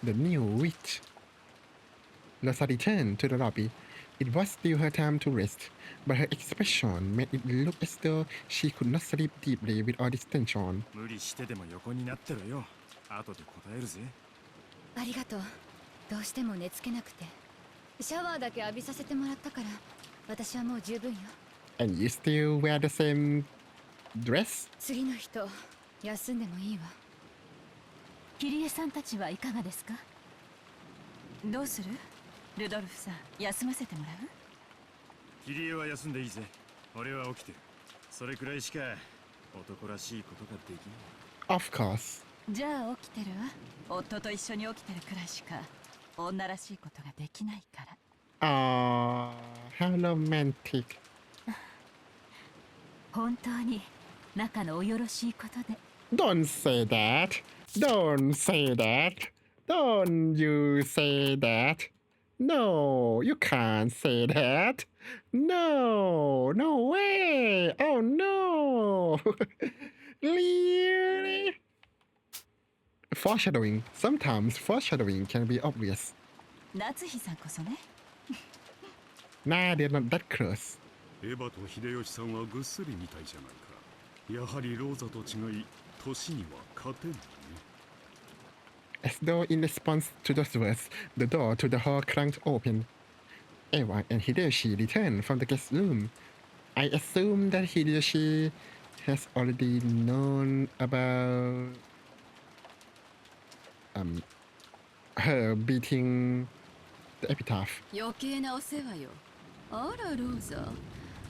The new witch. Rosa returned to the lobby. It was still her time to rest, but her expression made it look as though she could not sleep deeply with all this tension. 無理してでも横になってろよ。後で答えるぜ。ありがとう。どうしても寝つけなくて。シャワーだけ浴びさせてもらったから、私はもう十分よ。And you still wear the same dress? 次の人、休んでもいいわ。キリエさんたちはいかがですか？どうする？ルドルフさん、休ませてもらう？キリエは休んでいいぜ。俺は起きてる。それくらいしか男らしいことができない。Of course. じゃあ起きてるわ。夫と一緒に起きてるくらいしか女らしいことができないから。How romantic. 本当に仲のおよろしいことで。Don't say that. Don't say that. Don't you say that. No, you can't say that. No, no way. Oh no. Really? Foreshadowing. Sometimes foreshadowing can be obvious. 夏日さんこそね。Nah, they're not that close. エヴァと秀吉さんはぐっすりみたいじゃないか。やはりローザと違い、年には勝てないね。As though in response to those words, the door to the hall clanged open. Eva and Hideyoshi returned from the guest room. I assume that Hideyoshi has already known about her beating the epitaph. 余計なお世話よ。あらローザ、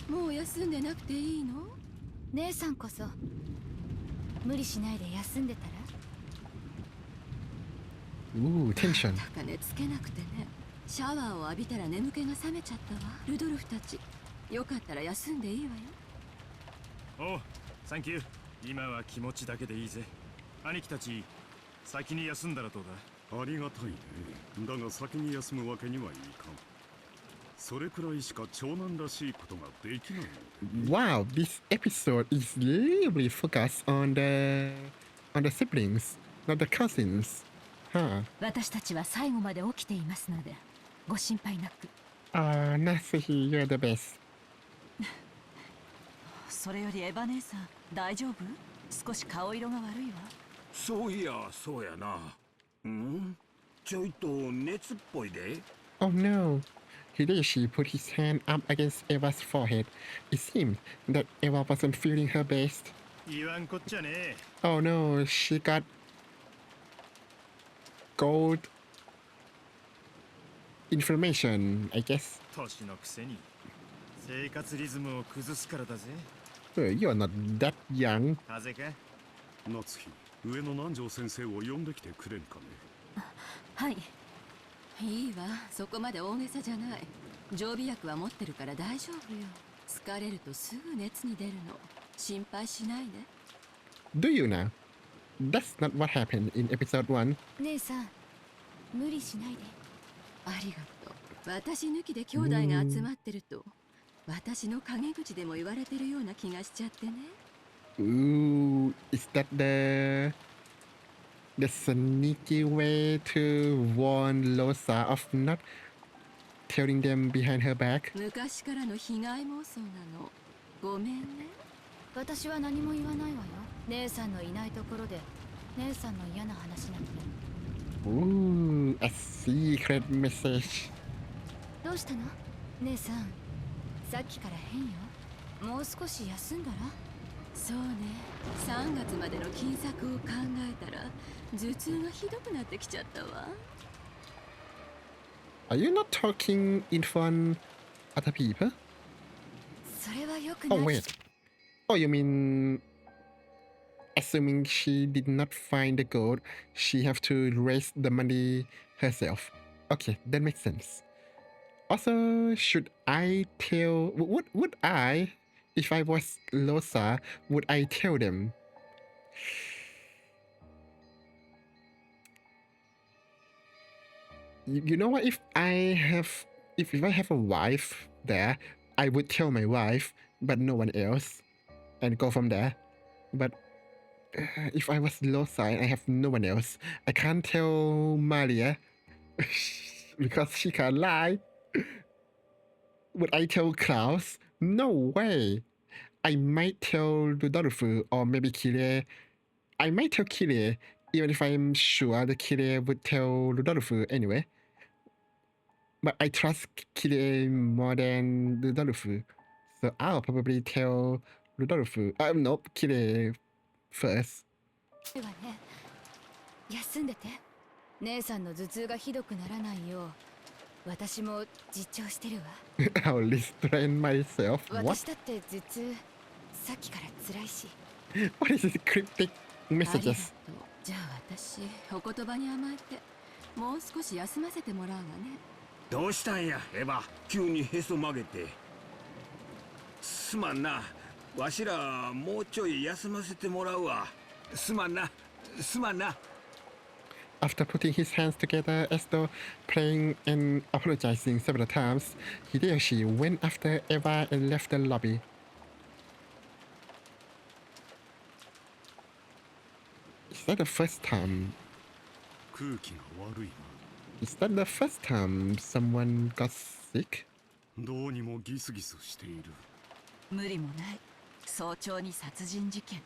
もう休んでなくていいの？姉さんこそ無理しないで休んでたら。Ooh, tension. たか寝つけなくてね。シャワーを浴びたら眠気が覚めちゃったわ。ルドルフたち、よかったら休んでいいわよ。おう、サンキュー。今は気持ちだけでいいぜ。兄貴たち、先に休んだらどうだ？ありがたいね。だが先に休むわけにはいかん。それくらいしか長男らしいことができない。Wow, this episode is really focused on the siblings, not the cousins. Huh. 私たちは最後まで起きていますので、ご心配なく。Nasuhi, you're the best. それよりエヴァ姉さん、大丈夫？少し顔色が悪いわ。そういや、そうやな。ちょいと熱っぽいで。Oh no. Hideyoshi put his hand up against Eva's forehead. It seemed that Eva wasn't feeling her best. 言わんこっちゃね。Oh no, she got cold inflammation, I guess. 年のくせに生活リズムを崩すからだぜ。You're not that young. 風邪か？夏日、上野南條先生を呼んできてくれんかね。はい。いいわ、そこまで大げさじゃない。常備薬は持ってるから大丈夫よ。疲れるとすぐ熱に出るの。心配しないで。Do you now? That's not what happened in episode 1. 姉さん、無理しないで。ありがとう。私抜きで兄弟が集まってると、私の陰口でも言われてるような気がしちゃってね。Ooh, is that the sneaky way to warn Rosa of not telling them behind her back? 昔からの被害妄想なの。ごめんね。私は何も言わないわよ。姉さんのいないところで姉さんの嫌な話なんて。 Ooh, a secret message. どうしたの姉さん。さっきから変よ。もう少し休んだら。そうね。3月までの金策を考えたら頭痛がひどくなってきちゃったわ。Are you not talking in front of other people? それはよくない。 Oh wait. Oh, you mean assuming she did not find the gold, she have to raise the money herself. Okay, that makes sense. Also, should I tell? Would I, if I was Losa, would I tell them? You know what? If I have a wife there, I would tell my wife, but no one else, and go from there. But if I was Losa and I have no one else, I can't tell Maria because she can't lie. Would I tell Klaus? No way. I might tell Rudolph or maybe Kire. I might tell Kire, even if I'm sure the Kire would tell Rudolph anyway. But I trust Kire more than Rudolph. So I'll probably tell Rudolph. No, Kire first. ではね、休んでて。姉さんの頭痛がひどくならないよう私も実調してるわ。I'll restrain myself. 私だって頭痛さっきから辛いし。 What is this cryptic ありがとう。 messages? じゃあ私お言葉に甘えてもう少し休ませてもらうわね。どうしたんやエヴァ、急にへそ曲げて。すまんな、わしらもうちょい休ませてもらうわ。すまんな、すまんな。 After putting his hands together as though praying and apologizing several times, Hideyoshi went after Eva and left the lobby. Is that the first time? 空気が悪いな。 Is that the first time someone got sick? どうにもギスギスしている。無理もない。早朝に殺人事件。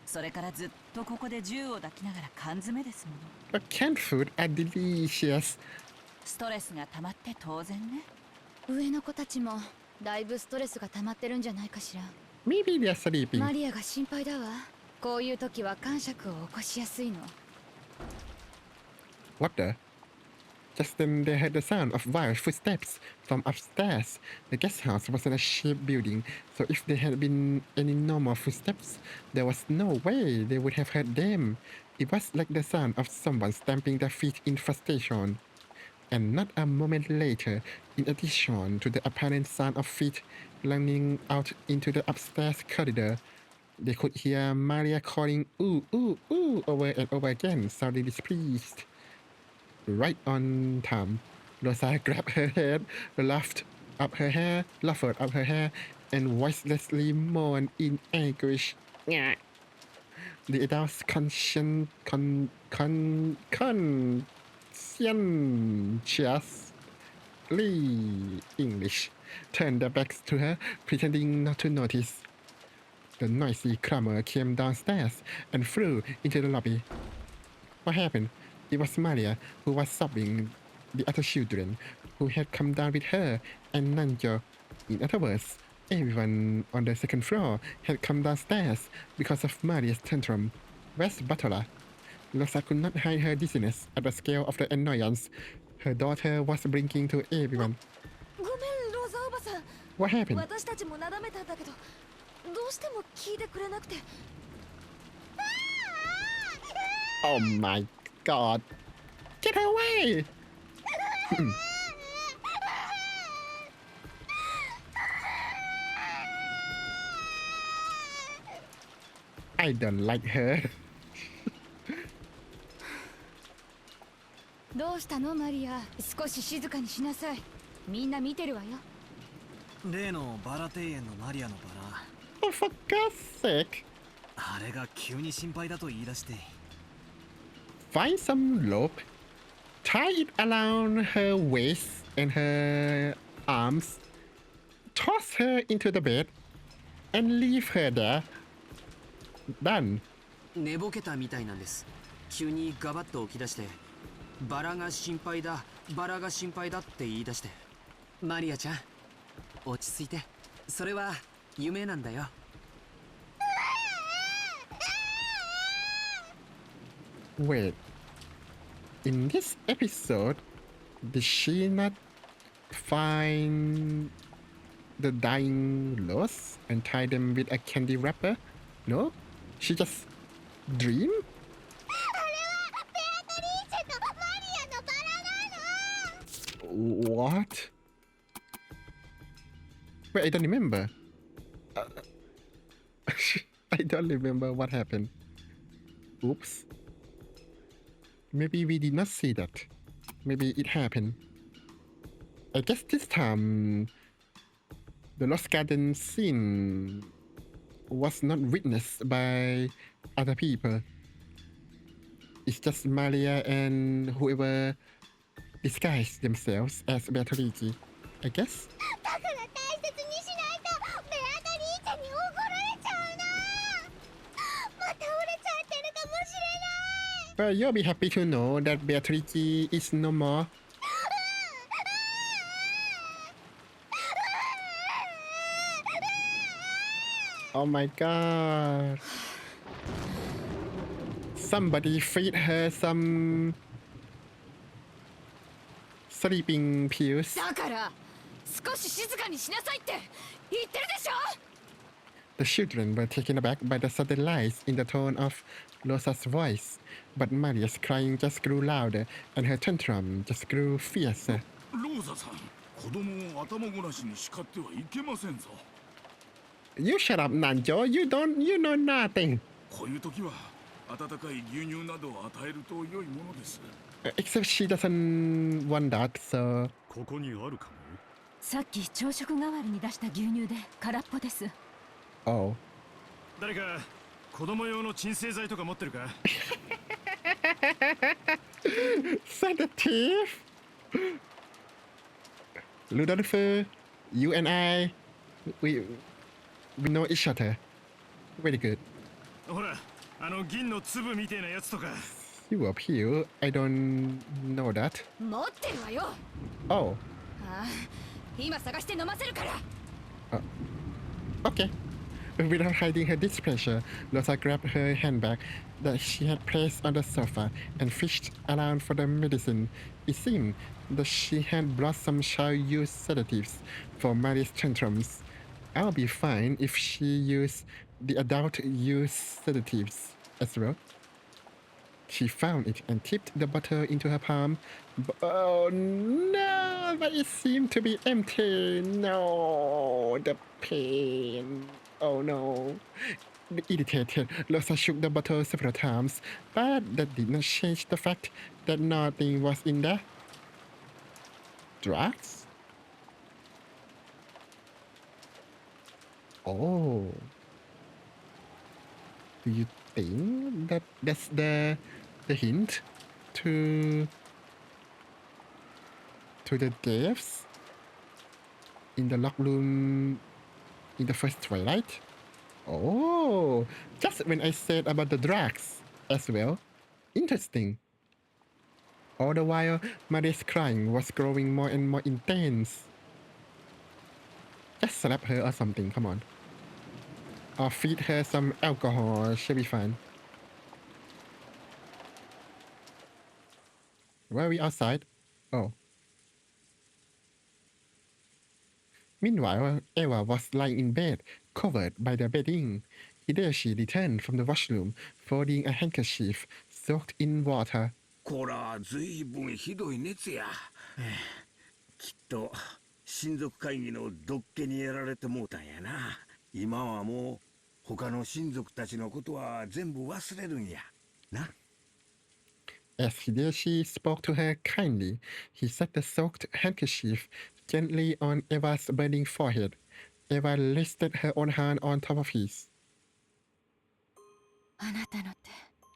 それからずっとここで銃を抱きながら缶詰ですもの。 But canned food are delicious. ストレスが溜まって当然ね。上の子たちもだいぶストレスが溜まってるんじゃないかしら。 Maybe they're sleeping. マリアが心配だわ。こういう時は感触を起こしやすいの。 What the? Just then they heard the sound of violent footsteps from upstairs. The guest house was in a cheap building, so if there had been any normal footsteps, there was no way they would have heard them. It was like the sound of someone stamping their feet in frustration. And not a moment later, in addition to the apparent sound of feet running out into the upstairs corridor, they could hear Maria calling ooh, ooh, ooh over and over again, sounding displeased. Right on time, Rosa grabbed her head, ruffled up her hair, and voicelessly moaned in anguish. The adults conscientiously English turned their backs to her, pretending not to notice. The noisy clamor came downstairs and flew into the lobby. What happened? It was Maria who was sobbing, the other children who had come down with her, and Nanjo. In other words, everyone on the second floor had come downstairs because of Maria's tantrum. Where's Batola? Rosa could not hide her dizziness at the scale of the annoyance her daughter was bringing to everyone. ごめんローザおばさん。 What happened? 私たちもなだめたんだけど、どうしても聞いてくれなくて。 Oh my god! Get away! I don't like her. どうしたのマリア。少し静かにしなさい。みんな見てるわよ。例のバラ庭園のマリアのバ Oh, for God's sake! ラ、あれが急に心配だと言い出して。 Find some rope, tie it around her waist, and her arms, toss her into the bed, and leave her there. Done. 寝ぼけたみたいなんです。急にガバッと起き出して、バラが心配だ、バラが心配だって言い出して。マリアちゃん、落ち着いて。それは夢なんだよ。Wait, in this episode, did she not find the dying lost and tie them with a candy wrapper? No? She just dream? What? Wait, I don't remember. I don't remember what happened. Oops. Maybe we did not see that. Maybe it happened. I guess this time the Lost Garden scene was not witnessed by other people. It's just Maria and whoever disguised themselves as Beatrice, I guess. Well, you'll be happy to know that Beatrice is no more. Oh my god. Somebody feed her some sleeping pills. だから少し静かにしなさいって言ってるでしょ。 The children were taken aback by the sudden rise in the tone of Rosa's voice, but Maria's crying just grew louder and her tantrum just grew fiercer. ローザさん、子供を頭ごなしに叱ってはいけませんぞ。 You shut up, Nanjo. You know nothing. こういう時は温かい牛乳などを与えると良いものです。 Except she doesn't want that, so... ここにあるかも。さっき朝食代わりに出した牛乳で空っぽです。 Oh. 誰か子供用の鎮静剤とか持ってるか？ Sedative? Ludolfo, you and I, we know each other. Very good. ほら、あの銀の粒みたいなやつとか。 You up here? I don't know that. 持ってるわよ。 Oh. ああ、今探して飲ませるから。 Okay. Without hiding her displeasure, Rosa grabbed her handbag that she had placed on the sofa and fished around for the medicine. It seemed that she had brought some child-use sedatives for Mary's tantrums. I'll be fine if she used the adult-use sedatives as well. She found it and tipped the bottle into her palm. Oh no, but it seemed to be empty. No, the pain. Oh no. Irritated, Rosa shook the bottle several times, but that did not change the fact that nothing was in there. Drugs? Oh. Do you think that that's the hint to the deaths in the locked room in the first Twilight? Oh, just when I said about the drugs as well. Interesting. All the while, Maria's crying was growing more and more intense. Just slap her or something, come on. Or feed her some alcohol, she'll be fine. Where are we outside? Oh. Meanwhile, Eva was lying in bed, covered by the bedding. Hideyoshi returned from the washroom, folding a handkerchief soaked in water. こら、ずいぶんひどい熱や。きっと親族会議のどっけにやられてもうたんやな。今はもう他の親族たちのことは全部忘れるんや。な。As Hideyoshi spoke to her kindly, he set the soaked handkerchief gently on Eva's burning forehead. Eva rested her own hand on top of his. あなたの手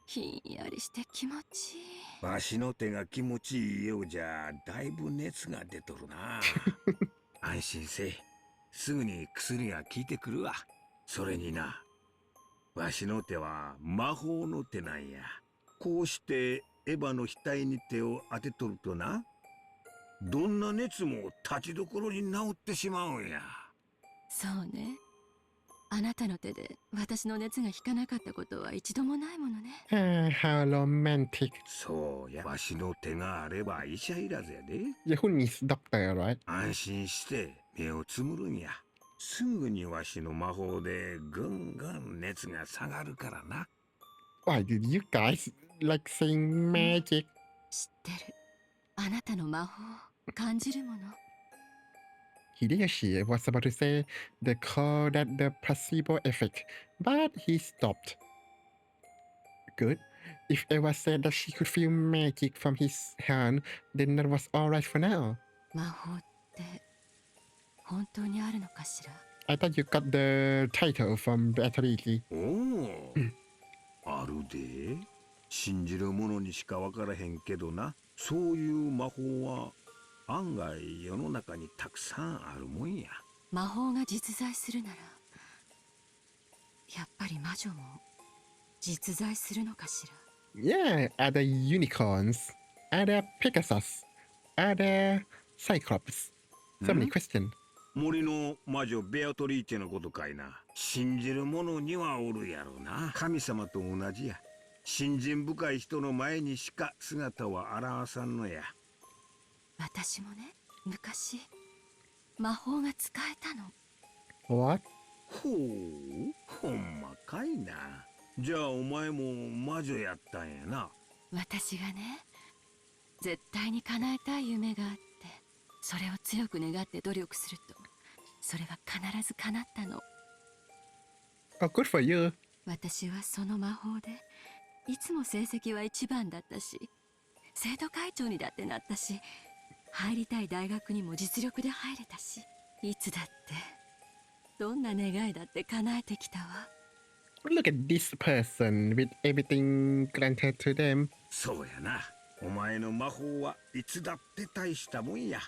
ひんやりして気持ちいい。わしの手が気持ちいいようじゃだいぶ熱が出とるな。安心せい。すぐに薬が効いてくるわ。それにな、わしの手は魔法の手なんや。こうしてエヴァの額に手を当てとるとな、どんな熱も立ちどころに治ってしまうんや。そうね。あなたの手で私の熱が引かなかったことは一度もないものね。How romantic. そうや、わしの手があれば医者いらずやで。Yeah, who needs doctor, right? 安心して目をつむるんや。すぐにわしの魔法でぐんぐん熱が下がるからな。Why did you guys like saying magic? 知ってる。あなたの魔法を感じるもの。Hideyoshi was about to say they call that the placebo effect, but he stopped. Good. If Eva said that she could feel magic from his hand, then that was alright for now. 魔法って本当にあるのかしら。 I thought you got the title from the AkibitShirousagira. おお、あるで。信じる者にしかわからへんけどな。そういう魔法は案外世の中にたくさんあるもんや。魔法が実在するなら、やっぱり魔女も実在するのかしら。 Yeah, are there unicorns? Are there Pegasus? Are there Cyclops? So many questions. 森の魔女ベアトリーチェのことかいな。信じる者にはおるやろな。神様と同じや。信心深い人の前にしか姿は現さんのや。私もね、昔魔法が使えたの。 What? ほう、ほんまかいな。じゃあお前も魔女やったんやな。私がね、絶対に叶えたい夢があって、それを強く願って努力すると、それは必ず叶ったの。 Oh, good for you. 私はその魔法でいつも成績は一番だったし、生徒会長にだってなったし、入りたい大学にも実力で入れたし、いつだってどんな願いだって叶えてきたわ。 Look at this person with everything granted to them. そうやな。お前の魔法はいつだって大したもんや。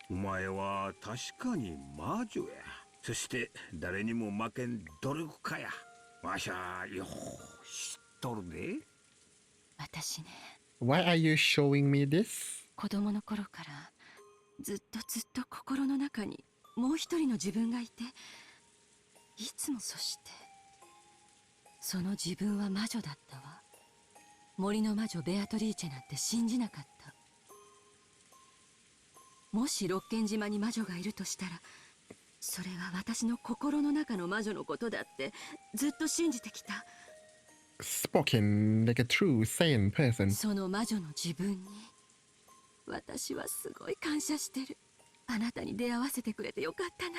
お前は確かに魔女や。そして誰にも負けん努力家や。わしゃよう知っとるで。私ね、 Why are you showing me this? 子供の頃からずっと心の中にもう一人の自分がいて、いつもそしてその自分は魔女だったわ。森の魔女ベアトリーチェなんて信じなかった。もし六軒島に魔女がいるとしたら、それは私の心の中の魔女のことだってずっと信じてきた。 Spoken like a true sane person. その魔女の自分に私はすごい感謝してる。あなたに出会わせてくれてよかったなっ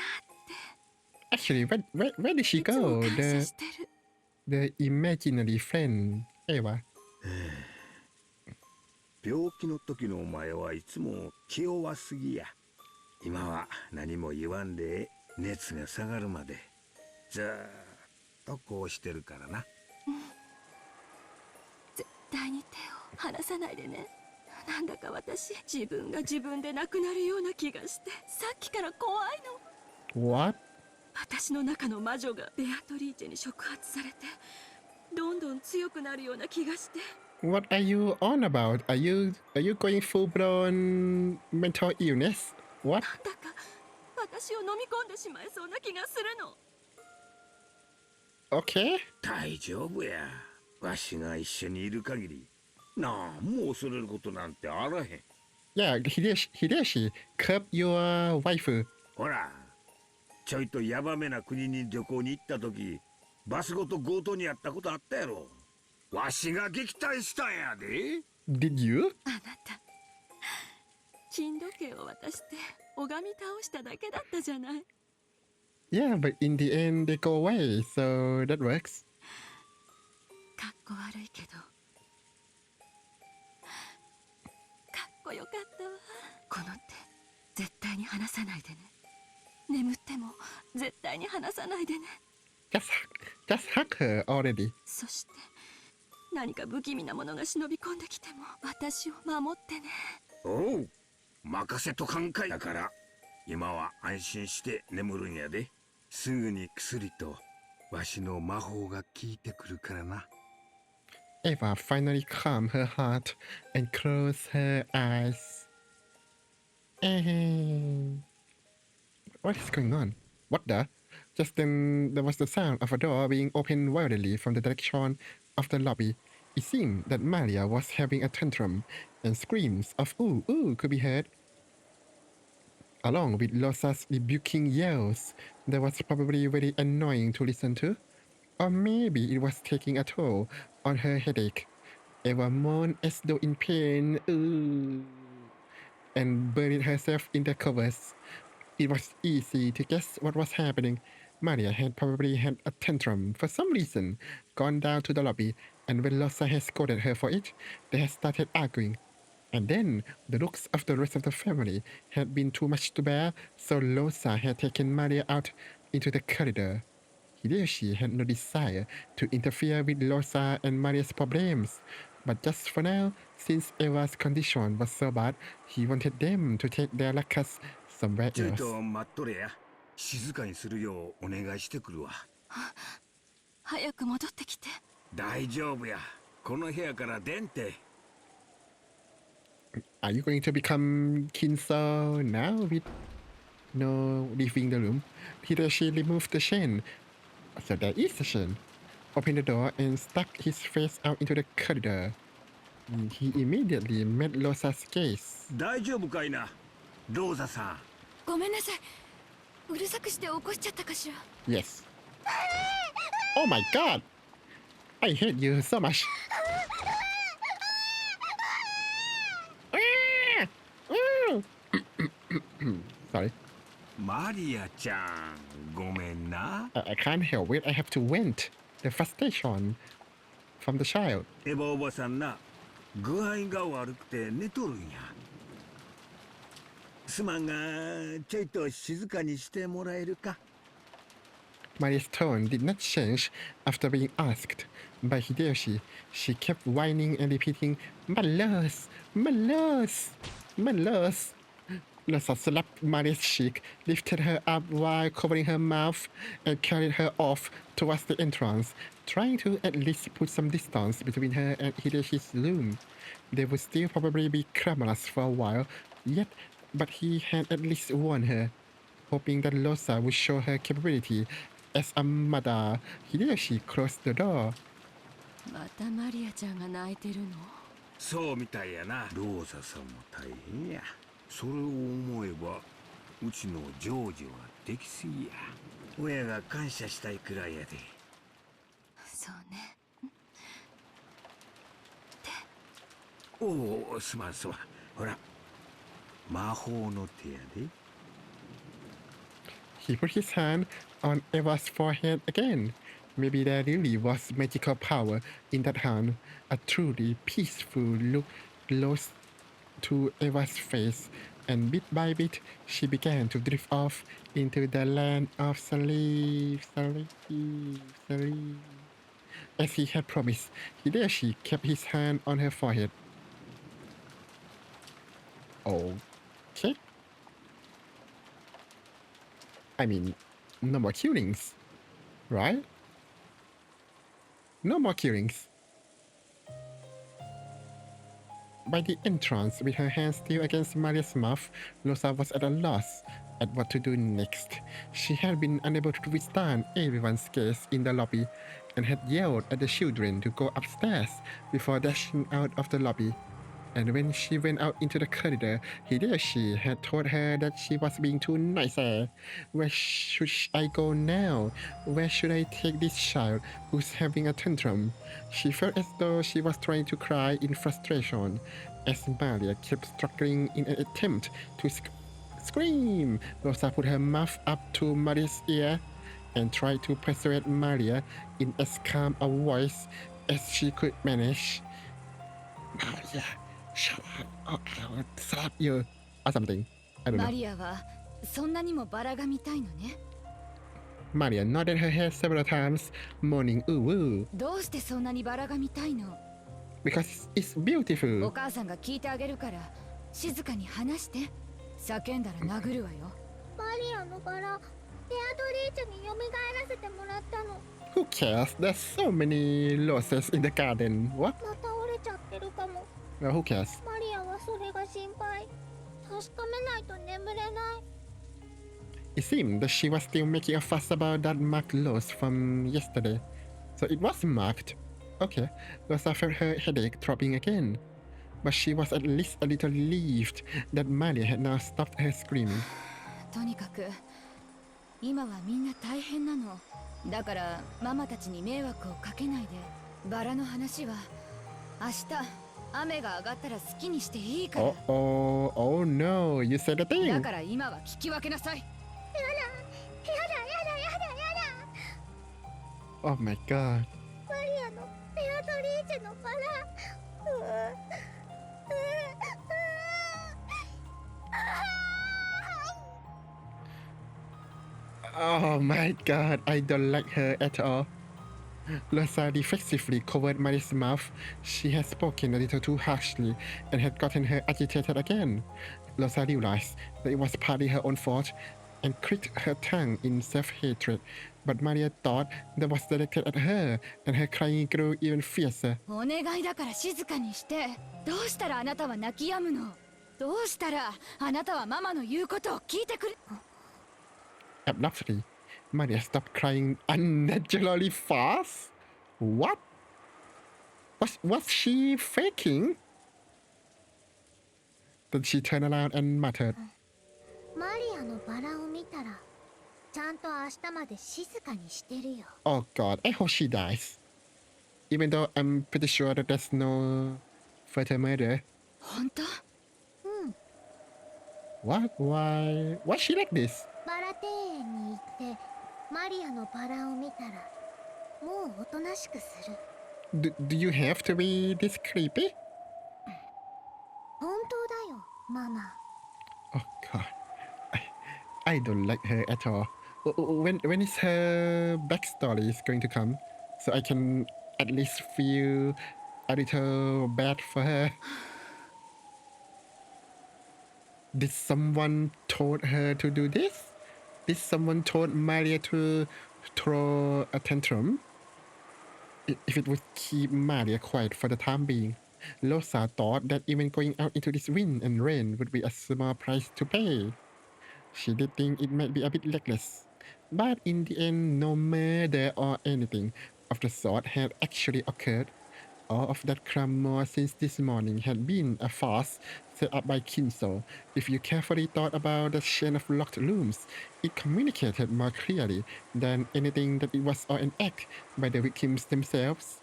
て。 Actually, where did she いつも go? 感謝してる。 The imaginary friend, Eva. 病気の時のお前はいつも気弱すぎや。今は何も言わんで熱が下がるまでずーっとこうしてるからな。絶対に手を離さないでね。なんだか私、自分が自分でなくなるような気がして、さっきから怖いの。 What? 私の中の魔女がベアトリーチェに触発されて、どんどん強くなるような気がして。 What are you on about? Are you going full blown mental illness? What? なんだか私を飲み込んでしまいそうな気がするの。 Okay. 大丈夫や。わしが一緒にいる限りなんも恐れることなんてあらへん。 Yeah, Hideyoshi, curb your waifu. ほら、ちょいとヤバめな国に旅行に行った時、バスごと強盗にやったことあったやろ。わしが撃退したんやで。 Did you? あなた、金時計を渡して拝み倒しただけだったじゃない。 Yeah, but in the end they go away, so that works. かっこ悪いけど、かっこよかったわ。この手、絶対に離さないでね。眠っても絶対に離さないでね。Just hug her already. そして何か不気味なものが忍び込んできても私を守ってね。おう、任せとかんかいだから。今は安心して眠るんやで。すぐに薬とわしの魔法が効いてくるからな。Eva finally calmed her heart and closed her eyes. What is going on? What the? Just then, there was the sound of a door being opened wildly from the direction of the lobby. It seemed that Maria was having a tantrum, and screams of ooh, ooh could be heard. Along with Losa's rebuking yells, that was probably very annoying to listen to. Or maybe it was taking a toll on her headache. Eva moaned as though in pain, and buried herself in the covers. It was easy to guess what was happening. Maria had probably had a tantrum for some reason, gone down to the lobby, and when Losa had scolded her for it, they had started arguing. And then the looks of the rest of the family had been too much to bear, so Losa had taken Maria out into the corridor. Hideyoshi had no desire to interfere with Losa and Maria's problems, but just for now, since Eva's condition was so bad, he wanted them to take their ruckus somewhere ちょい else. と待っとれや。静かにするようお願いしてくるわ。早く戻ってきて。大丈夫や。この部屋から出んて。Are you going to become Kinso now with no leaving the room? Hideyoshi removed the chain. So there is a chain. Opened the door and stuck his face out into the corridor. He immediately met Losa's gaze. 大丈夫かいな、ローザさん。ごめんなさい。うるさくして起こしちゃったかしら。Yes. Oh my god! I hate you so much. Sorry. マリアちゃん、ごめんな。I can't help it. I have to vent the frustration from the child. エヴァおばさんな、具合が悪くて寝とるんや。すまんが、ちょいと静かにしてもらえるか。Maria's tone did not change after being asked by Hideyoshi. She kept whining and repeating, "Malos, Malos, Malos." Losa slapped Maria's cheek, lifted her up while covering her mouth, and carried her off towards the entrance, trying to at least put some distance between her and Hideyoshi's room. They would still probably be clamorous for a while, but he had at least warned her. Hoping that Losa would show her capability as a mother, Hideyoshi closed the door. またマリアちゃんが泣いてるの？そうみたいやな。ローザさんも大変や。それを思えば、うちのジョージはできすぎや。親が感謝したいくらいやで。そうね。おお、すまんすまん。ほら、魔法の手やで。He put his hand on Eva's forehead again. Maybe there really was magical power in that hand. A truly peaceful look rose to Eva's face, and bit by bit she began to drift off into the land of sleep. As he had promised, Hideyoshi kept his hand on her forehead. Okay. I mean, no more killings, right? No more killings. By the entrance, with her hand still against Maria's mouth, Losa was at a loss at what to do next. She had been unable to withstand everyone's gaze in the lobby, and had yelled at the children to go upstairs before dashing out of the lobby. And when she went out into the corridor, Hideyoshi had told her that she was being too noisy. Where should I go now? Where should I take this child who's having a tantrum? She felt as though she was trying to cry in frustration, as Maria kept struggling in an attempt to scream. Rosa put her mouth up to Maria's ear and tried to persuade Maria in as calm a voice as she could manage. Maria, shut up, or I will slap you, or something. I don't know. マリアはそんなにもバラが見たいのね。Maria nodded her head several times, moaning ooh woo. どうしてそんなにバラが見たいの？ Because it's お beautiful. 母さんが聞いてあげるから静かに話して。叫んだら殴るわよ。マリアのバラ、ベアトリーチェに蘇らせてもらったの。 Who cares? There's so many roses in the garden. What? また折れちゃってるかも。 Well, who cares? マリアはそれが心配。確かめないと眠れない。 It seemed that she was still making a fuss about that marked rose from yesterday. So it was marked. Okay, Rosa felt her headache throbbing again. But she was at least a little relieved that Maria had now stopped her screaming. とにかく今はみんな大変なの。だからママたちに迷惑をかけないで。バラの話は明日雨が上がったら好きにしていいから。Oh no, you said a だ thing. から今は聞き分けなさい。Oh my god. マリアのベアトリーチェのバラ。Oh my god, I don't like her at all. Rosa defensively covered Maria's mouth. She had spoken a little too harshly and had gotten her agitated again. Rosa realized that it was partly her own fault and clicked her tongue in self-hatred. But Maria thought that was directed at her, and her crying grew even fiercer. お願いだから静かにして。どうしたらあなたは泣き止むの？どうしたらあなたはママの言うことを聞いてくれ。 Abruptly, Maria stopped crying unnaturally fast. What? Was she faking? Then she turned around and muttered. マリアのバラを見たら、ちゃんと明日まで静かにしてるよ。 Oh god, I hope she dies. Even though I'm pretty sure that there's no further murder. 本当？うん。 What? Why? Why she like this? バラ庭園に行ってマリアのバラを見たらもうおとなしくする。 Do you have to be this creepy? 本当だよ、ママ。 Oh god, I don't like her at all. When is her backstory is going to come, so I can at least feel a little bad for her. Did someone told her to do this? Did someone told Maria to throw a tantrum? If it would keep Maria quiet for the time being, Rosa thought that even going out into this wind and rain would be a small price to pay. She did think it might be a bit reckless, but in the end, no murder or anything of the sort had actually occurred. All of that clamor since this morning had been a farce set up by Kinso. If you carefully thought about the chain of locked rooms, it communicated more clearly than anything that it was all an act by the victims themselves.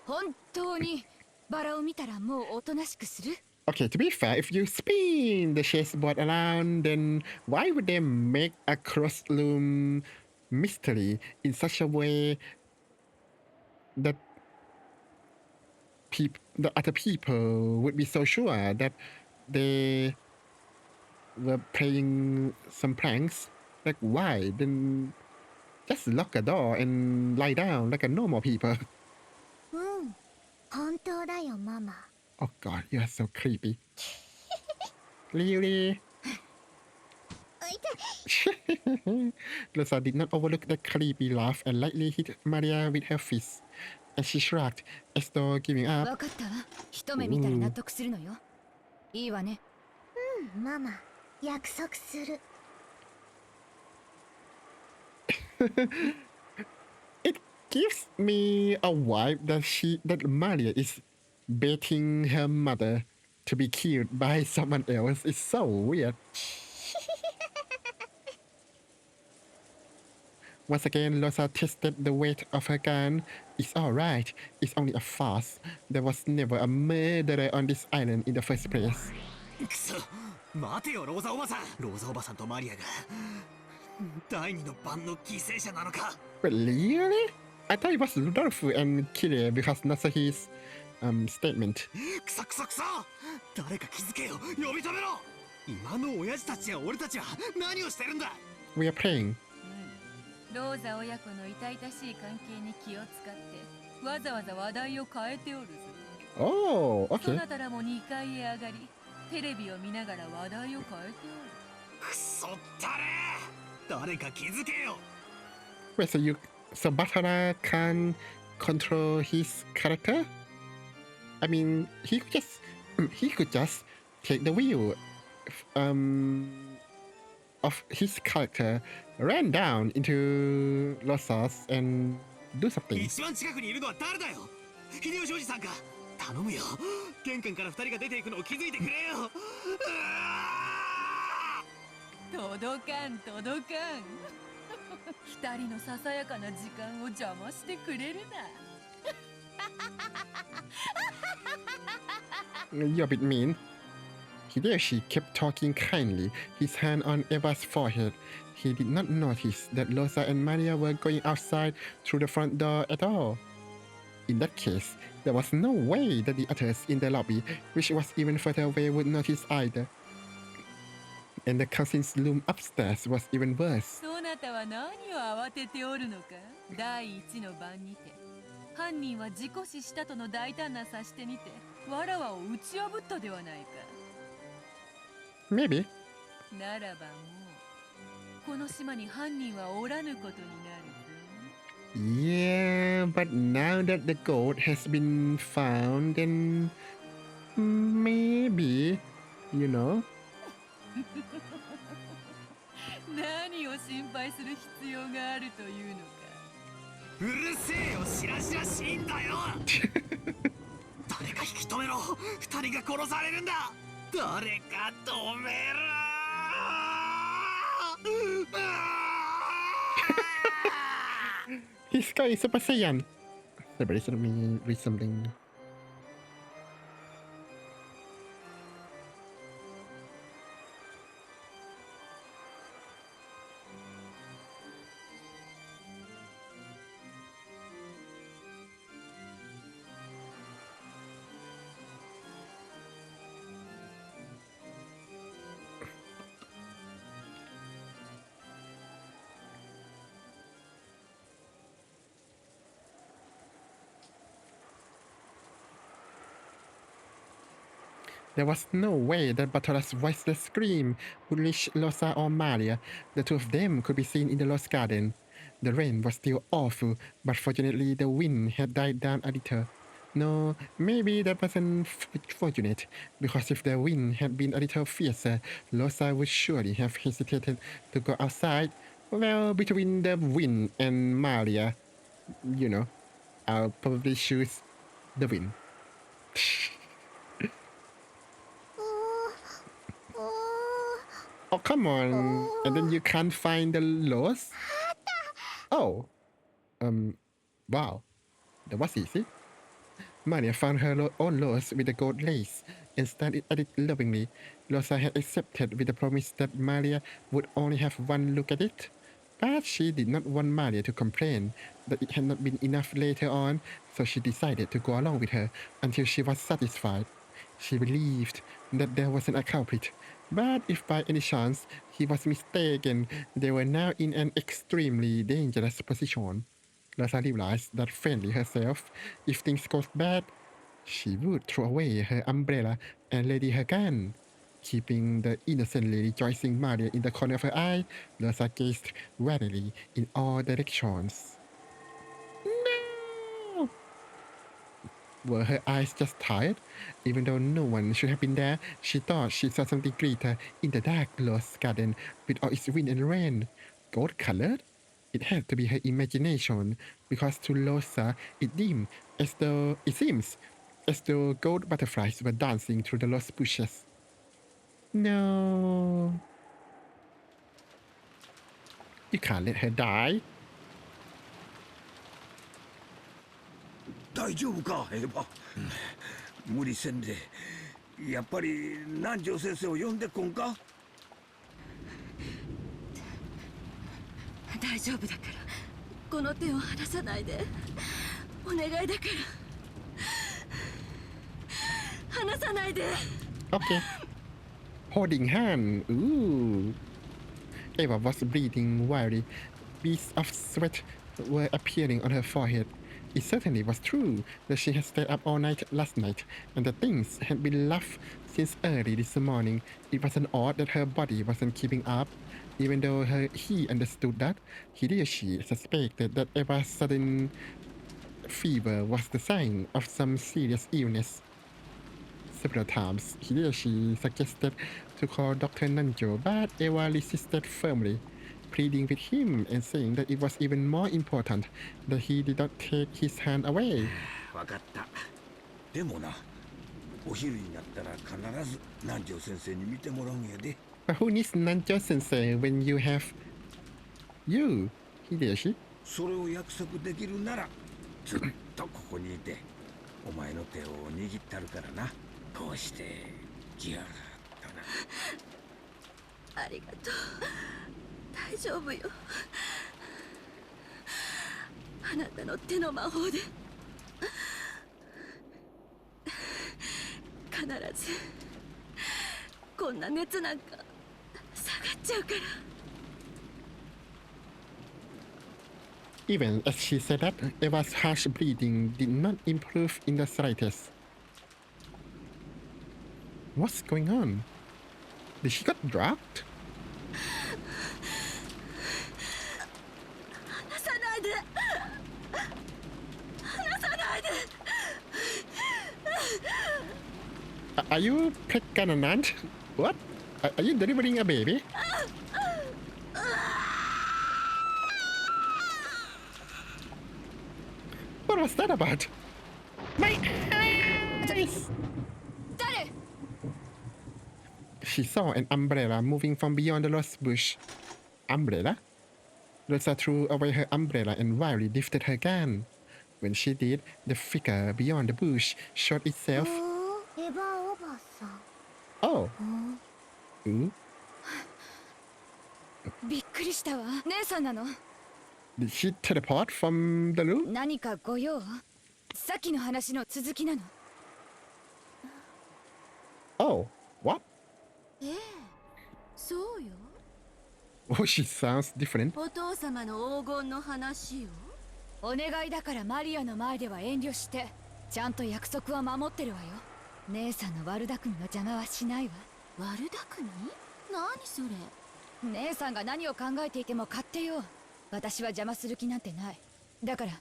本当にバラを見たらもうおとなしくする？ Okay, to be fair, if you spin the chessboard around, then why would they make a closed room mystery in such a way that the other people would be so sure that they were playing some pranks? Like, why? Then just lock a door and lie down like a normal people. うん、本当だよ、ママ。 Oh god, you are so creepy. Really? Rosa did not overlook the creepy laugh and lightly hit Maria with her fist. As she shrugged, as though giving up. 分かったわ。一目見たら納得するのよ。いいわね。うん、ママ。約束する。It gives me a vibe that Maria is baiting her mother to be killed by someone else. It's so weird. Once again, Rosa tested the weight of her gun. It's alright. It's only a farce. There was never a murderer on this island in the first place. くそ待てよローザおばさん。ローザおばさんとマリアが第二の番の犠牲者なのか。 But really? I thought it was Rudolph and Kire because Nasahi's statement. くそくそくそ誰か気づけよ。呼び止めろ。今の親父たちや俺たちは何をしてるんだ。 We are praying. ローザ親子の痛々しい関係に気を使ってわざわざ話題を変えておるぞ。 Oh, そ okay. なたらも2階へ上がりテレビを見ながら話題を変えておる。くそったれ誰か気づけよ Wait, so Batara can control his character? I mean, he could just take the wheel of his character, ran down into Losas and do something. 一番近くにいるのは誰だよ秀吉おじさんか頼むよ玄関から2人が出ていくのを気づいてくれよ届かん届かん二人のささやかな時間を邪魔してくれるな。 You're a bit mean. Hideyoshi kept talking kindly, his hand on Eva's forehead. He did not notice that Rosa and Maria were going outside through the front door at all. In that case, there was no way that the others in the lobby, which was even further away, would notice either. And the cousin's room upstairs was even worse. そなたは何を慌てておるのか。第一の晩にて犯人は事故死したとの大胆な察してにてわらわを打ち破ったではないか。 Maybe. ならばもうこの島に犯人はおらぬことになる。 Yeah, but now that the gold has been found, then maybe, you know. 何を心配する必要があるというのか。うるせえよしらしらしいんだよ誰か引き止めろ2人が殺されるんだ誰か止めろ His guy is Super Saiyan. Somebody let me read something. There was no way that Batora's voiceless scream would reach Rosa or Maria. The two of them could be seen in the Lost Garden. The rain was still awful, but fortunately the wind had died down a little. No, maybe that wasn't fortunate, because if the wind had been a little fiercer, Rosa would surely have hesitated to go outside. Well, between the wind and Maria, you know, I'll probably choose the wind. Oh, come on. And then you can't find the lost? Oh. Wow. That was easy. Maria found her own lost with the gold lace and stared at it lovingly. Rosa had accepted with the promise that Maria would only have one look at it. But she did not want Maria to complain that it had not been enough later on, so she decided to go along with her until she was satisfied. She believed that there wasn't a culprit, but if by any chance he was mistaken, they were now in an extremely dangerous position. Rosa realized that friendly herself, if things got bad, she would throw away her umbrella and ready her gun. Keeping the innocently rejoicing Maria in the corner of her eye, Rosa gazed warily in all directions. No! Were her eyes just tired? Even though no one should have been there, she thought she saw something greater in the dark Lost Garden with all its wind and rain. Gold-colored? It had to be her imagination, because to Rosa it seems as though gold butterflies were dancing through the lost bushes. No. You can't let her die. 大丈夫かエヴァ無理せんでやっぱり南條先生を呼んでこんか大丈夫だからこの手を離さないでお願いだから離さないで Okay. Holding hand. Ooh. Eva was breathing wildly. beads of sweat were appearing on her forehead. It certainly was true that she had stayed up all night last night, and that things had been rough since early this morning. It wasn't odd that her body wasn't keeping up, even though he understood that. Hideyoshi suspected that Eva's sudden fever was the sign of some serious illness. Several times, Hideyoshi suggested to call Dr. Nanjo, but Eva resisted firmly, pleading with him and saying that it was even more important that he did not take his hand away. 分かった。でもな、お昼になったら必ず南條先生に見てもらうんやで。But who needs Nanjo sensei when you have you, Hideyoshi? それを約束できるなら、ずっとここにいて、お前の手を握ったるからな。こうしてじゃーっとな。ありがとう。大丈夫よ。あなたの手の魔法で必ずこんな熱なんか下がっちゃうから。 Even as she said that, Eva's harsh breathing did not improve in the slightest. What's going on? Did she got drugged? 離さないで。離さないで。Are you pregnant? What? Are you delivering a baby? What was that about? My eyes! She saw an umbrella moving from beyond the rose bush. Umbrella? Rosa threw away her umbrella and wildly lifted her gun. When she did, the figure beyond the bush showed itself. Oh. Ooh. びっくりしたわ。姉さんなの？ Did she teleport from the room? 何かご用？さっきの話の続きなの？ Oh, what? ええ、そうよ。 Oh, she sounds different. お父様の黄金の話よ。お願いだからマリアの前では遠慮して、ちゃんと約束は守ってるわよ。姉さんの悪巧みの邪魔はしないわ。悪巧み？何それ？姉さんが何を考えていても勝手よ。私は邪魔する気なんてない。だから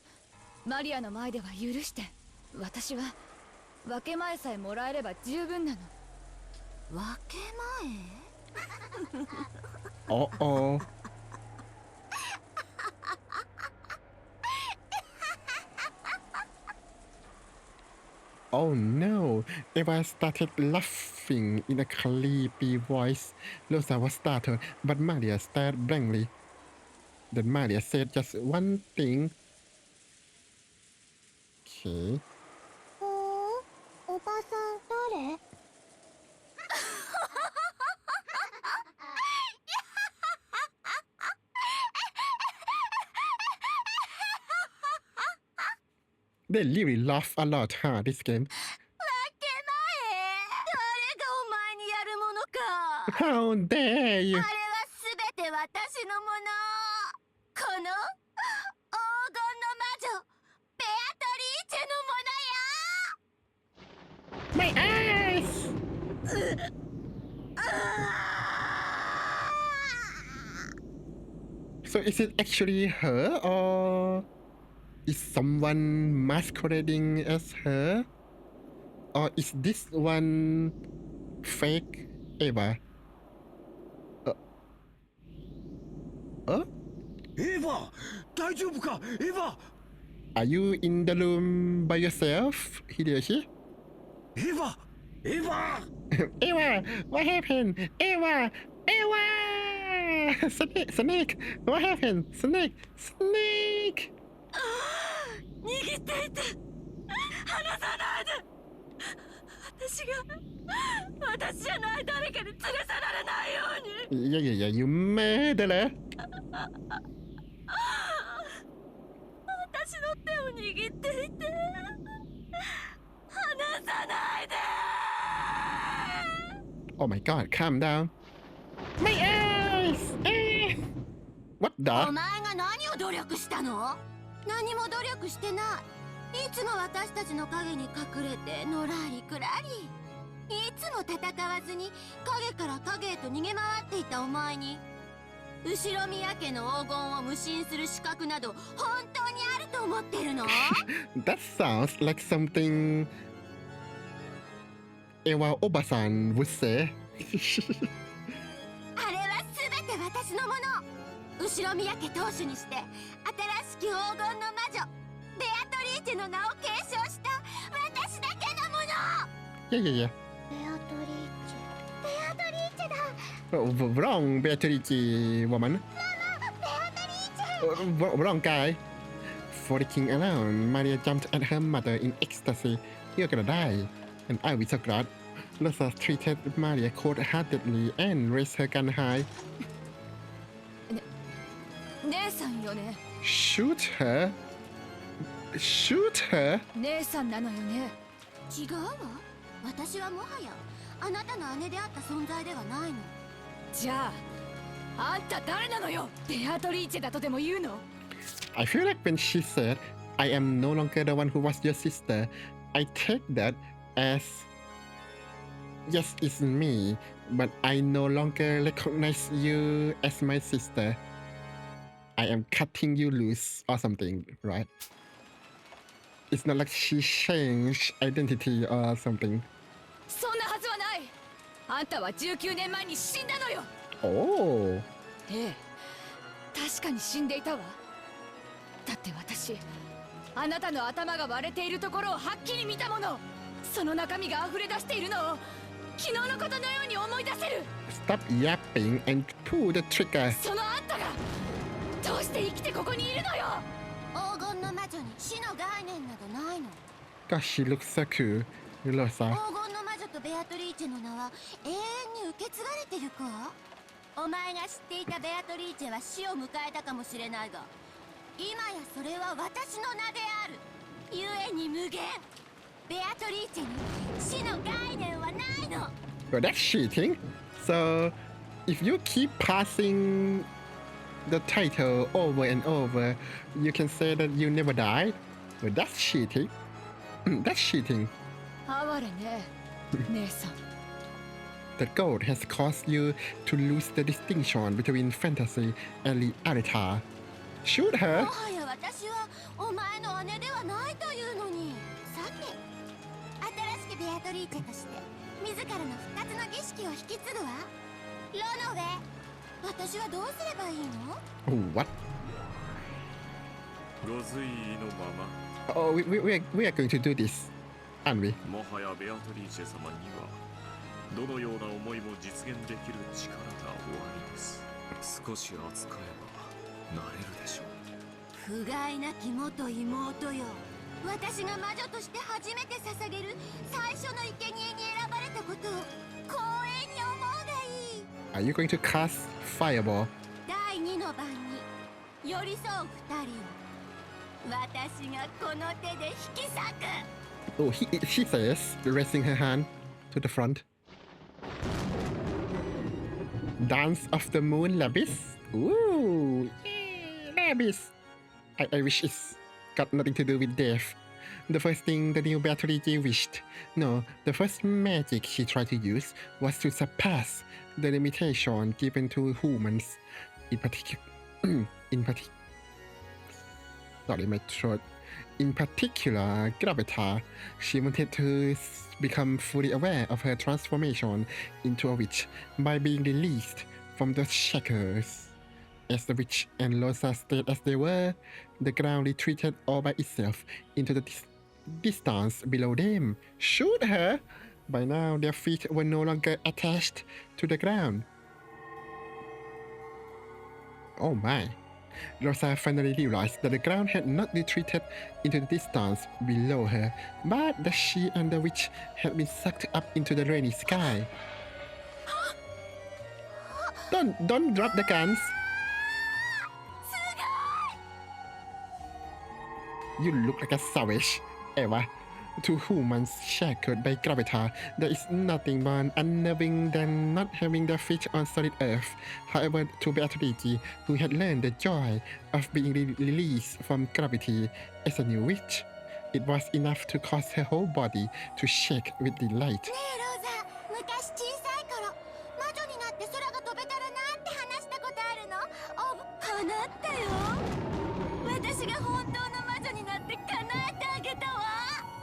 マリアの前では許して。私は分け前さえもらえれば十分なの。分け前Uh-oh. Oh no, Eva started laughing in a creepy voice. Rosa was startled, but Maria stared blankly. Then Maria said just one thing. Okay. おばさん誰？ They really laugh a lot, huh, this game? 分け前？誰がお前にやるものか。 How dare you! あれはすべて私のもの。この黄金の魔女ベアトリーチェのものよ。 My eyes! So is it actually her, or is someone masquerading as her? Or is this one fake Eva? Eva! 大丈夫か Eva! Are you in the room by yourself, Hideyoshi? Eva! Eva! Eva! What happened? Eva! Eva! Snake! What happened? Snake! Snake! 握っていて離さないで。私じゃない誰かに連れ去られないように。Yeah, you murderer! 私の手を握っていて離さないで。 Oh my god, calm down. My eyes! What お the? 前が何を努力したの？何も努力してない。いつも私たちの影に隠れてのらりくらり。いつも戦わずに影から影へと逃げ回っていたお前に、後ろ宮家の黄金を無心する資格など本当にあると思ってるの？ That sounds like something Ewa Obasan would say. あれは全て私のもの。後ろ宮家当主にして新しき黄金の魔女ベアトリーチェの名を継承した私だけのもの。 Yeah, yeah, yeah. ベアトリーチェ、ベアトリーチェだ。 Oh, wrong, Beatrice woman. ベアトリーチェ。 Wrong guy. Freaking around, Maria jumped at her mother in ecstasy. You're gonna die. And I was so glad. Rosa treated Maria cold-heartedly and raised her gun high. 姉さんよね。 Shoot her? Shoot her? 姉さんなのよね。違うわ。私はもはやあなたの姉であった存在ではないの。じゃああんた誰なのよ。ベアトリーチェだとでも言うの？ I feel like when she said, I am no longer the one who was your sister, I take that as, yes, it's me, but I no longer recognize you as my sister. I am cutting you loose or something, right? It's not like she changed identity or something. そんなはずはない。あんたは19年前に死んだのよ。 Oh. ええ、確かに死んでいたわ。だって私、あなたの頭が割れているところをはっきり見たもの。その中身が溢れ出しているのを昨日のことのように思い出せる。 Stop yapping and pull the trigger. そのあんたがどうして生きてここにいるのよ。黄金の魔女に死の概念などないの。 Gosh, she looks so cool. Rosa. 黄金の魔女とベアトリーチェの名は永遠に受け継がれてるか？お前が知っていたベアトリーチェは死を迎えたかもしれないが、今やそれは私の名である。故に無限。ベアトリーチェに死の概念はないの。 But that's cheating. So, if you keep passing the title over and over, you can say that you never died. But that's cheating. That's cheating. 哀れね、姉さん。 The gold has caused you to lose the distinction between fantasy and reality. Shoot も her. はや私はお前の姉ではないというのに。さて、新しきベアトリーチェとして自らの復活の儀式を引き継ぐわ。ロノウェ、私はどうすればいいの？ Oh, what? ご随意のまま Oh, we are going to do this, aren't we? もはやベアトリーチェ様にはどのような思いも実現できる力がおありです。少し扱えばなれるでしょう。不甲斐なき元妹よ。私が魔女として初めて捧げる最初の生贄に選ばれたことを光栄に思うがいい。 Are you going to cast fireball? 第2の番に寄り添う二人を私がこの手で引き裂く。 Oh, she says, raising her hand to the front. Dance of the Moon Labis. Ooh, yeah, Labis. I wish it's got nothing to do with death. The first thing the new Beatrice wished. No, the first magic she tried to use was to surpass the limitation given to humans. In particular, sorry, my throat. In particular, Gravita. She wanted to become fully aware of her transformation into a witch by being released from the shackles. As the witch and Rosa stayed as they were, the ground retreated all by itself into the distance below them. Shoot her! By now, their feet were no longer attached to the ground. Oh my. Rosa finally realized that the ground had not retreated into the distance below her, but that she and the witch had been sucked up into the rainy sky. Don't drop the guns. You look like a savage, Eva. To humans shackled by gravity, there is nothing more unnerving than not having their feet on solid earth. However, to Beatrice, who had learned the joy of being released from gravity as a new witch, it was enough to cause her whole body to shake with delight. ねえローザ、昔小さい頃魔女になって空が飛べたらなんて話したことあるの？叶ったよ。私が本当の魔女になって叶えてあげたわ。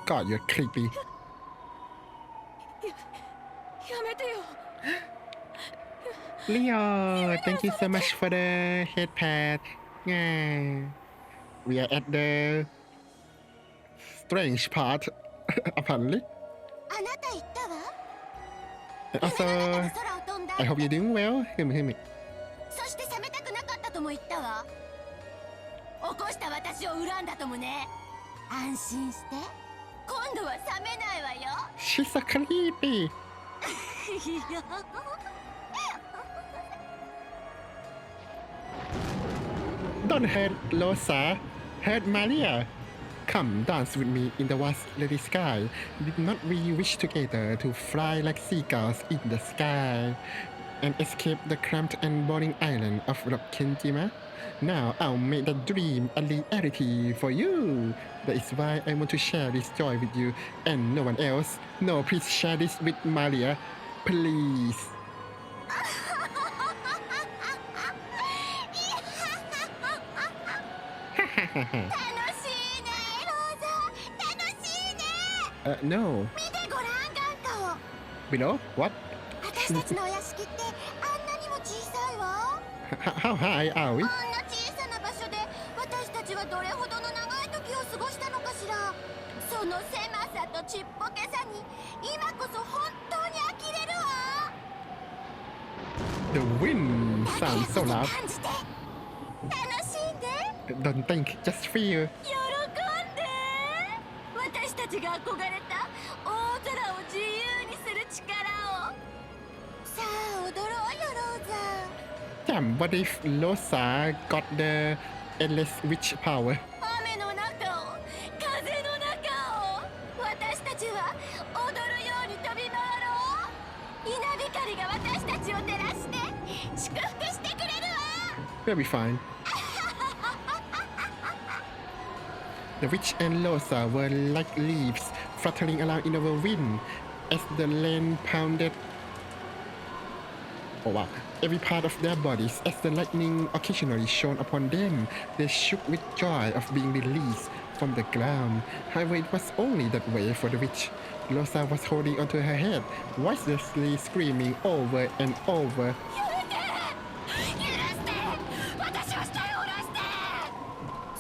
God, you're creepy. やめてよ。 Leo, thank you so much for the head pad. Yeah. We are at the strange part, apparently. あなた言ったわ。 And also, 空を飛んだ。 I hope you're doing well. Him. そして冷めたくなかったとも言ったわ。起こした私を恨んだともね。安心して。今度は冷めないわよ。 She's so creepy. Don't hurt Rosa. Hurt Maria. Come dance with me in the vast lady sky. Did not we wish together to fly like seagulls in the sky and escape the cramped and boring island of Kenjima? Now I'll make that dream a reality for you. That is why I want to share this joy with you and no one else. No, please share this with Maria. Please. 楽しいね、ローザ。楽しいね。 No. 見てごらん、眼下を。 Below? What? 私たちのお屋敷ってあんなにも小さいわ。 How high are we? あんな小さな場所で私たちはどれほどの長い時を過ごしたのかしら。その狭さとちっぽけさに今こそ本当に呆れるわ。 The wind だから sounds こ so そ loud. 感じて楽しんで Don't think, just feel. 喜んで。私たちが憧れた大空を自由にする力を。さあ踊ろうよ、ローザ。 Damn, what if Rosa got the endless witch power? 雨の中を風の中を私たちは踊るように飛び回ろう。稲光が私たちを照らして祝福してくれるわ。 We'll be fine. The witch and Rosa were like leaves fluttering around in the wind as the rain pounded. Oh wow. Every part of their bodies as the lightning occasionally shone upon them. They shook with joy of being released from the ground. However, it was only that way for the witch. Rosa was holding onto her head, voicelessly screaming over and over. 私を下へ下ろして。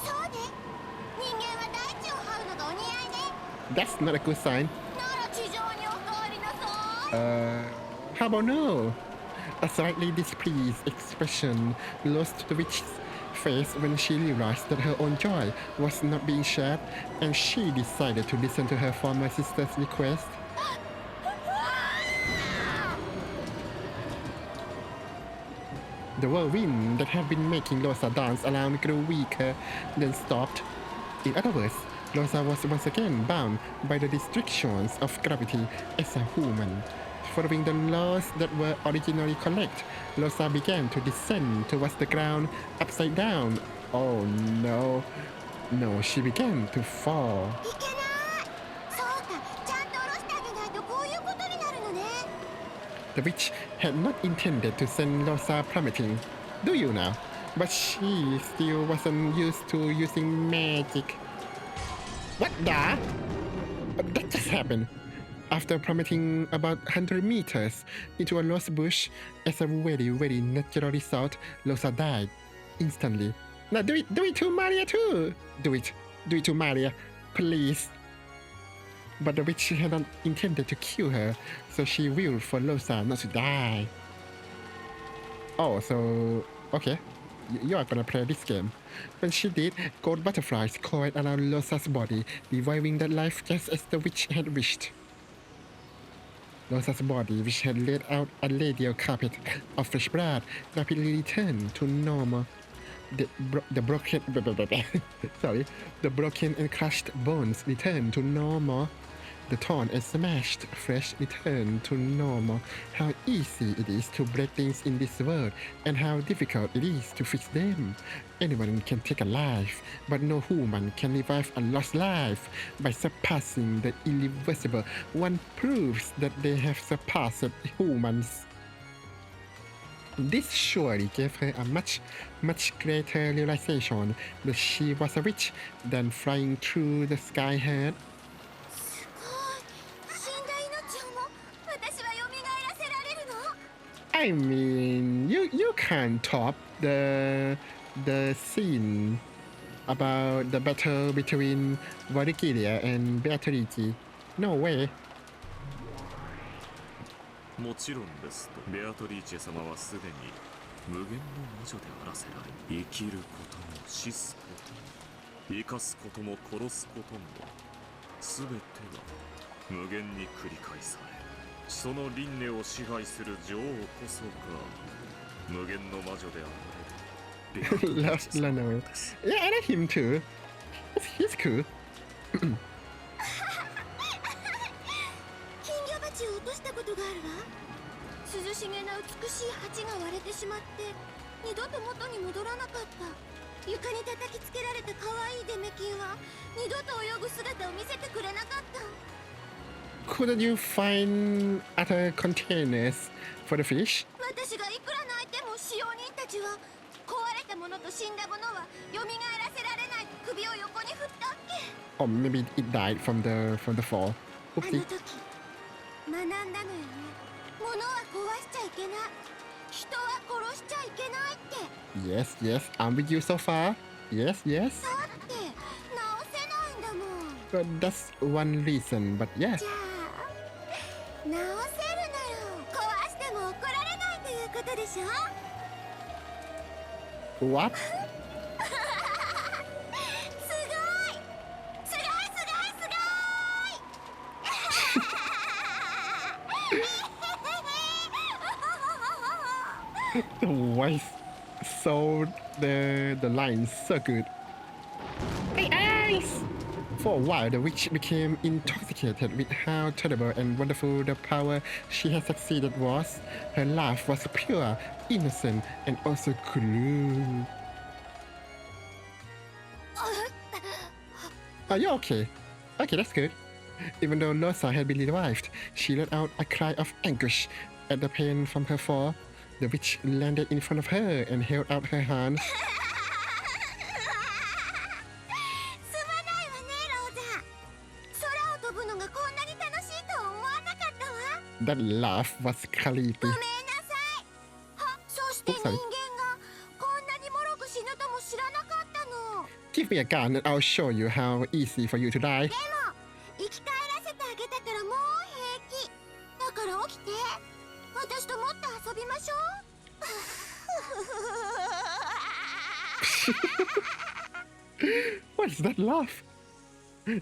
そうね。人間は大地を這うのがお似合いね。 That's not a good sign. なら地上にお帰りなさい。 How about no? A slightly displeased expression lost to the witch's face when she realized that her own joy was not being shared, and she decided to listen to her former sister's request. The whirlwind that had been making Rosa dance around grew weaker, then stopped. In other words, Rosa was once again bound by the restrictions of gravity as a human. Following the laws that were originally correct, Rosa began to descend towards the ground upside down. Oh no. No, she began to fall. いけない。そうか、ちゃんと下ろしてあげないとこういうことになるのね。 The witch had not intended to send Rosa plummeting. Do you now? But she still wasn't used to using magic. What the? That just happened. After plummeting about 100 meters into a rose bush, as a very natural result, Rosa died instantly. Now do it to Maria too! Do it to Maria, please. But the witch had not intended to kill her, so she willed for Rosa not to die. Oh, so okay. You are gonna play this game. When she did, gold butterflies coiled around Rosa's body, reviving that life just as the witch had wished. Rosa's body, which had laid out a radial carpet of fresh blood, rapidly returned to normal. The broken and crushed bones returned to normal. The torn and smashed flesh returned to normal. How easy it is to break things in this world, and how difficult it is to fix them. Anyone can take a life, but no human can revive a lost life. By surpassing the irreversible, one proves that they have surpassed humans. This surely gave her a much greater realization that she was a witch than flying through the sky had. すごい。死んだ命をも私は蘇らせられるの？ I mean, you can't top the scene about the battle between Valkyria and Beatrice. No way. もちろんですと。ベアトリーチェ様はすでに無限の魔女であらせられ、生きることも死すことも生かすことも殺すことも全ては無限に繰り返され、その輪廻を支配する女王こそが無限の魔女であられるベアトリーチェ様なのです。Yeah, I like him too. He's cool. 金魚鉢を落としたことがあるわ。涼しげな美しい鉢が割れてしまって二度と元に戻らなかった。床に叩きつけられた可愛いデメキンは二度と泳ぐ姿を見せてくれなかった。 Couldn't you find other containers for the fish? 私がいくら泣いても使用人たちは壊れたものと死んだものは蘇らせられないと首を横に振ったっけ。 Or maybe it died from the fall. あの Oopsie. 時学んだのよね。物は壊しちゃいけない。人は殺しちゃいけないって。 Yes, yes, I'm with you so far. Yes, yes. だって直せないんだもん。 But that's one reason, but yes. じゃあ直せるなよ。壊しても怒られないということでしょ。 What? すごいすごいすごいすごい The voice sold the lines so good. Hey, eyes! For a while, the witch became intoxicated with how terrible and wonderful the power she had succeeded was. Her laugh was pure, innocent, and also cruel. Are you okay? Okay, that's good. Even though Losa had been revived, she let out a cry of anguish at the pain from her fall. The witch landed in front of her and held out her hand. すまないわね、ローザ。空を飛ぶのがこんなに楽しいとは思わなかったわ。 That laugh was ごめん creepy. なさい。そして人間がこんなにもろく死ぬとも知らなかったの。 Give me a gun and I'll show you how easy for you to die. でも生き返らせてあげたからもう平気。だから起きて。私ともっと遊びましょう。What is that laugh?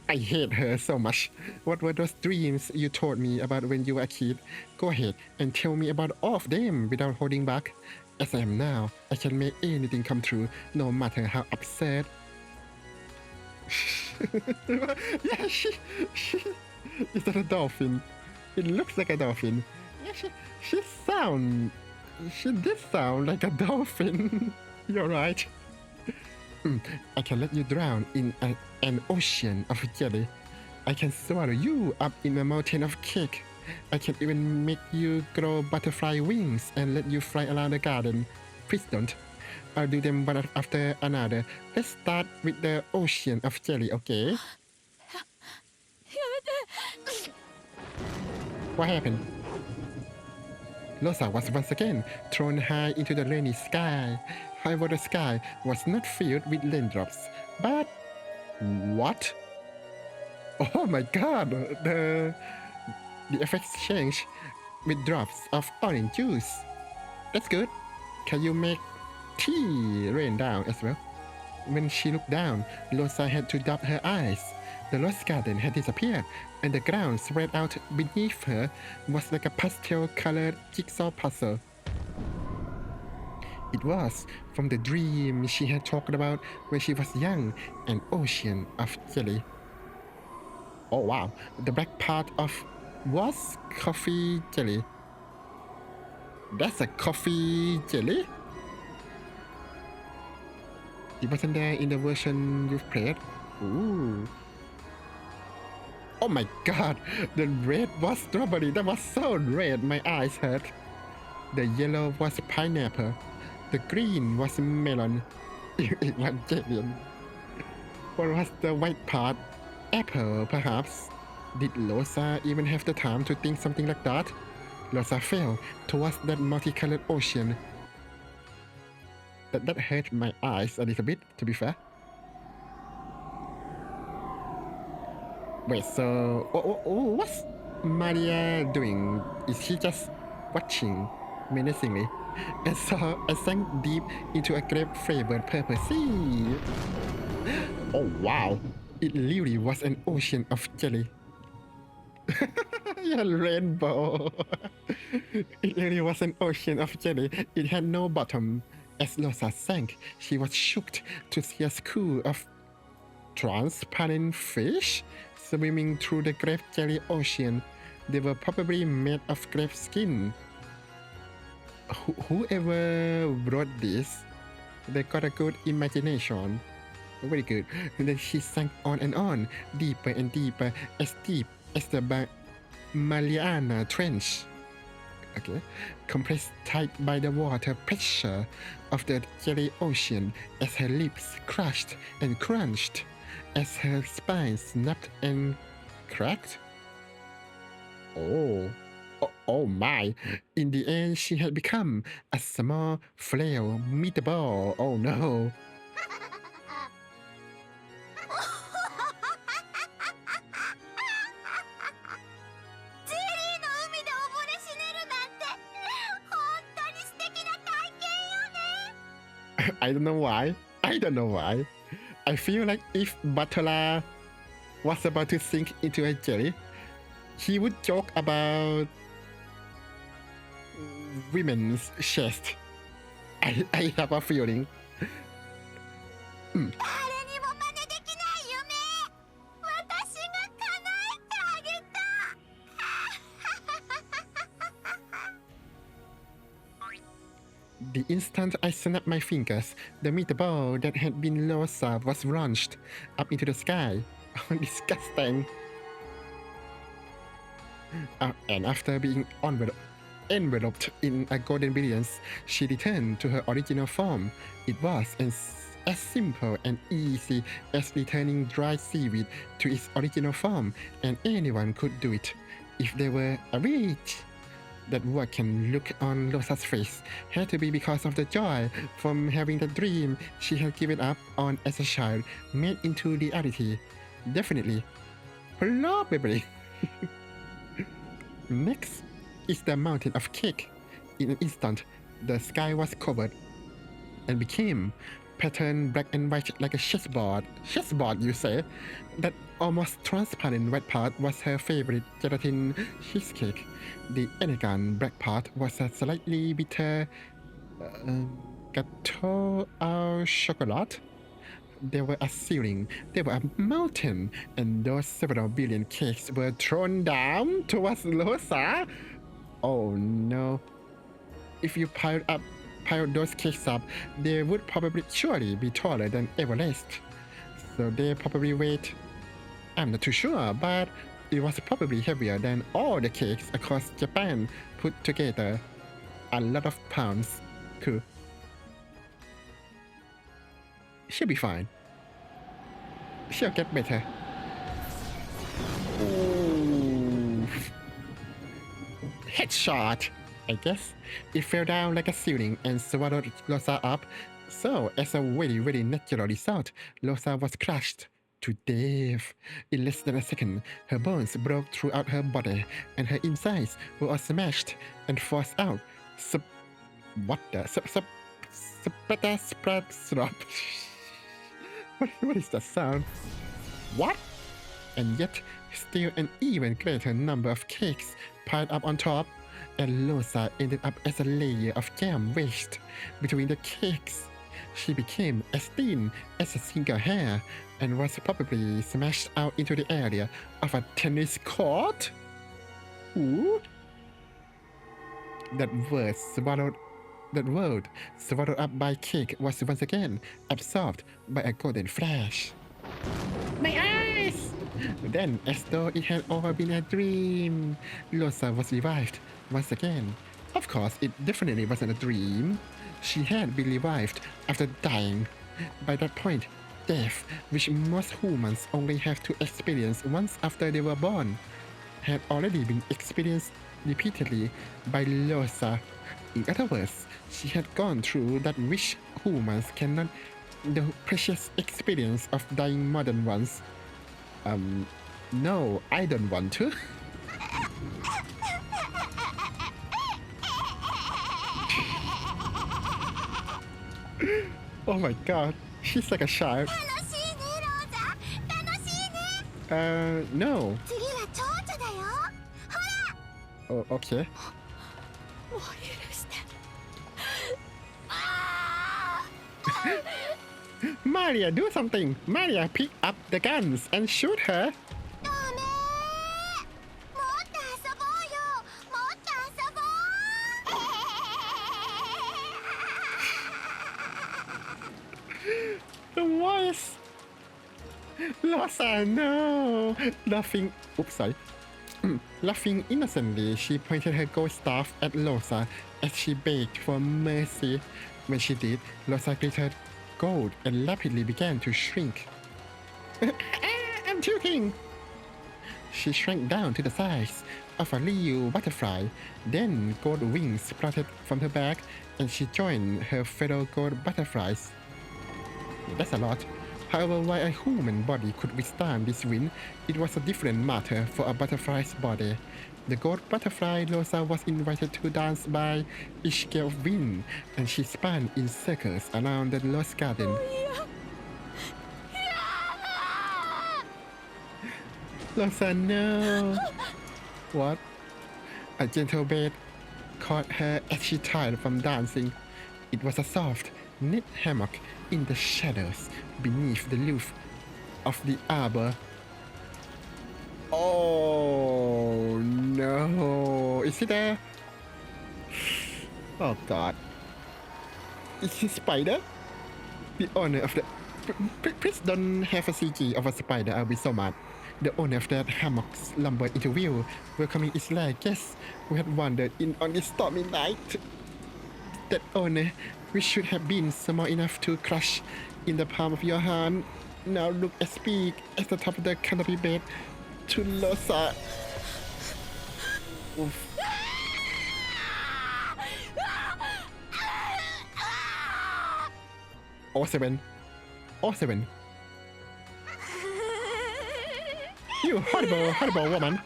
I hate her so much. What were those dreams you told me about when you were a kid? Go ahead and tell me about all of them without holding back. As I am now, I can make anything come true, no matter how absurd. Yeah, she is that a dolphin? It looks like a dolphin. Yeah, she did sound like a dolphin. You're right. I can let you drown in an ocean of jelly. I can swallow you up in a mountain of cake. I can even make you grow butterfly wings and let you fly around the garden. Please don't. I'll do them one after another. Let's start with the ocean of jelly, okay? What happened? Losa was once again thrown high into the rainy sky. However, the sky was not filled with raindrops, but what? Oh my god! The effects changed with drops of orange juice. That's good. Can you make tea rain down as well? When she looked down, Losa had to dab her eyes. The lost garden had disappeared, and the ground spread out beneath her was like a pastel-colored jigsaw puzzle. It was from the dream she had talked about when she was young, an ocean of jelly. Oh wow, the black part of was coffee jelly. That's a coffee jelly? It wasn't there in the version you've played? Ooh. Oh my god, the red was strawberry. That was so red, my eyes hurt. The yellow was pineapple. The green was melon. Evangelion. What was the white part? Apple, perhaps? Did Losa even have the time to think something like that? Losa fell towards that multicolored ocean. That hurt my eyes a little bit, to be fair. Wait, so what's Maria doing? Is she just watching menacingly? And so I sank deep into a grape-flavored purple sea. Oh wow, it literally was an ocean of jelly. Yeah, rainbow. It really was an ocean of jelly. It had no bottom. As Losa sank, she was shocked to see a school of transparent fish swimming through the grape jelly ocean. They were probably made of grape skin. Whoever wrote this, they got a good imagination. Very good. And then she sank on and on, deeper and deeper, as deep as the Mariana Trench. Okay, compressed tight by the water pressure of the jelly ocean, as her lips crushed and crunched, as her spine snapped and cracked. Oh my! In the end, she had become a small, frail meatball. Oh no! I don't know why. I feel like if Butler was about to sink into a jelly, he would joke about women's chest. I have a feeling. The instant I snapped my fingers, the meatball that had been Losa was launched up into the sky. Oh, disgusting. And after being enveloped in a golden brilliance, she returned to her original form. It was as simple and easy as returning dry seaweed to its original form, and anyone could do it if they were a witch. That welcome look on Losa's face had to be because of the joy from having the dream she had given up on as a child made into reality. Definitely. Probably. Next is the mountain of cake. In an instant, the sky was covered and became patterned black and white like a chessboard. Chessboard, you say? That almost transparent white part was her favorite gelatin cheesecake. The elegant black part was a slightly bitter gâteau au chocolat. There were a ceiling, there were a mountain, and those several billion cakes were thrown down towards Losa. Oh no. If you piled those cakes up, they would probably surely be taller than Everest. So they probably weighed, I'm not too sure, but it was probably heavier than all the cakes across Japan put together. A lot of pounds. Cool. She'll be fine. She'll get better. Ooh. Headshot, I guess. It fell down like a ceiling and swallowed Losa up. So, as a very natural result, Losa was crushed to death. In less than a second, her bones broke throughout her body, and her insides were all smashed and forced out. What is that sound? What? And yet, still an even greater number of cakes piled up on top, and Losa ended up as a layer of jam wedged between the cakes. She became as thin as a single hair, and was probably smashed out into the area of a tennis court. Ooh. That word swallowed up by cake was once again absorbed by a golden flash. My eyes! Then, as though it had all been a dream, Losa was revived once again. Of course, it definitely wasn't a dream. She had been revived after dying. By that point, death, which most humans only have to experience once after they were born, had already been experienced repeatedly by Losa. In other words, she had gone through that which humans cannot, the precious experience of dying more than once. No, I don't want to. Oh my god, she's like a child. No. Oh, okay. Maria, do something! Maria, pick up the guns and shoot her! The voice! Losa, no! Laughing innocently, she pointed her gold staff at Losa as she begged for mercy. When she did, Losa glittered gold and rapidly began to shrink. I'm choking! She shrank down to the size of a Ryu butterfly. Then gold wings sprouted from her back and she joined her fellow gold butterflies. That's a lot. However, while a human body could withstand this wind, it was a different matter for a butterfly's body. The gold butterfly Losa was invited to dance by each gale of wind, and she spun in circles around the lost garden. Losa, no! What? A gentle bed caught her as she tired from dancing. It was a soft, knit hammock in the shadows beneath the roof of the arbor. Oh no! Is it a... Oh god. Is it a spider? The owner of the... Please don't have a CG of a spider, I'll be so mad. The owner of that hammock lumbered into view, welcoming its rare guests who had wandered in on this stormy night. That owner, which should have been small enough to crush in the palm of your hand, now looked as big as the top of the canopy bed to Losa. Oof. Oh7. Oh7. You horrible, horrible woman.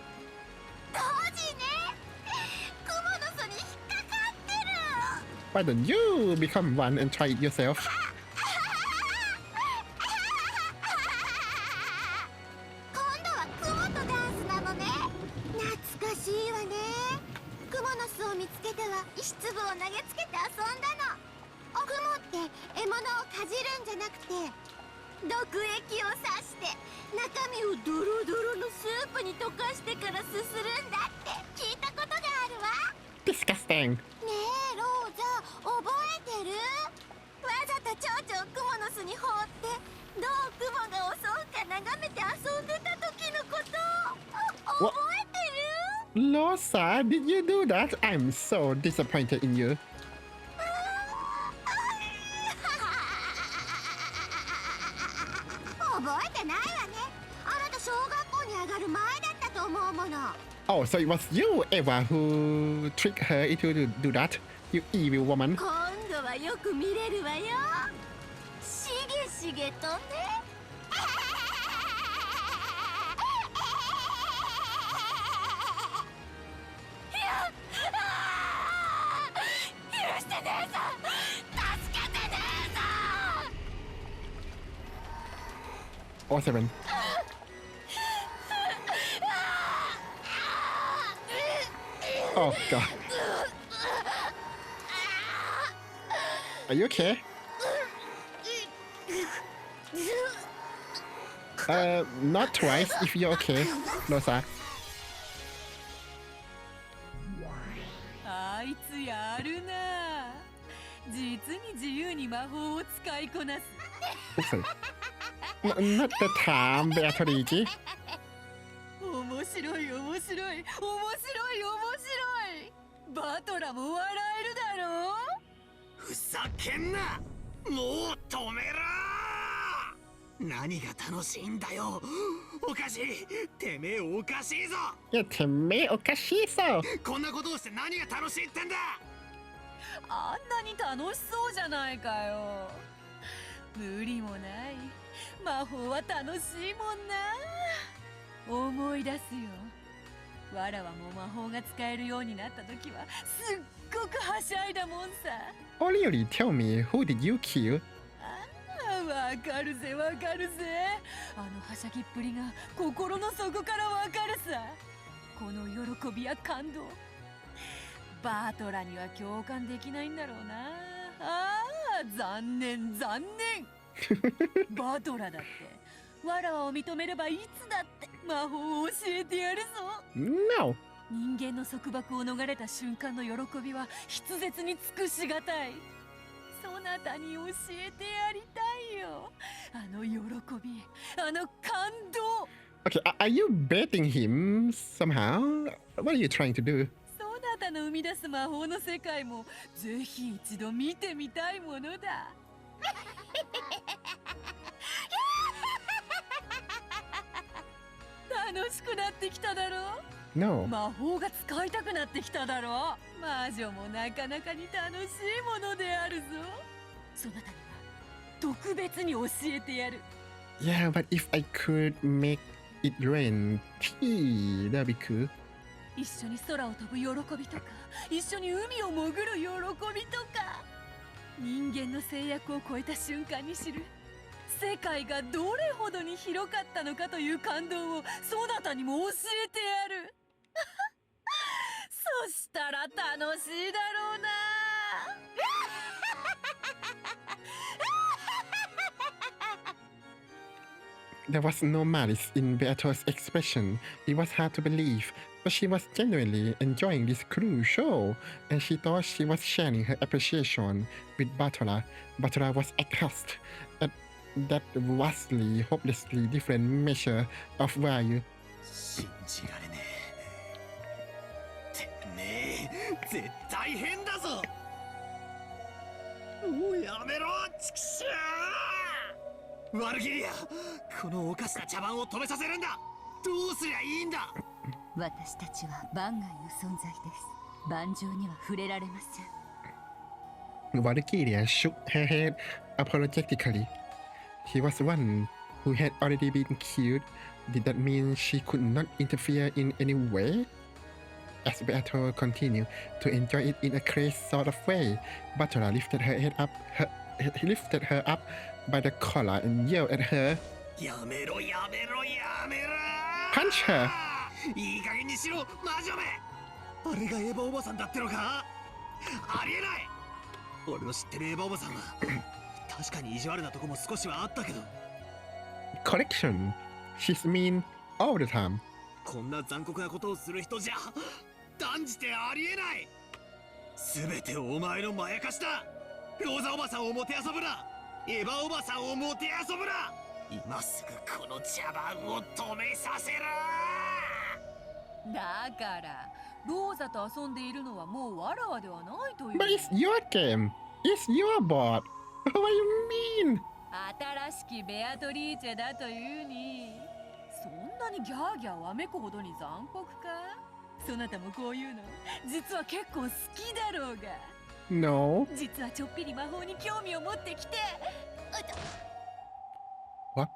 Why don't you become one and try it yourself? Disgusting. What? Losa, did you do that? I'm so disappointed in you. Oh, so it was you, Eva, who tricked her into do that? You evil woman. Oh7. Oh god. Are you okay? Not twice if you're okay, Rosa. あいつやるな。実に自由に魔法を使いこなす。 Oops, not the time, Beatrice. 面白い面白い面白い面白い。バトラも笑えるだろう。ふざけんな。もう止めろ。何が楽しいんだよ。おかしい。てめえおかしいぞ。いや、てめえおかしいぞ。こんなことをして何が楽しいってんだ。あんなに楽しそうじゃないかよ。無理もない。魔法は楽しいもんな。思い出すよ。わらわも魔法が使えるようになった時はすっごくはしゃいだもんさ。Only tell me who did you kill? わかるぜわかるぜ。あのはしゃぎっぷりが心の底からわかるさ。この喜びや感動、バートラには共感できないんだろうな。ああ、残念残念。バトラだってわらわを認めればいつだって魔法を教えてやるぞ。 No. 人間の束縛を逃れた瞬間の喜びは筆舌に尽くしがたい。そなたに教えてやりたいよ。あの喜び、あの感動。 Okay, are you baiting him somehow? What are you trying to do? そなたの生み出す魔法の世界もぜひ一度見てみたいものだ。楽しくなってきただろう。 No. 魔法が使いたくなってきただろう。魔女もなかなかに楽しいものであるぞ。そなたには特別に教えてやる。 Yeah, but if I could make it rain tea, that'd be cool. 一緒に空を飛ぶ喜びとか、一緒に海を潜る喜びとか、人間の制約を超えた瞬間に知る世界がどれほどに広かったのかという感動をそなたにも教えてやる。そしたら楽しいだろうな。There was no malice in Beato's expression. It was hard to believe, but she was genuinely enjoying this cruel show, and she thought she was sharing her appreciation with Batola. Batola was aghast at that vastly, hopelessly different measure of value. 信じられねえ。てめえ絶対変だぞ。もうやめろ、チクシャー。ワルギリア、このおかしな茶番を止めさせるんだ。どうすりゃいいんだ。私たちは番外の存在です。盤上には触れられません。 Valkyria shook her head apologetically. He was one who had already been killed. Did that mean she could not interfere in any way? As Beato continued to enjoy it in a crazed sort of way, Batola lifted her up by the collar and yelled at her. やめろやめろやめろ。 Punch her! いい加減にしろ、魔女め。あれがエヴァおばさんだってのか。ありえない。俺の知ってるエヴァおばさんは確かに意地悪なとこも少しはあったけど。 Correction. She's mean all the time. こんな残酷なことをする人じゃ断じてありえない。全てお前のまやかしだ。ローザおばさんをもてあそぶな。エヴァおばさんをもてあそぶな。今すぐこの茶番を止めさせろ。だからローザと遊んでいるのはもうわらわではないという。 But it's your game. It's your board. What do you mean? 新しきベアトリーチェだというに、そんなにギャーギャーわめくほどに残酷か。そなたもこういうの実は結構好きだろうが。 No. 実はちょっぴり魔法に興味を持ってきて。 What?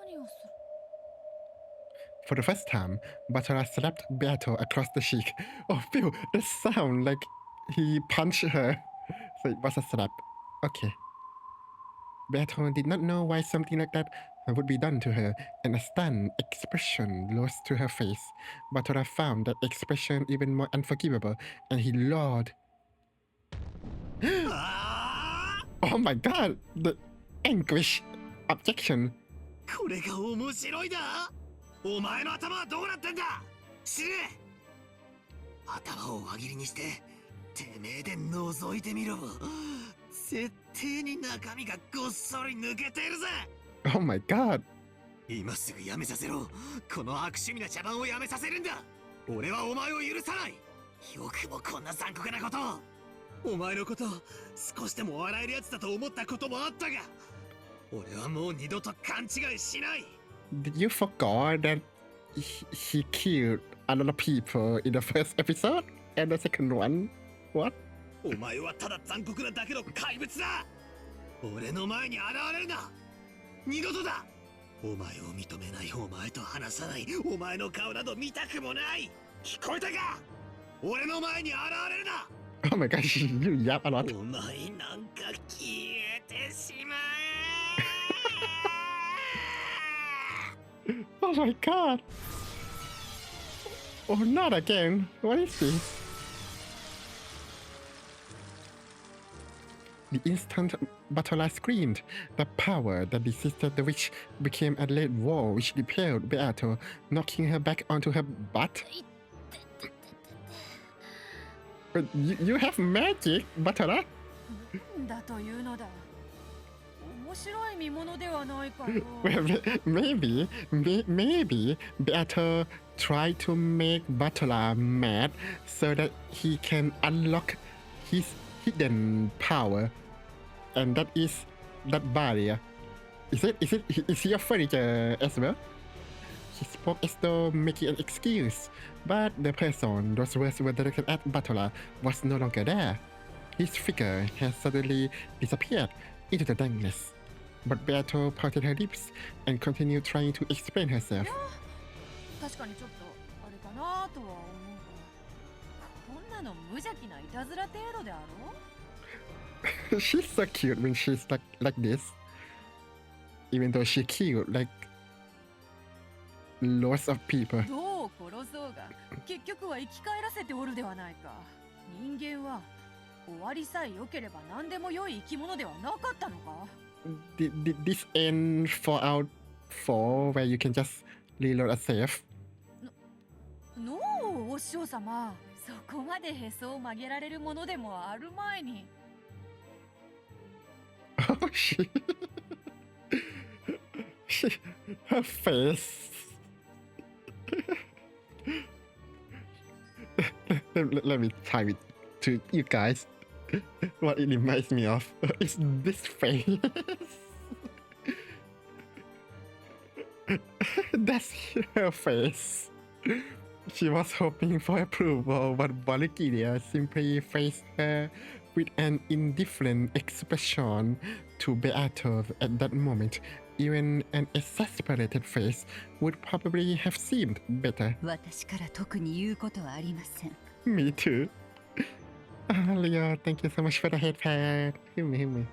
何をする。 For the first time, Batola slapped Beato across the cheek. Oh, Phil, that sound like he punched her. So it was a slap. Okay. Beato did not know why something like that would be done to her, and a stunned expression rose to her face. Batola found that expression even more unforgivable, and he roared. Oh my god! The anguish objection. これが面白いだ。お前の頭はどうなってんだ。知れ。頭を輪切りにしててめえで覗いてみろ。絶対に中身がごっそり抜けているぜ。 Oh my god. 今すぐやめさせろ。この悪趣味な茶番をやめさせるんだ。俺はお前を許さない。よくもこんな残酷なことを。お前のこと少しでも笑えるやつだと思ったこともあったが、俺はもう二度と勘違いしない。 Did you forget that he killed a lot of people in the first episode and the second one? What? お前はただ残酷なだけの怪物だ。俺の前に現れるな。二度とだ。お前を認めない、お前と話さない、お前の顔など見たくもない。聞こえたか。俺の前に現れるな。 Oh my gosh, you yap a lot. お前なんか消えてしまえ。 Oh my god. Oh, not again. What is this? The instant Batola screamed. The power that resisted the witch became a lead wall which repelled Beato, knocking her back onto her butt. But you have magic, Batola? だというのだ。面白い見物ではないかよ。Well, maybe Beato tried to make Batola mad so that he can unlock his hidden power. And that is that barrier. Is he a furniture as well? He spoke as though making an excuse, but the person those words were directed at Batola was no longer there. His figure had suddenly disappeared into the darkness. But Beato parted her lips and continued trying to explain herself. 確かにちょっとあれかなとは思うが、こんなの無邪気ないたずら程度であろう。 She's so cute when she's like this. Even though she killed like lots of people. どう殺そうが、結局は生き返らせておるではないか。人間は終わりさえ良ければ何でも良い生き物ではなかったのか。 Did this end Fallout 4 where you can just reload a save? のう、お師匠様。そこまでへそを曲げられるものでもある前に。 Oh, her face. let me type it to you guys. What it reminds me of is this face. That's her face. She was hoping for approval, but Valkyria simply faced her with an indifferent expression to Beato at that moment. Even an exasperated face would probably have seemed better. 私から特に言うことはありません。 Me too. Leo, thank you so much for the head pat. Him.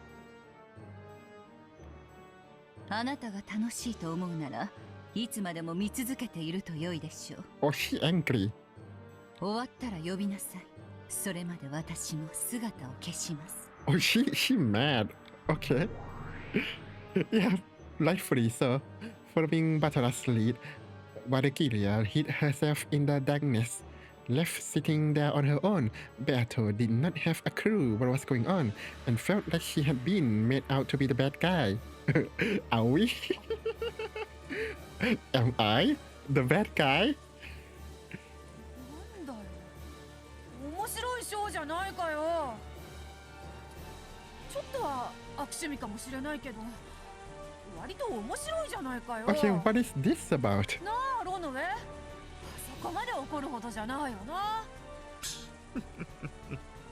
あなたが楽しいと思うならいつまでも見続けていると良いでしょう。 Oh, she angry. 終わったら呼びなさい。それまで私も姿を消します。 Oh, she mad. Okay. Yeah, rightfully so. Following Batala's lead, Valkyria hid herself in the darkness. Left sitting there on her own, Beato did not have a clue what was going on and felt like she had been made out to be the bad guy. Are we? Am I the bad guy? なんだよ。面白いショーじゃないかよ。ちょっとは悪趣味かもしれないけど、割と面白いじゃないかよ。Okay, what is this about? なあ、ロノウェ。そこまで怒るほどじゃないよな。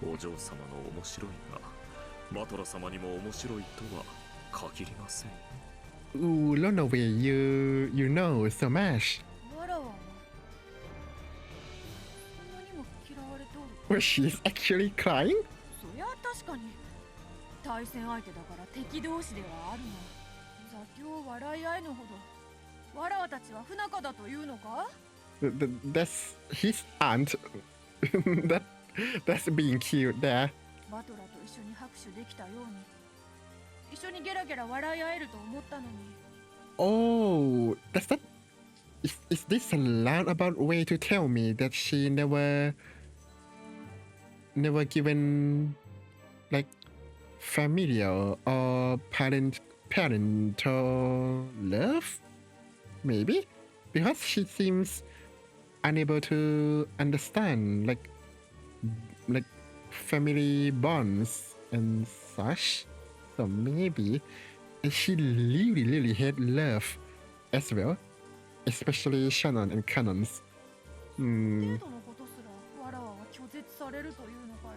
お嬢様の面白いが、バトラ様にも面白いとは限りません。 Ooh, Lonaway, you know so much. わらわはそんなにも嫌われておる。Well, she's actually crying? そりゃ確かに対戦相手だから敵同士ではあるが、座興笑い合いのほどわらわたちは不仲だというのか？ That's his aunt. That's being cute there. バトラと一緒に拍手できたように、一緒にゲラゲラ笑い合えると思ったのに。 Oh, does that is this a roundabout way to tell me that she never given like familial or parental love? Maybe because she seems unable to understand like family bonds and such. So maybe she really hate love as well, especially Shannon and Cannons. 程度のことすらわらわは拒絶されるというのかよ。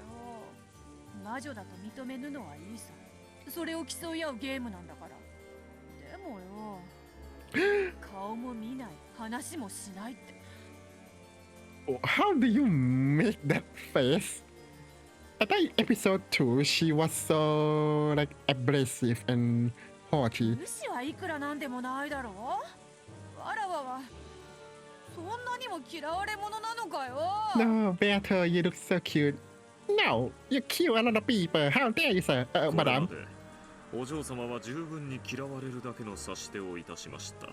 魔女だと認めぬのはいいさ。それを競い合うゲームなんだから。でもよ、顔も見ない、話もしないって。How do you make that face? I think episode 2 she was so like abrasive and haughty. 無視はいくらなんでもないだろう。わらわはそんなにも嫌われ者なのかよ。No, Beato, you look so cute. No, you kill a lot of people. How dare you, sir? Madam. お嬢様は十分に嫌われるだけの察し手をいたしました。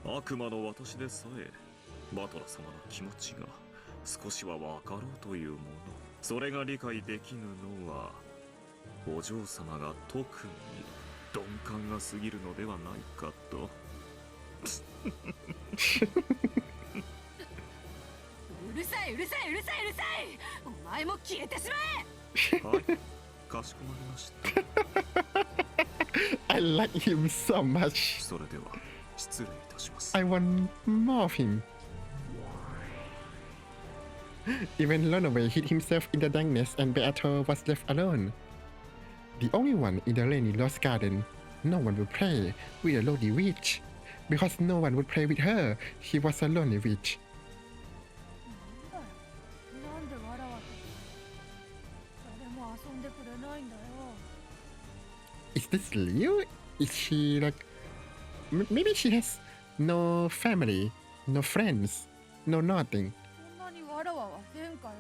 悪魔の私でさえバトラ様の気持ちが少しは分かろうというもの、それが理解できぬのはお嬢様が特に鈍感が過ぎるのではないかと。うるさいうるさいうるさいうるさい。お前も消えてしまえ。はい、かしこまりました。I like him so much. それでは失礼いたします。I want more of him. Even Runaway hid himself in the darkness and Beato was left alone. The only one in the rainy lost garden. No one would play with a lonely witch. Because no one would play with her, she was a lonely witch. なんでわらわと誰も遊んでくれないんだよ。Is this Liu? Is she like... Maybe she has no family, no friends, no nothing. そんなにわらわは変かよ。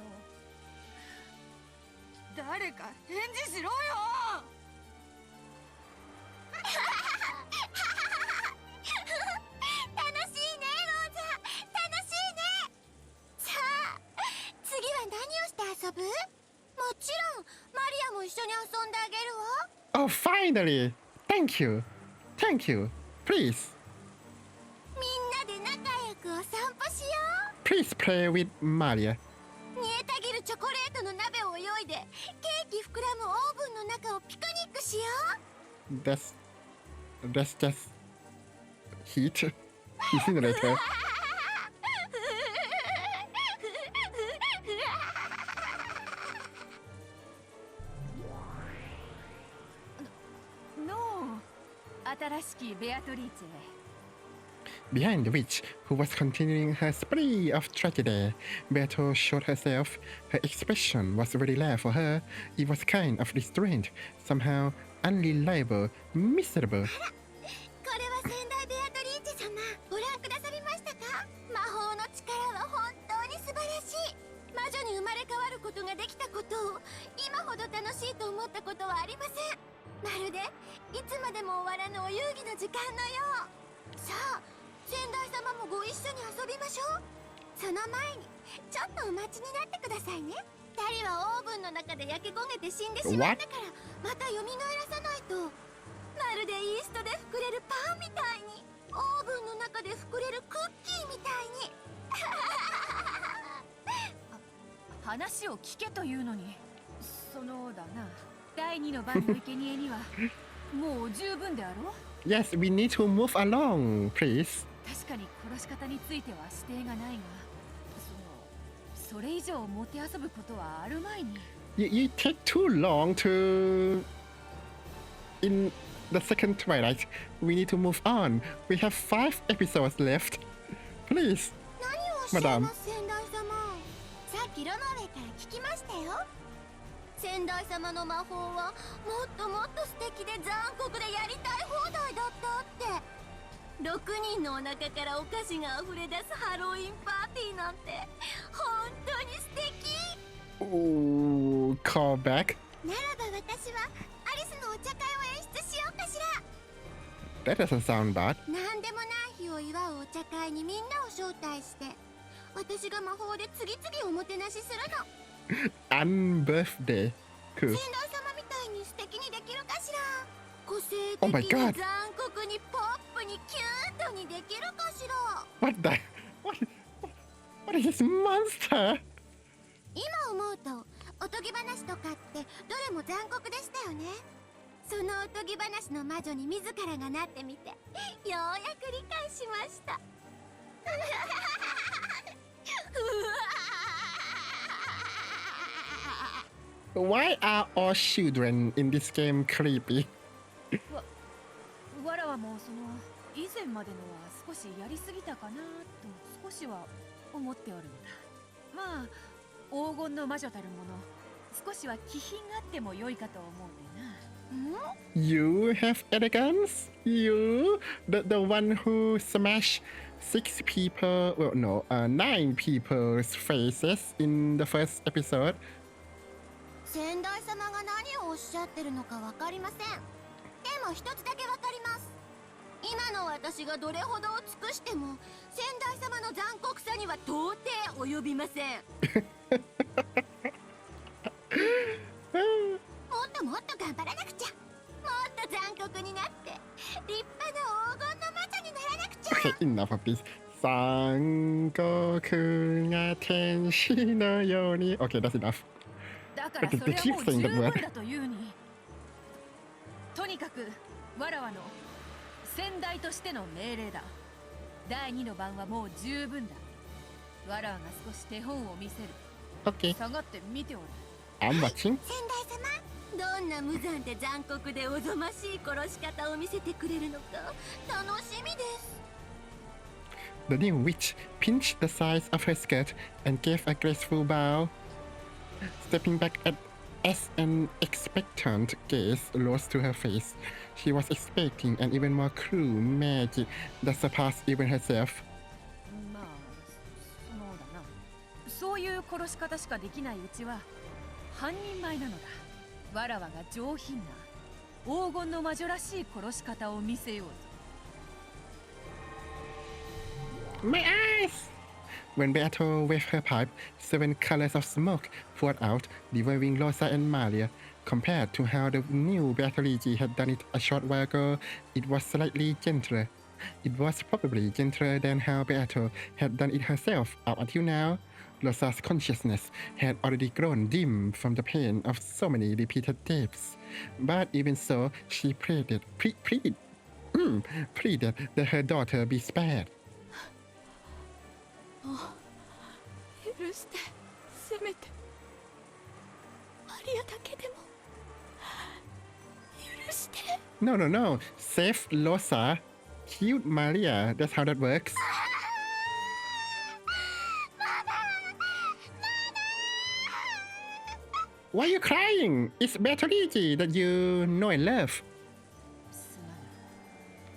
誰か返事しろよ。楽しいね、ローザ。楽しいね。さあ、次は何をして遊ぶ？もちろんマリアも一緒に遊んであげるわ。Oh, finally! Thank you! Thank you! Please! みんなで仲良くお散歩しよう。 Please play with Maria. 煮えたぎるチョコレートの鍋を泳いでケーキ膨らむオーブンの中をピクニックしよう。 That's just heat. Incinerator. No. 新しきベアトリーチェ。Behind the witch, who was continuing her spree of tragedy, Beato showed herself. Her expression was very rare for her. It was kind of restrained, somehow unreliable, miserable. これは仙台ベアトリーチェ様、ご覧くださりましたか？魔法の力は本当に素晴らしい。魔女に生まれ変わることができたことを今ほど楽しいと思ったことはありません。まるでいつまでも終わらぬお遊戯の時間のよう。さあ、仙台様もご一緒に遊びましょう。その前にちょっとお待ちになってくださいね。二人はオーブンの中で焼け焦げて死んでしまったからまた蘇らさないと。まるでイーストで膨れるパンみたいに、オーブンの中で膨れるクッキーみたいに。話を聞けというのに。そのだな、第二の番の生贄にはもう十分であろう。Yes, we need to move along, please. 確かに殺し方については指定がないが、それ以上もてあそぶことはあるまいに。You take too long to... In the second twilight, we need to move on. We have 5 episodes left. Please, 何をおっしゃい Madam. ます仙台様。さっきロノウェイから聞きましたよ。仙台様の魔法はもっともっと素敵で残酷でやりたい放題だったって。6人のお腹からお菓子が溢れ出すハロウィンパーティーなんて本当に素敵。 Oh, call back. ならば私はアリスのお茶会を演出しよう That doesn't sound bad. なんでもない日を祝うお茶会にみんなを招待して、私が魔法で次々おもてなしするの。Unbirthday. 先 Cool. 代様みたいに素敵にできるかしら。個性 Oh 的 my に God. 残酷にポップにキュートにできるかしら。What the? What is this monster? 今思うとおとぎ話とかってどれも残酷でしたよね。そのおとぎ話の魔女に自らがなってみて、ようやく理解しました。Why are all children in this game creepy? わらわもその以前までのは少しやりすぎたかなと少しは思っておるのだ。まあ黄金の魔女たるもの、少しは気品があっても良いかと思うでな。You have elegance? You? The one who smashed 6 people, well, no, 9 people's faces in the first episode? 先代様が何をおっしゃってるのかわかりません。でも一つだけわかります。今の私がどれほどを尽くしても先代様の残酷さには到底及びません。もっともっと頑張らなくちゃ。もっと残酷になって立派な黄金の魔女にならなくちゃ。 Okay, enough of this. 三国が天使のように Okay, that's enough. だからそれはもう十分だというに。とにかくわらわの先代としての命令だ。第2の番はもう十分だ。わらわが少し手本を見せる。 Okay, 下がって見ておる。I'm watching. 先代様、どんな無残で残酷でおぞましい殺し方を見せてくれるのか楽しみです。 The new witch pinched the sides of her skirt and gave a graceful bow, stepping back as an expectant gaze rose to her face. She was expecting an even more cruel magic that surpassed even herself. まあそうだな。そういう殺し方しかできないうちは半人前なのだ。わらわが上品な黄金の魔女らしい殺し方を見せようぞ。 My eyes! When Beato waved her pipe, 7 colors of smoke poured out, devouring Rosa and Maria. Compared to how the new Beatrice had done it a short while ago, it was slightly gentler. It was probably gentler than how Beato had done it herself up until now. Rosa's consciousness had already grown dim from the pain of so many repeated deaths. But even so, she pleaded that her daughter be spared. 許して、せめてマリアだけでも許して。 No, no, no. Save Rosa. Kill Maria. That's how that works. Why are you crying? It's Beatrice that you know and love. すま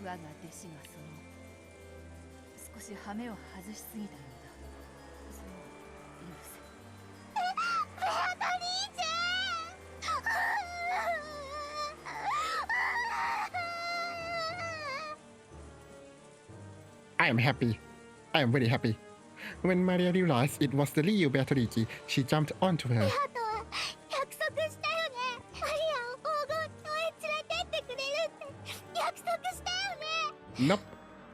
ぬ。我が弟子が少し羽目を外しすぎたのだ。その許せ。ベアトリーチェ I am happy. I am very happy. When Maria realized it was the real Beatrice, she jumped onto her. ベアとは約束したよね。マリアを黄金島へ連れてってくれるって約束したよね。 Nope.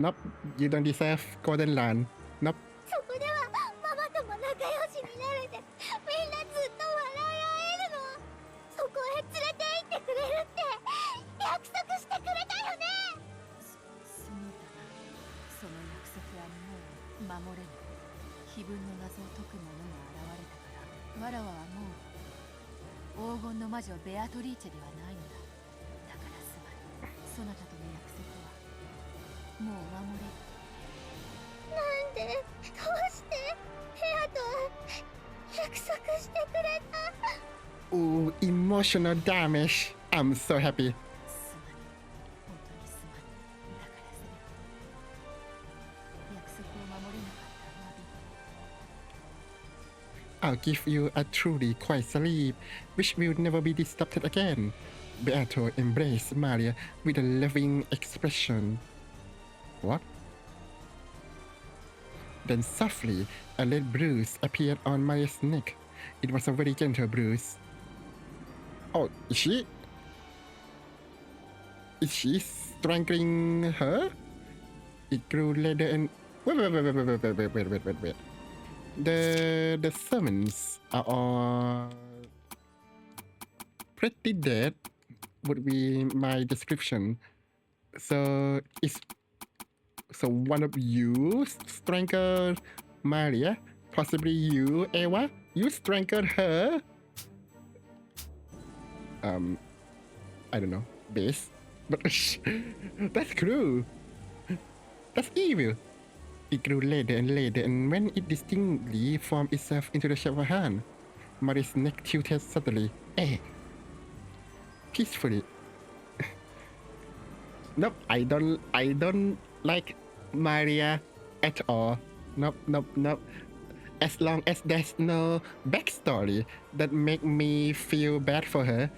Nope. You don't deserve Golden Land. Nope. そこではママとも仲良しになれてみんなずっと笑い合えるの。そこへ連れて行ってくれるって約束してくれたよね。スミータだ。その約束はもう守れぬ。碑文の謎を解く者が現れたから、わらわはもう黄金の魔女ベアトリーチェではないのだ。だからすまぬ。そなたとの約束はもう守れぬ。なんでどうしてベアとは約束してくれた。 Ooh, emotional damage. I'm so happy. すまぬ。本当にすまぬ。だからせめて約束を守れなかった詫び。 I'll give you a truly quiet sleep, which will never be disturbed again. Beato embraced Maria with a loving expression. What? Then softly, a little bruise appeared on Maria's neck. It was a very gentle bruise. Oh, is she? Is she strangling her? It grew louder and wait. The sermons are all pretty dead. Would be my description. So one of you strangled Maria, possibly you, Eva. You strangled her. I don't know, base, but that's cruel. That's evil. It grew later and later, and when it distinctly formed itself into the shape of a hand, Maria's neck tilted suddenly. Peacefully. Nope, I don't like Maria at all. Nope. As long as there's no backstory that make me feel bad for her,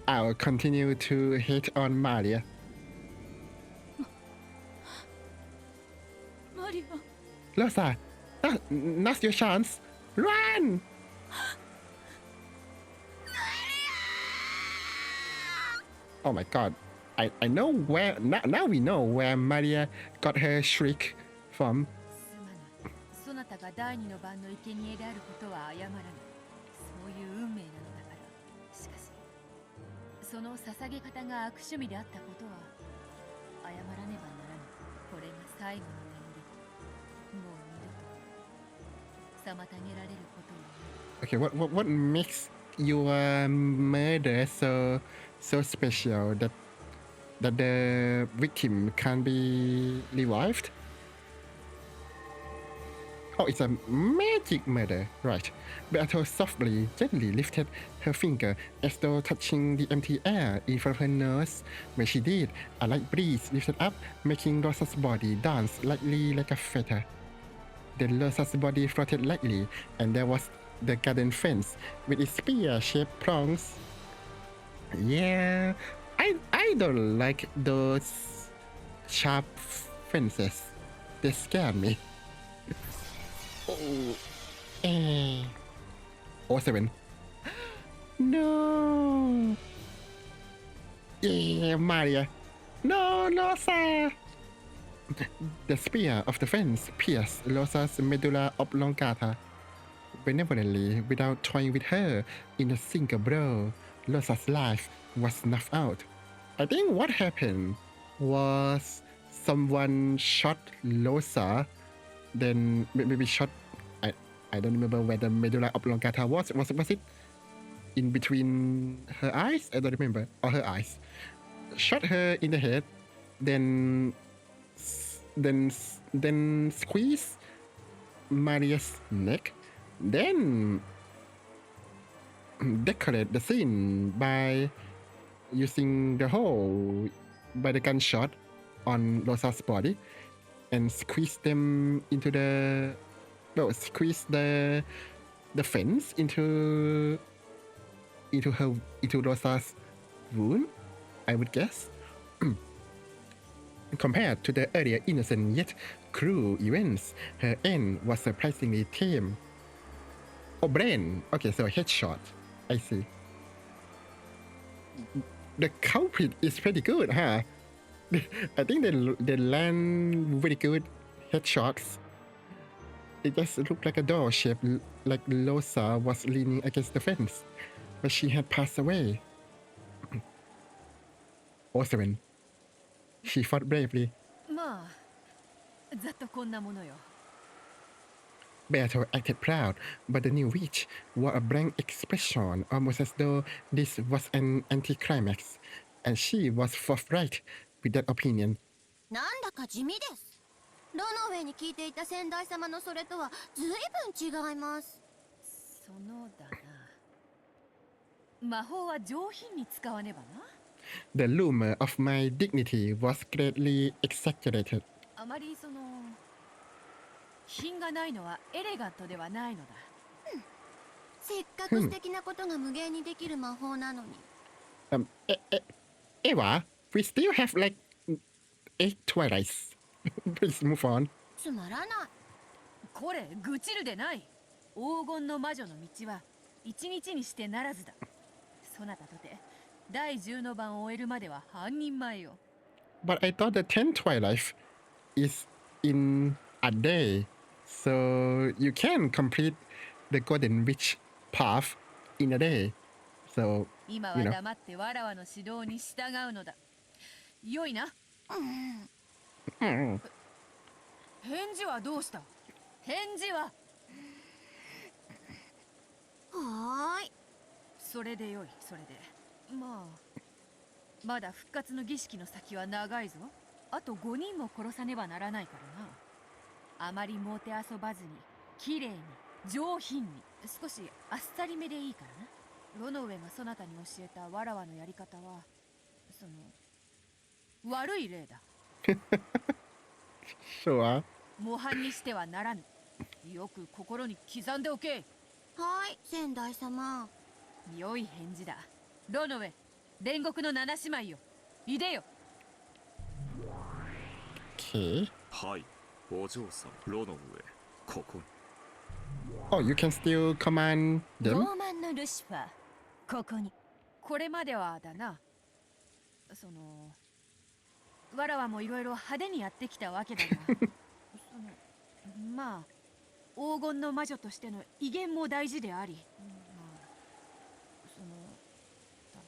I'll continue to hate on Maria. Maria. Rosa, now's your chance. Run! Oh my god. I know where now we know where Maria got her shriek from. そなたが第二の番の生贄であることは謝らない。そういう運命なのだから。しかし、その捧げ方が悪趣味であったことは謝らねばならぬ。これが最後の眠り。もう二度と妨げられることはない。 Okay, what makes your murder so special that the victim can't be revived? Oh, it's a magic murder, right? Beato softly, gently lifted her finger as though touching the empty air in front of her nose. When she did, a light breeze lifted up, making Rosa's body dance lightly like a feather. Then Rosa's body floated lightly, and there was the garden fence with its spear-shaped prongs. Yeah, I don't like those sharp fences. They scare me. Oh, 7. No. Yeah, Maria. No, Rosa. The spear of the fence pierced Rosa's medulla oblongata. Benevolently, without toying with her in a single blow, Rosa's life was snuffed out. I think what happened was someone shot Rosa, then maybe shot. I don't remember where the medulla oblongata was. Was it in between her eyes? I don't remember. Or her eyes. Shot her in the head, then squeeze Maria's neck, then decorate the scene by using the hole by the gunshot on Rosa's body and squeeze them into squeeze the fence into Rosa's wound, I would guess. Compared to the earlier innocent yet cruel events, her end was surprisingly tame. Oh, brain. Okay, so headshot. I see. The culprit is pretty good, huh? I think they land very good headshots. It just looked like a door shape, like Rosa was leaning against the fence, but she had passed away. Awesome. She fought bravely. まあ、ざっとこんなものよ。Beato acted proud, but the new witch wore a blank expression, almost as though this was an anticlimax, and she was forthright with that opinion. なんだか地味です。ロノウェイに聞いていた先代様のそれとは随分違います。そのだな。魔法は上品に使わねばな。The rumor of my dignity was greatly exaggerated. あまりその品がないのはエレガントではないのだ。せっかく素敵なことが無限にできる魔法なのに。Eva, we still have like 8 twilights. Please move on. つまらない。これ愚痴るでない。黄金の魔女の道は一日にしてならずだ。そなたとて第10の番を終えるまでは半人前よ。But I thought the 10 twilight is in a day. So you can complete the Golden Witch path in a day. So, 今は黙ってわらわの指導に従うのだ。よいな。返事はどうした？返事は。はーい。それでよい、それで。まだ復活の儀式の先は長いぞ。あと5人も殺さねばならないからな。あまりもてあそばずに、きれいに、上品に、少しあっさりめでいいからな。ロノウェがそなたに教えたわらわのやり方は、悪い例だ。sure. 模範にしてはならぬ。よく心に刻んでおけ。はい、先代様。良い返事だ。ロノウェ、煉獄の七姉妹よ。いでよ。Okay. はい、お嬢さん、ロノウェ、ここに。Oh, you can still command 傲 them? 慢のルシファー、ここに。これまではだな。わらわもいろいろ派手にやってきたわけだがまあ黄金の魔女としての威厳も大事であり、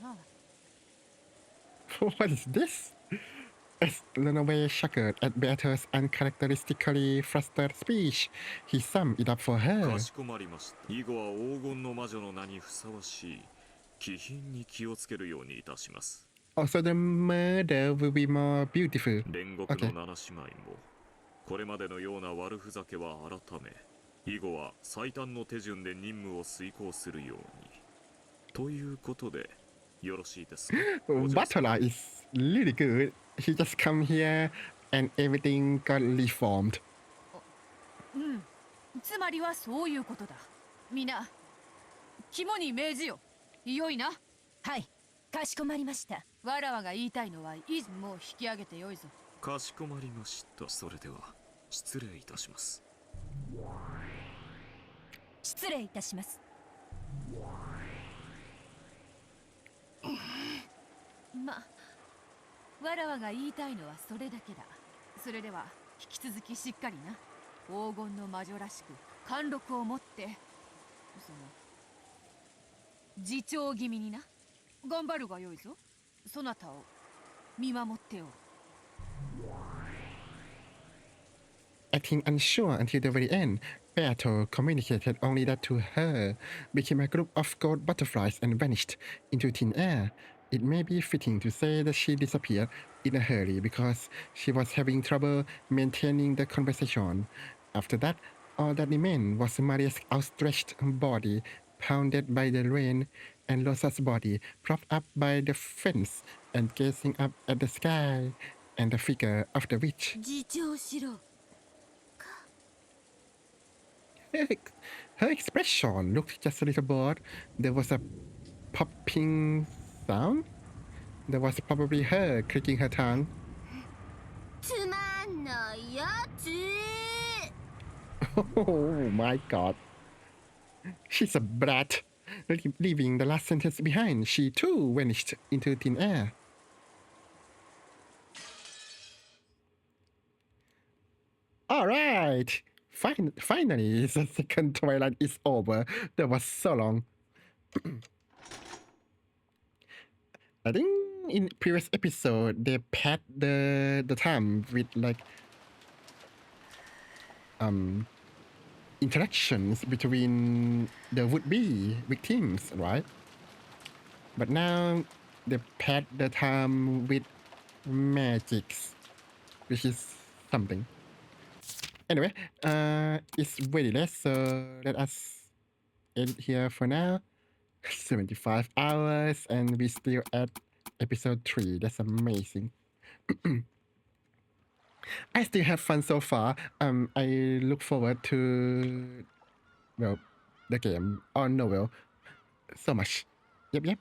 だな。What is this? As Runaway shuddered at Beatrice's uncharacteristically flustered speech, he summed it up for her. かしこまりました。以後は黄金の魔女の名にふさわしい気品に気をつけるようにいたします。Also, the murder will be more beautiful. 煉獄の七姉妹も、これまでのような悪ふざけは改め、以後は最短の手順で任務を遂行するように。ということで、よろしいですか？ Butler is really good. He just come here and everything got reformed. つまりはそういうことだ。みんな肝に銘じよ。よいな。はい、かしこまりました。わらわが言いたいのはもう引き上げてよいぞ。かしこまりました。それでは失礼いたします。失礼いたします。わらわが言いたいのはそれだけだ。それでは引き続きしっかりな。黄金の魔女らしく貫禄を持って自重気味にな。頑張るがよいぞ。そなたを見守っておる。Acting unsure until the very end, Beato communicated only that to her became a group of gold butterflies and vanished into thin air. It may be fitting to say that she disappeared in a hurry because she was having trouble maintaining the conversation. After that, all that remained was Maria's outstretched body pounded by the rain and Rosa's body propped up by the fence and gazing up at the sky and the figure of the witch. 自重しろ。Her expression looked just a little bored. There was a popping sound. That was probably her clicking her tongue. つまんないやつ。Oh my god. She's a brat. Leaving the last sentence behind, she too vanished into thin air. Alright. Finally, the second twilight is over. That was so long. I think in previous episode they pad the time with like interactions between the would-be victims, right? But now they pad the time with magics, which is something. Anyway, it's very late, so let us end it here for now. 75 hours, and we still at episode 3. That's amazing. I still have fun so far. I look forward to, well, the game or novel so much. Yep.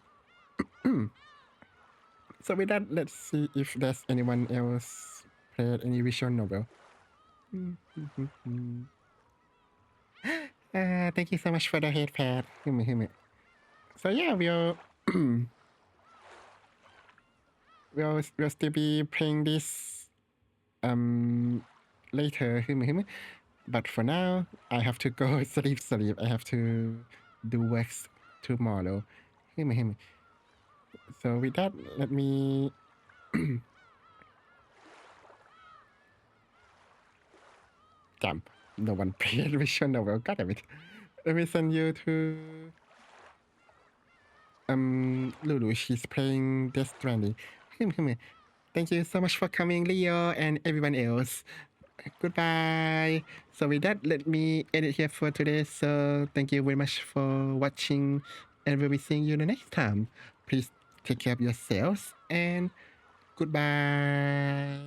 So with that, let's see if there's anyone else played any visual novel. Thank you so much for the head pad. So yeah, we'll we'll still be playing this later. But for now, I have to go sleep. I have to do work tomorrow. So with that, let me damn, no one played visual novel. God damn it. Let me send you to Lulu. She's playing Death Stranding. Thank you so much for coming, Leo, and everyone else. Goodbye. So with that, let me end it here for today. So thank you very much for watching, and we'll be seeing you the next time. Please take care of yourselves, and goodbye.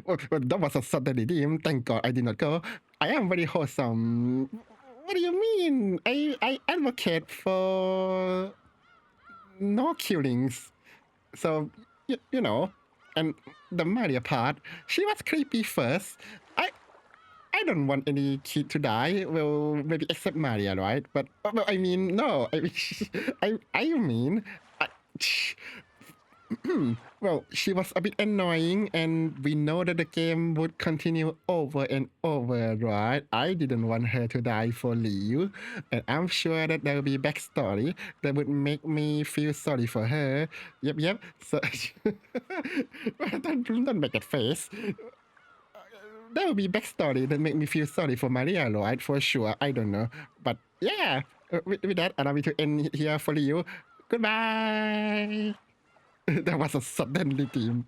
Well, that was a sudden redeem. Thank God I did not go. I am very wholesome. What do you mean? I advocate for no killings. So, you know, and the Maria part, she was creepy first. I don't want any kid to die. Well, maybe except Maria, right? But well, I mean, no. I mean, well, she was a bit annoying, and we know that the game would continue over and over, right? I didn't want her to die for Liu, and I'm sure that there will be backstory that would make me feel sorry for her. Yep. So, don't make that face. There will be backstory that make me feel sorry for Maria, right? For sure. I don't know. But yeah, with that, allow me to end here for you. Goodbye. That was a suddenly team.